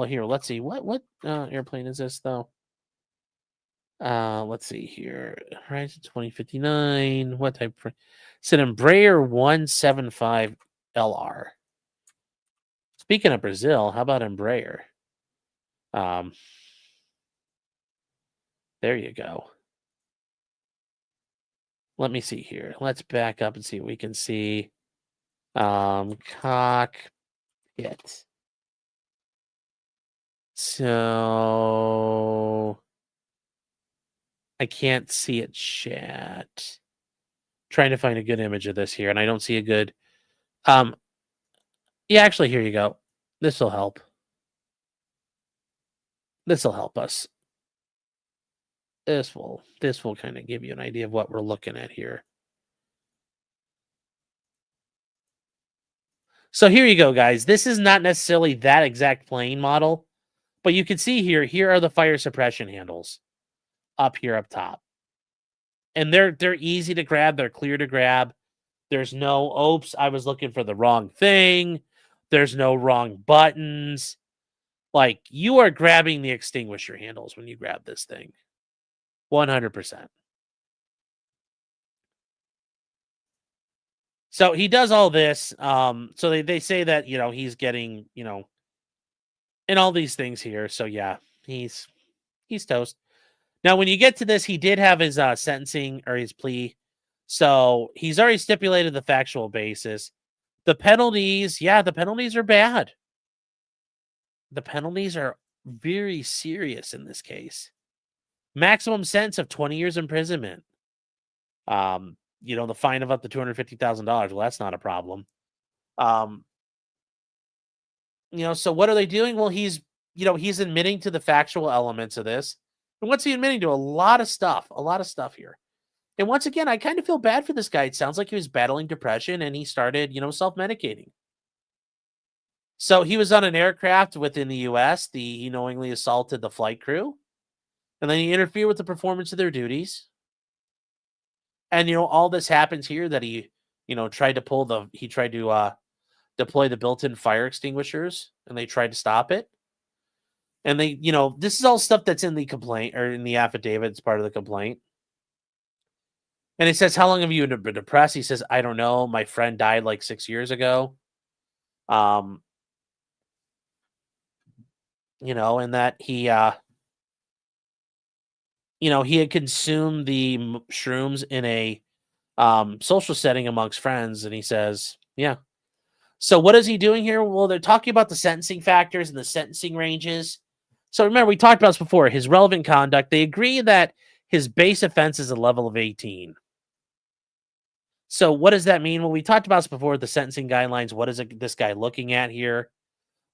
here, let's see. What airplane is this, though? Let's see here. Horizon 2059. What type? It's an Embraer 175 LR. Speaking of Brazil, how about Embraer? There you go. Let me see here. Let's back up and see what we can see. Cockpit. So I can't see it, chat. Trying to find a good image of this here, and I don't see a good. Yeah, actually, here you go. This will help. This will help us. This will kind of give you an idea of what we're looking at here. So here you go, guys. This is not necessarily that exact plane model, but you can see here are the fire suppression handles up here up top. And they're easy to grab. They're clear to grab. There's no, oops, I was looking for the wrong thing. There's no wrong buttons. Like, you are grabbing the extinguisher handles when you grab this thing. 100%. So he does all this. So they say that, you know, he's getting, you know, and all these things here. So yeah, he's toast. Now, when you get to this, he did have his sentencing or his plea. So he's already stipulated the factual basis. The penalties, yeah, the penalties are bad. The penalties are very serious in this case. Maximum sentence of 20 years imprisonment. You know, the fine of up to $250,000. Well, that's not a problem. You know, so what are they doing? Well, he's admitting to the factual elements of this. And what's he admitting to? A lot of stuff here. And once again, I kind of feel bad for this guy. It sounds like he was battling depression and he started, you know, self-medicating. So he was on an aircraft within the U.S. He knowingly assaulted the flight crew. And then he interfered with the performance of their duties. And, you know, all this happens here that he, you know, tried to deploy the built-in fire extinguishers, and they tried to stop it. And they, you know, this is all stuff that's in the complaint or in the affidavit. It's part of the complaint. And it says, how long have you been depressed? He says, I don't know. My friend died like 6 years ago. You know, and that he, you know, he had consumed the shrooms in a social setting amongst friends. And he says, yeah. So what is he doing here? Well, they're talking about the sentencing factors and the sentencing ranges. So remember, we talked about this before, his relevant conduct. They agree that his base offense is a level of 18. So what does that mean? Well, we talked about this before, the sentencing guidelines. What is this guy looking at here?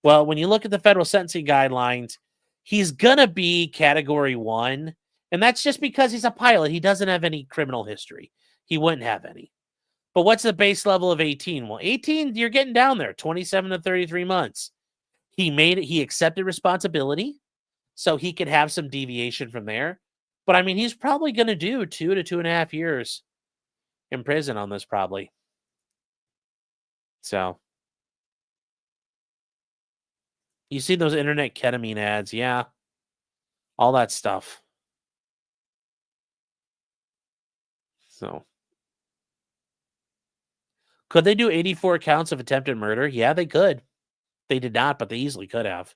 Well, when you look at the federal sentencing guidelines, he's going to be category 1. And that's just because he's a pilot. He doesn't have any criminal history. He wouldn't have any. But what's the base level of 18? Well, 18, you're getting down there, 27 to 33 months. He accepted responsibility, so he could have some deviation from there. But I mean, he's probably going to do 2 to 2.5 years in prison on this, probably. So, you see those internet ketamine ads, yeah, all that stuff. So, could they do 84 counts of attempted murder? Yeah, they could. They did not, but they easily could have.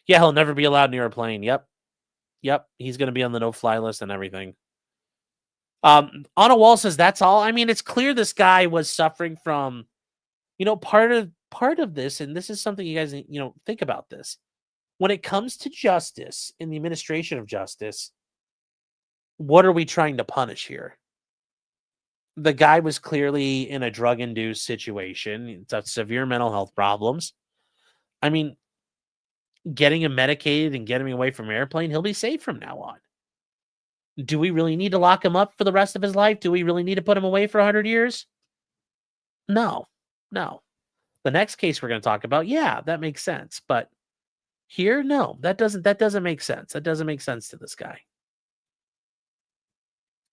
Yeah, he'll never be allowed near a plane. Yep. He's going to be on the no-fly list and everything. Anna Wall says that's all. I mean, it's clear this guy was suffering from, part of this, and this is something you guys, think about this. When it comes to justice in the administration of justice, what are we trying to punish here? The guy was clearly in a drug-induced situation. It's got severe mental health problems. I mean, getting him medicated and getting him away from an airplane, he'll be safe from now on. Do we really need to lock him up for the rest of his life? Do we really need to put him away for 100 years? No. The next case we're going to talk about, yeah, that makes sense. But here, no, that doesn't make sense. That doesn't make sense to this guy.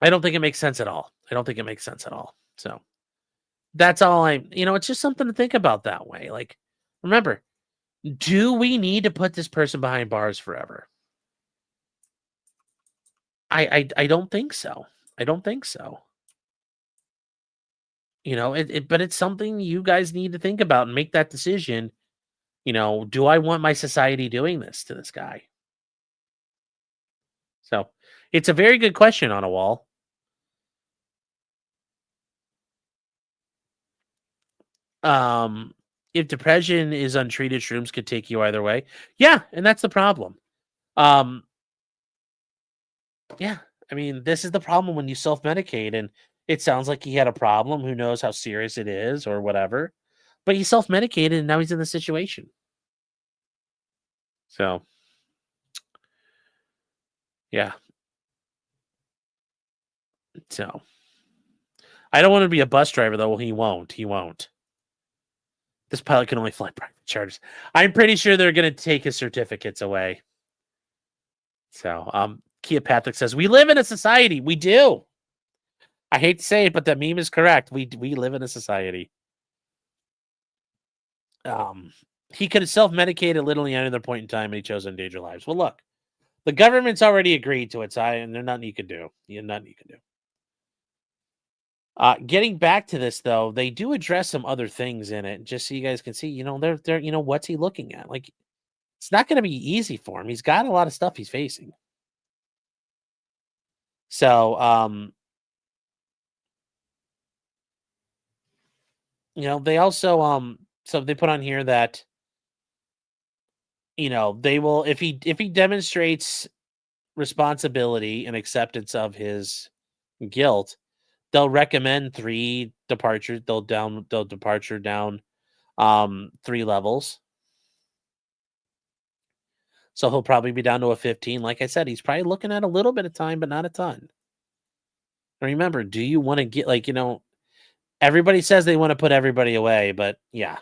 I don't think it makes sense at all. So that's all it's just something to think about that way. Like, remember, do we need to put this person behind bars forever? I don't think so. But it's something you guys need to think about and make that decision. Do I want my society doing this to this guy? So it's a very good question on a wall. If depression is untreated, shrooms could take you either way. Yeah, and that's the problem. Yeah, I mean, this is the problem when you self-medicate, and it sounds like he had a problem. Who knows how serious it is or whatever. But he self-medicated, and now he's in this situation. So, yeah. So, I don't want to be a bus driver, though. Well, he won't. This pilot can only fly private charters. I'm pretty sure they're going to take his certificates away. So, Kia Patrick says, we live in a society. We do. I hate to say it, but that meme is correct. We live in a society. He could have self-medicated literally at another point in time, and he chose to endanger lives. Well, look, the government's already agreed to it, and there's nothing you can do. Getting back to this, though, they do address some other things in it, just so you guys can see, they're what's he looking at? Like, it's not going to be easy for him. He's got a lot of stuff he's facing. So, they also, so they put on here that, they will, if he demonstrates responsibility and acceptance of his guilt, they'll recommend 3 departures. They'll departure down 3 levels. So he'll probably be down to a 15. Like I said, he's probably looking at a little bit of time, but not a ton. And remember, do you want to get, everybody says they want to put everybody away, but yeah.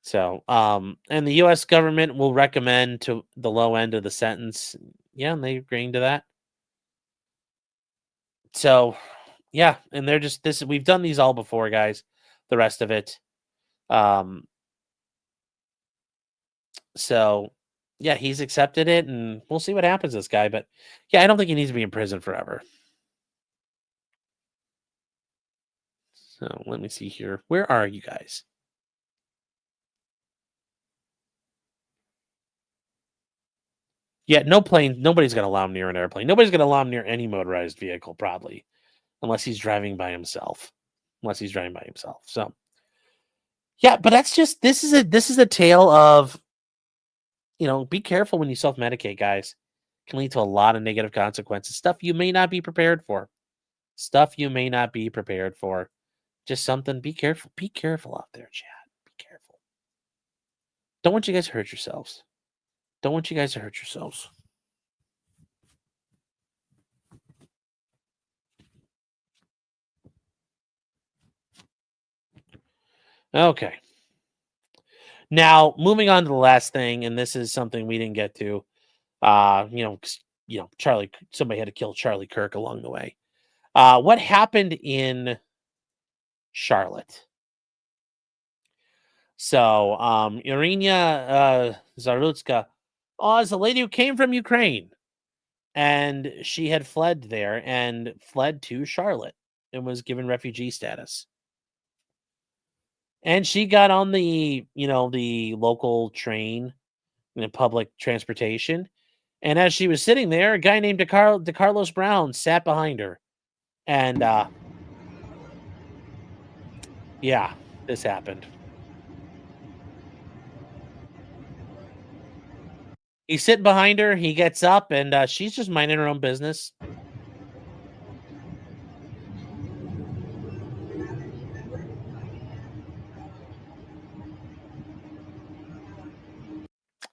So, and the U.S. government will recommend to the low end of the sentence. Yeah, and they're agreeing to that. So, yeah, and they're just we've done these all before, guys. The rest of it. So, yeah, he's accepted it, and we'll see what happens to this guy. But, yeah, I don't think he needs to be in prison forever. So, let me see here. Where are you guys? Yeah, no plane. Nobody's going to allow him near an airplane. Nobody's going to allow him near any motorized vehicle, probably, unless he's driving by himself. So, yeah, but that's just this is a tale of, be careful when you self-medicate, guys. It can lead to a lot of negative consequences. Stuff you may not be prepared for. Just something. Be careful. Be careful out there, chat. Be careful. Don't want you guys to hurt yourselves. Okay. Now, moving on to the last thing, and this is something we didn't get to. Somebody had to kill Charlie Kirk along the way. What happened in Charlotte? So, Irina Zarutska is a lady who came from Ukraine, and she had fled there and fled to Charlotte and was given refugee status. And she got on the local train, public transportation. And as she was sitting there, a guy named DeCarlos Brown sat behind her. And yeah, this happened. He's sitting behind her. He gets up, and she's just minding her own business.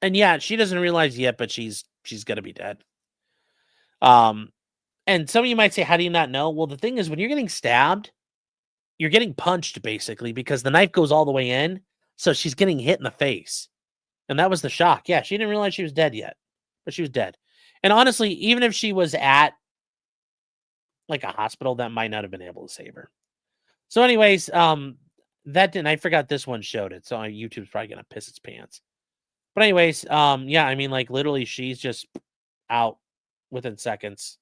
And yeah, she doesn't realize yet, but she's gonna be dead. And some of you might say, how do you not know? Well, the thing is, when you're getting stabbed, you're getting punched basically because the knife goes all the way in. So she's getting hit in the face. And that was the shock. Yeah, she didn't realize she was dead yet, but she was dead. And honestly, even if she was at like a hospital, that might not have been able to save her. So anyways, that didn't, I forgot this one showed it. So YouTube's probably going to piss its pants. But anyways, yeah, I mean, like literally she's just out within seconds.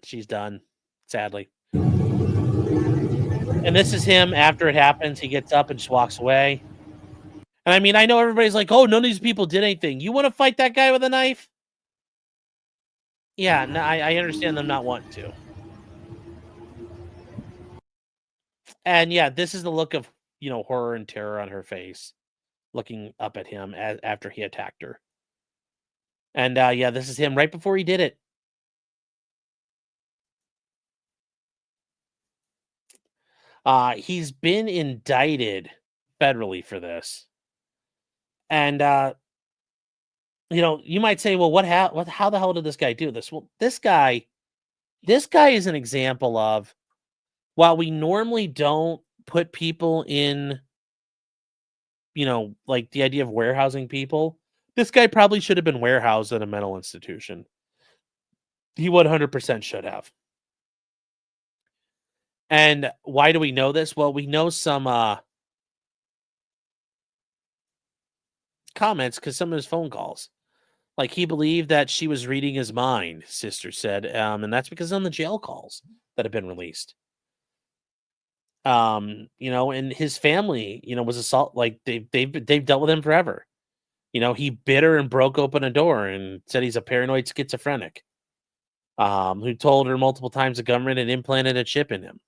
She's done, sadly. And this is him after it happens. He gets up and just walks away. And I mean, I know everybody's like, oh, none of these people did anything. You want to fight that guy with a knife? Yeah, no, I understand them not wanting to. And yeah, this is the look of, horror and terror on her face, looking up at him after he attacked her. And yeah, this is him right before he did it. He's been indicted federally for this. And you might say, well, how the hell did this guy do this? Well, this guy is an example of, while we normally don't put people in, like the idea of warehousing people, this guy probably should have been warehoused at a mental institution. He 100% should have. And why do we know this? Well, we know some comments because some of his phone calls. Like he believed that she was reading his mind, his sister said. And that's because on the jail calls that have been released. And his family, was assault, like they've dealt with him forever. He bit her and broke open a door and said he's a paranoid schizophrenic. Who told her multiple times the government had implanted a chip in him.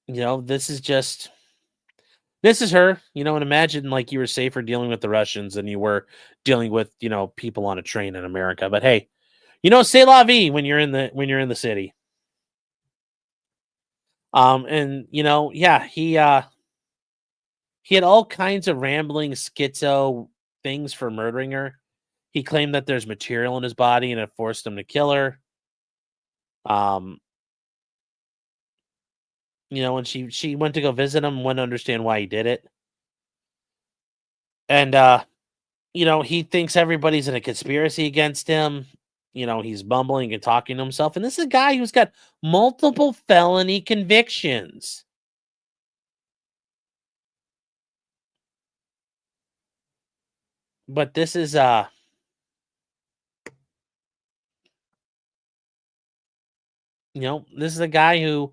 This is her, and imagine like you were safer dealing with the Russians than you were dealing with, people on a train in America. But hey, c'est la vie when you're in the city. And yeah, he had all kinds of rambling schizo things for murdering her. He claimed that there's material in his body and it forced him to kill her. When she went to go visit him, wouldn't understand why he did it. And he thinks everybody's in a conspiracy against him. He's bumbling and talking to himself. And this is a guy who's got multiple felony convictions. But this is this is a guy who,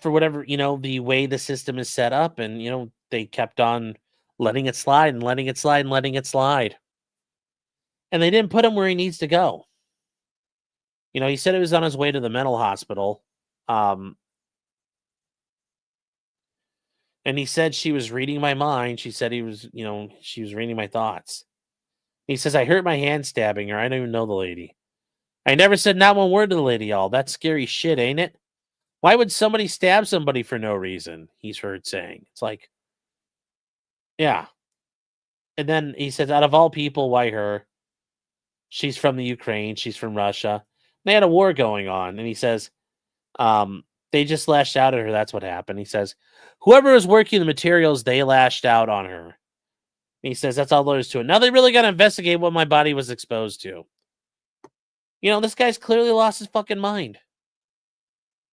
for whatever, the way the system is set up, and they kept on letting it slide and letting it slide and letting it slide. And they didn't put him where he needs to go. He said he was on his way to the mental hospital. And he said she was reading my mind. She said she was reading my thoughts. He says, I hurt my hand stabbing her. I don't even know the lady. I never said not one word to the lady, y'all. That's scary shit, ain't it? Why would somebody stab somebody for no reason? He's heard saying. It's like, yeah. And then he says, out of all people, why her? She's from the Ukraine. She's from Russia. They had a war going on. And he says, they just lashed out at her. That's what happened. He says, whoever was working the materials, they lashed out on her. And he says, that's all there is to it. Now they really got to investigate what my body was exposed to. You know, this guy's clearly lost his fucking mind.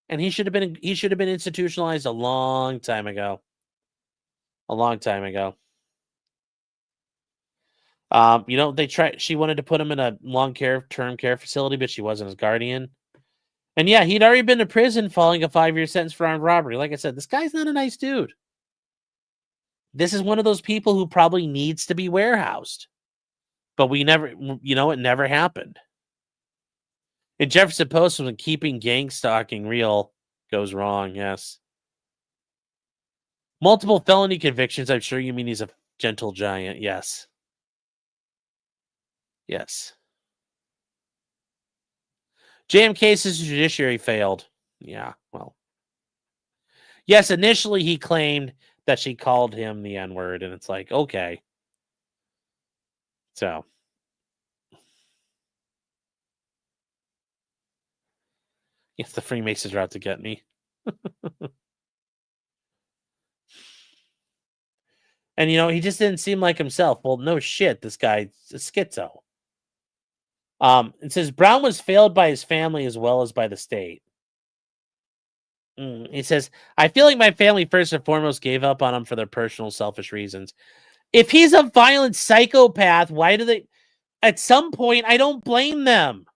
And he should have been institutionalized a long time ago. A long time ago. You know, she wanted to put him in a long-term care facility, but she wasn't his guardian. And yeah, he'd already been to prison following a 5-year sentence for armed robbery. Like I said, this guy's not a nice dude. This is one of those people who probably needs to be warehoused. But we never, you know, it never happened. In Jefferson Post, when keeping gang stalking real goes wrong, yes. Multiple felony convictions, I'm sure you mean he's a gentle giant, yes. Yes. JMK's judiciary failed. Yeah, well. Yes, initially he claimed that she called him the N-word, and it's like, okay. So. Yes, the Freemasons are out to get me. And, you know, he just didn't seem like himself. Well, no shit, this guy's a schizo. It says Brown was failed by his family as well as by the state. He says, I feel like my family first and foremost gave up on him for their personal selfish reasons. If he's a violent psychopath, why do they... At some point, I don't blame them.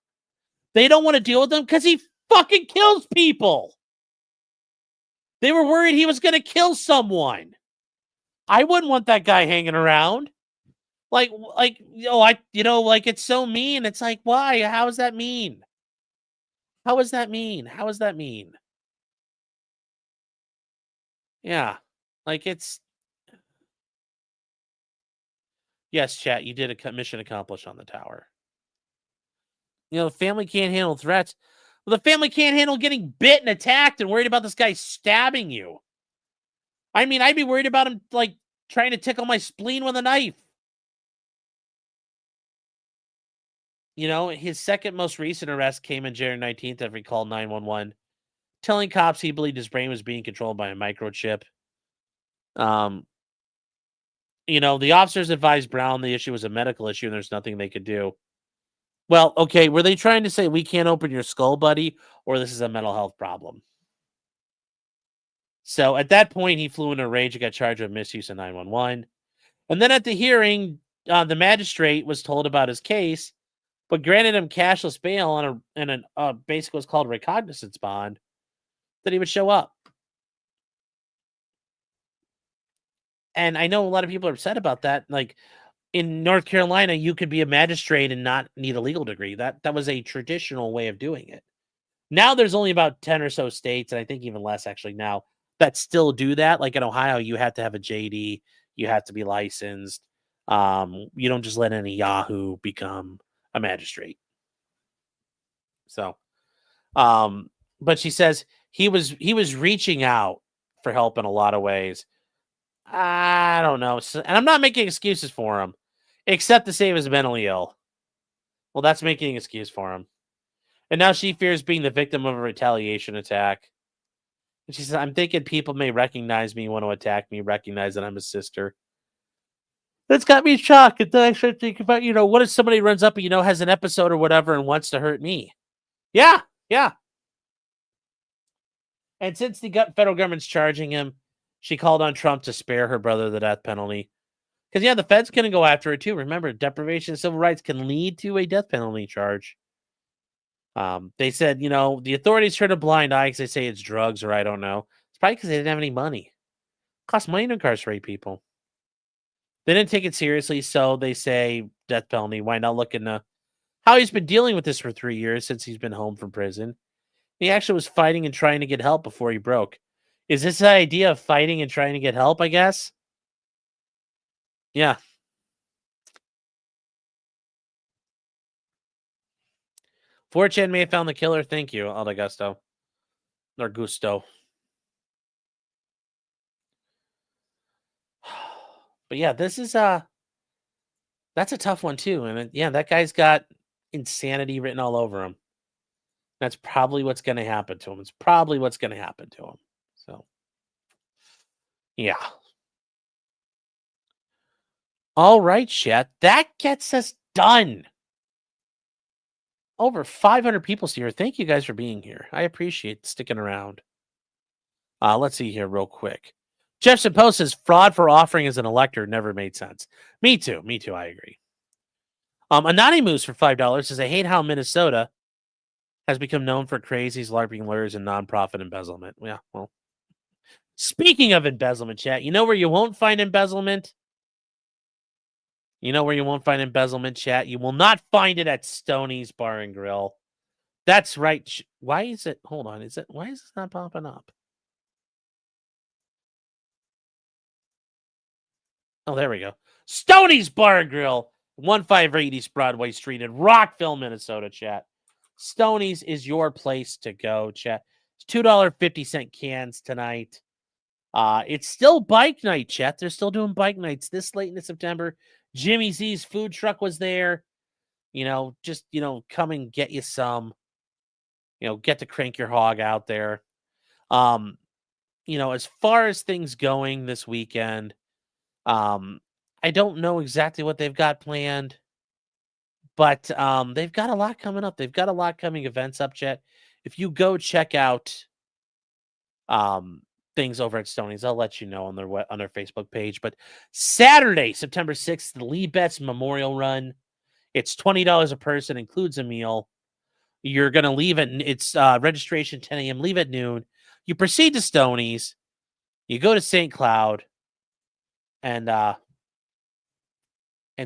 They don't want to deal with him because he fucking kills people. They were worried he was going to kill someone. I wouldn't want that guy hanging around. Like, it's so mean. It's like, why? How is that mean? How is that mean? How is that mean? Yeah. Like, it's... Yes, chat, you did a mission accomplished on the tower. You know, the family can't handle threats. Well, the family can't handle getting bit and attacked and worried about this guy stabbing you. I mean, I'd be worried about him, like, trying to tickle my spleen with a knife. You know, his second most recent arrest came on January 19th after he called 911, telling cops he believed his brain was being controlled by a microchip. You know, the officers advised Brown the issue was a medical issue and there's nothing they could do. Well, okay, were they trying to say we can't open your skull, buddy, or this is a mental health problem? So at that point, he flew in a rage and got charged with misuse of 911. And then at the hearing, the magistrate was told about his case, but granted him cashless bail on basically what's called a recognizance bond, that he would show up. And I know a lot of people are upset about that. Like in North Carolina, you could be a magistrate and not need a legal degree. That was a traditional way of doing it. Now there's only about 10 or so states, and I think even less actually now, that still do that. Like in Ohio, you have to have a JD, you have to be licensed. You don't just let any Yahoo become a magistrate. So, but she says he was reaching out for help in a lot of ways. I don't know. And I'm not making excuses for him, except to say he was mentally ill. Well, that's making an excuse for him. And now she fears being the victim of a retaliation attack. And she says, I'm thinking people may recognize me, want to attack me, recognize that I'm a sister. That's got me shocked. And then I start thinking about, what if somebody runs up and, has an episode or whatever and wants to hurt me? Yeah. And since the federal government's charging him, she called on Trump to spare her brother the death penalty. Because, the Fed's going to go after it, too. Remember, deprivation of civil rights can lead to a death penalty charge. They said, the authorities turn a blind eye because they say it's drugs or I don't know. It's probably because they didn't have any money. It costs money to incarcerate people. They didn't take it seriously, so they say death penalty. Why not look into how he's been dealing with this for 3 years since he's been home from prison? He actually was fighting and trying to get help before he broke. Is this the idea of fighting and trying to get help, I guess? Yeah. Fortune may have found the killer. Thank you, Aldagusto. Or gusto. But yeah, this is that's a tough one too. And yeah, that guy's got insanity written all over him. That's probably what's going to happen to him. It's probably what's going to happen to him. So, yeah. All right, chat. That gets us done. Over 500 people here. Thank you guys for being here. I appreciate sticking around. Let's see here real quick. Jefferson Post says fraud for offering as an elector never made sense. Me too. Me too. I agree. Anonymous for $5 says, I hate how Minnesota has become known for crazies, LARPing lawyers, and nonprofit embezzlement. Yeah, well, speaking of embezzlement, chat, you know where you won't find embezzlement? You know where you won't find embezzlement, chat? You will not find it at Stoney's Bar and Grill. That's right. Why is it? Hold on. Why is this not popping up? Oh, there we go. Stoney's Bar and Grill, 158 East Broadway Street in Rockville, Minnesota, chat. Stoney's is your place to go, chat. It's $2.50 cans tonight. It's still bike night, chat. They're still doing bike nights this late in September. Jimmy Z's food truck was there. Just, come and get you some. Get to crank your hog out there. As far as things going this weekend, I don't know exactly what they've got planned, but they've got a lot coming up. They've got a lot coming events up, chat. If you go check out things over at Stoney's, I'll let you know on their Facebook page. But Saturday, September 6th, the Lee Betts Memorial Run. It's $20 a person, includes a meal. You're going to leave it's registration 10 a.m., leave at noon. You proceed to Stoney's. You go to St. Cloud and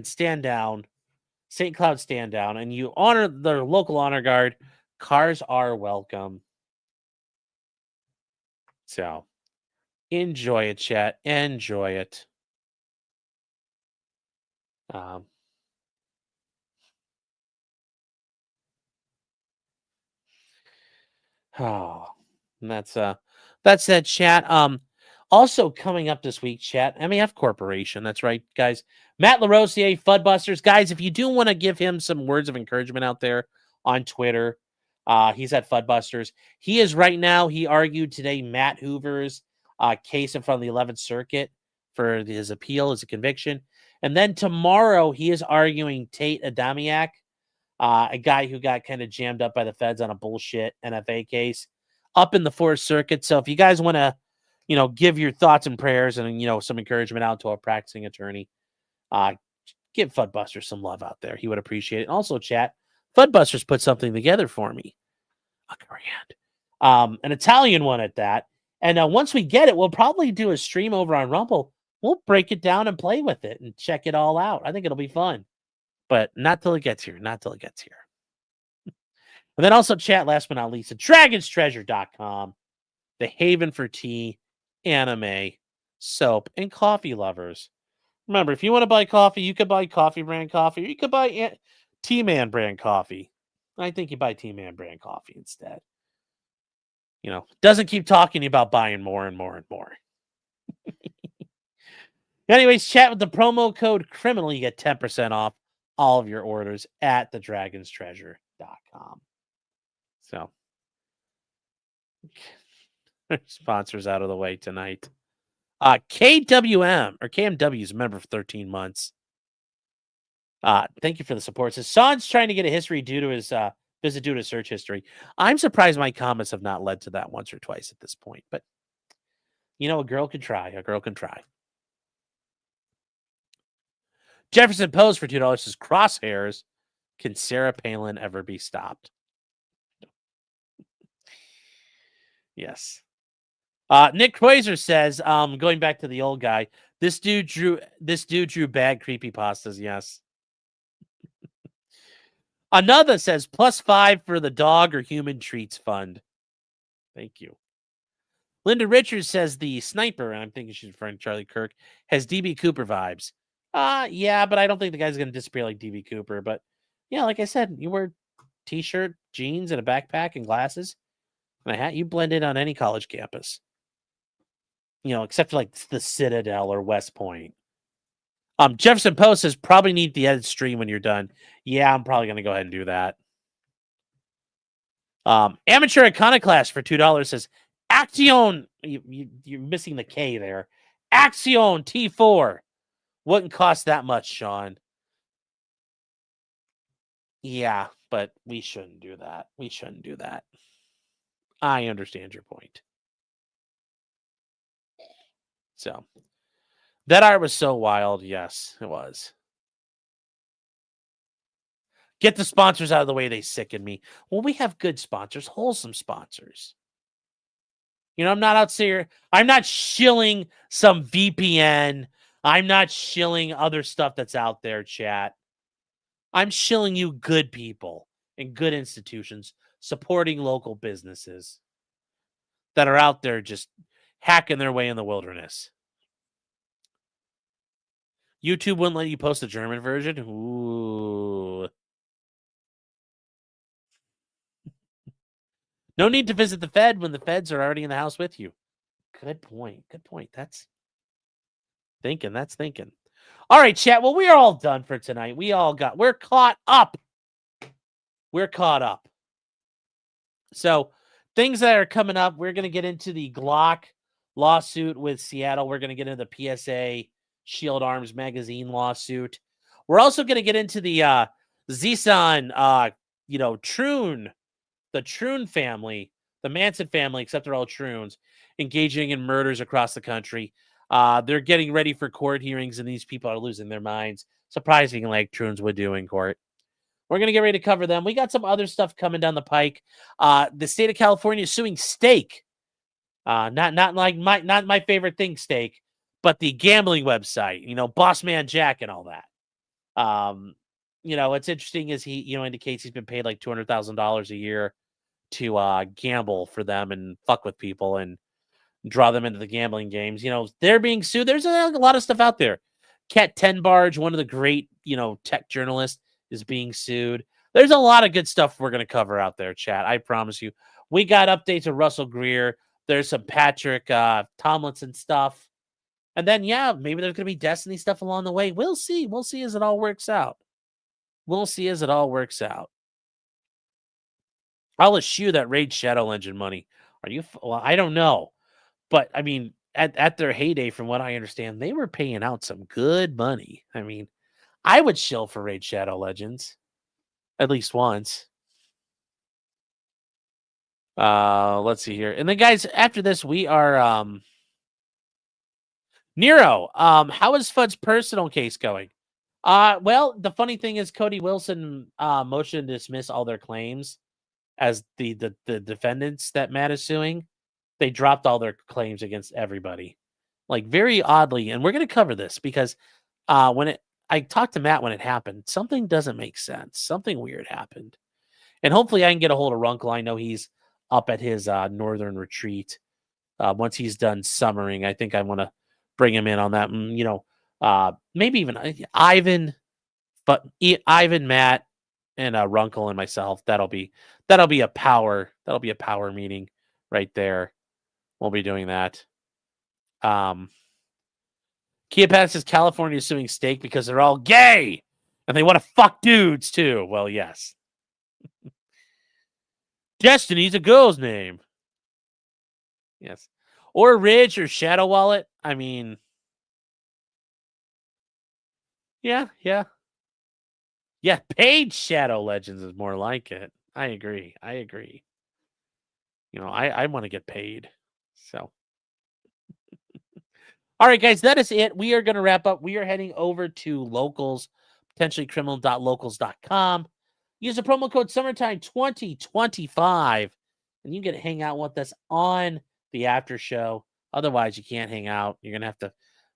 stand down. St. Cloud stand down, and you honor the local honor guard. Cars are welcome. So enjoy it, chat. Enjoy it. And that's that, chat. Also coming up this week, chat, MEF Corporation. That's right, guys. Matt LaRosier, Fudbusters. Guys, if you do want to give him some words of encouragement out there on Twitter, he's at Fudbusters. He is right now, he argued today Matt Hoover's case in front of the 11th Circuit for his appeal as a conviction. And then tomorrow, he is arguing Tate Adamiak, a guy who got kind of jammed up by the feds on a bullshit NFA case up in the 4th Circuit. So if you guys want to, give your thoughts and prayers and, some encouragement out to a practicing attorney, give Fudbusters some love out there. He would appreciate it. And also, chat, Fudbusters put something together for me. $1,000. An Italian one at that. And once we get it, we'll probably do a stream over on Rumble. We'll break it down and play with it and check it all out. I think it'll be fun. But not till it gets here. Not till it gets here. And then also, chat, last but not least, at dragonstreasure.com, the haven for tea, anime, soap, and coffee lovers. Remember, if you want to buy coffee, you could buy Coffee Brand coffee, or you could buy T-Man brand coffee. I think you buy T-Man brand coffee instead. Doesn't keep talking about buying more and more and more. Anyways, chat with the promo code criminal. You get 10% off all of your orders at thedragonstreasure.com. So, sponsors out of the way tonight. KWM or KMW is a member for 13 months. Thank you for the support. So Sean's trying to get a history due to his visit due to search history. I'm surprised my comments have not led to that once or twice at this point, but a girl can try. A girl can try. Jefferson Post for $2 says crosshairs. Can Sarah Palin ever be stopped? Yes. Nick Kreuzer says, going back to the old guy, this dude drew bad creepypastas. Yes. Another says +5 for the dog or human treats fund. Thank you. Linda Richards says the sniper, and I'm thinking she's referring to Charlie Kirk, has DB Cooper vibes. Yeah, but I don't think the guy's going to disappear like DB Cooper. But yeah, like I said, you wear t-shirt, jeans, and a backpack and glasses. You blend in on any college campus. Except for like the Citadel or West Point. Jefferson Post says probably need the edit stream when you're done. Yeah, I'm probably going to go ahead and do that. Amateur Iconoclast for $2 says Action. You're missing the K there. Action T4 wouldn't cost that much, Sean. Yeah, but we shouldn't do that. We shouldn't do that. I understand your point. So that art was so wild. Yes, it was. Get the sponsors out of the way. They sicken me. Well, we have good sponsors, wholesome sponsors. I'm not out here. I'm not shilling some VPN. I'm not shilling other stuff that's out there, chat. I'm shilling you good people and good institutions supporting local businesses that are out there just hacking their way in the wilderness. YouTube wouldn't let you post the German version? Ooh. No need to visit the Fed when the Feds are already in the house with you. Good point. Good point. That's thinking. All right, chat. Well, we are all done for tonight. We're caught up. We're caught up. So things that are coming up, we're going to get into the Glock lawsuit with Seattle. We're going to get into the PSA Shield Arms Magazine lawsuit. We're also going to get into the Zisan, Troon, the Troon family, the Manson family, except they're all Troons, engaging in murders across the country. They're getting ready for court hearings, and these people are losing their minds. Surprising, like Troons would do in court. We're going to get ready to cover them. We got some other stuff coming down the pike. The state of California is suing Stake. Not my favorite thing, Stake, but the gambling website, Boss Man Jack and all that. What's interesting is he, indicates he's been paid like $200,000 a year to gamble for them and fuck with people and draw them into the gambling games. They're being sued. There's a lot of stuff out there. Kat Tenbarge, one of the great, tech journalists, is being sued. There's a lot of good stuff we're going to cover out there, chat. I promise you. We got updates of Russell Greer. There's some Patrick Tomlinson stuff. And then, maybe there's going to be Destiny stuff along the way. We'll see. We'll see as it all works out. I'll eschew that Raid Shadow Legend money. Well, I don't know. But, I mean, at their heyday, from what I understand, they were paying out some good money. I mean, I would shill for Raid Shadow Legends at least once. Let's see here. And then, guys, after this, we are Nero. How is Fudd's personal case going? Well, the funny thing is Cody Wilson motioned to dismiss all their claims as the defendants that Matt is suing. They dropped all their claims against everybody. Like, very oddly, and we're going to cover this because I talked to Matt when it happened. Something doesn't make sense. Something weird happened. And hopefully I can get a hold of Runkle. I know he's up at his northern retreat. Once he's done summering, I think I want to bring him in on that. Maybe even Ivan, Matt, and Runkle and myself. That'll be a power meeting right there. We'll be doing that. Kia Pat says California is suing Stake because they're all gay and they want to fuck dudes too. Well, yes. Destiny's a girl's name. Yes. Or Ridge or Shadow Wallet. I mean, yeah. Paid Shadow Legends is more like it. I agree. I want to get paid. So. All right, guys, that is it. We are going to wrap up. We are heading over to Locals, potentiallycriminal.locals.com. Use the promo code summertime2025, and you get to hang out with us on the after show. Otherwise, you can't hang out. You're going to have to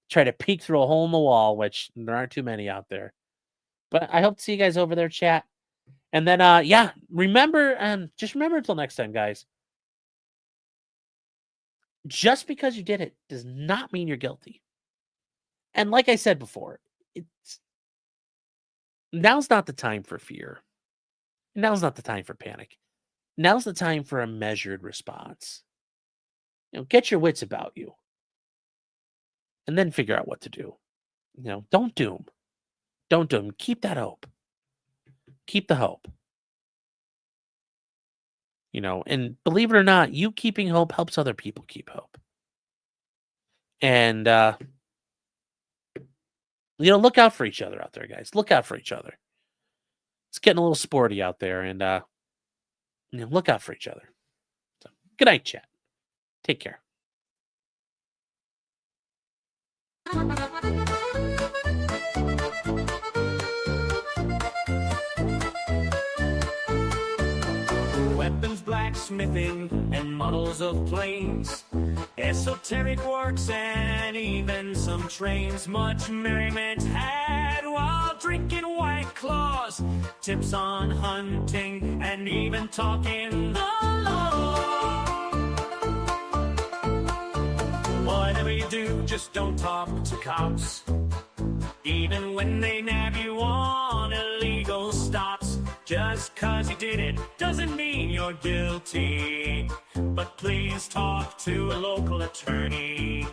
try to peek through a hole in the wall, which there aren't too many out there. But I hope to see you guys over there, chat. And then, remember, just remember until next time, guys. Just because you did it does not mean you're guilty. And like I said before, now's not the time for fear. Now's not the time for panic. Now's the time for a measured response. Get your wits about you. And then figure out what to do. Don't doom. Don't doom. Keep that hope. Keep the hope. And believe it or not, you keeping hope helps other people keep hope. And, look out for each other out there, guys. Look out for each other. It's getting a little sporty out there, and, look out for each other. So, good night, chat. Take care. Weapons, blacksmithing, and models of planes, esoteric works, and even some trains. Much merriment had while drinking White Claws, tips on hunting, and even talking the law. Whatever you do, just don't talk to cops, even when they nab you on illegal stops. Just 'cause you did it doesn't mean you're guilty, but please talk to a local attorney.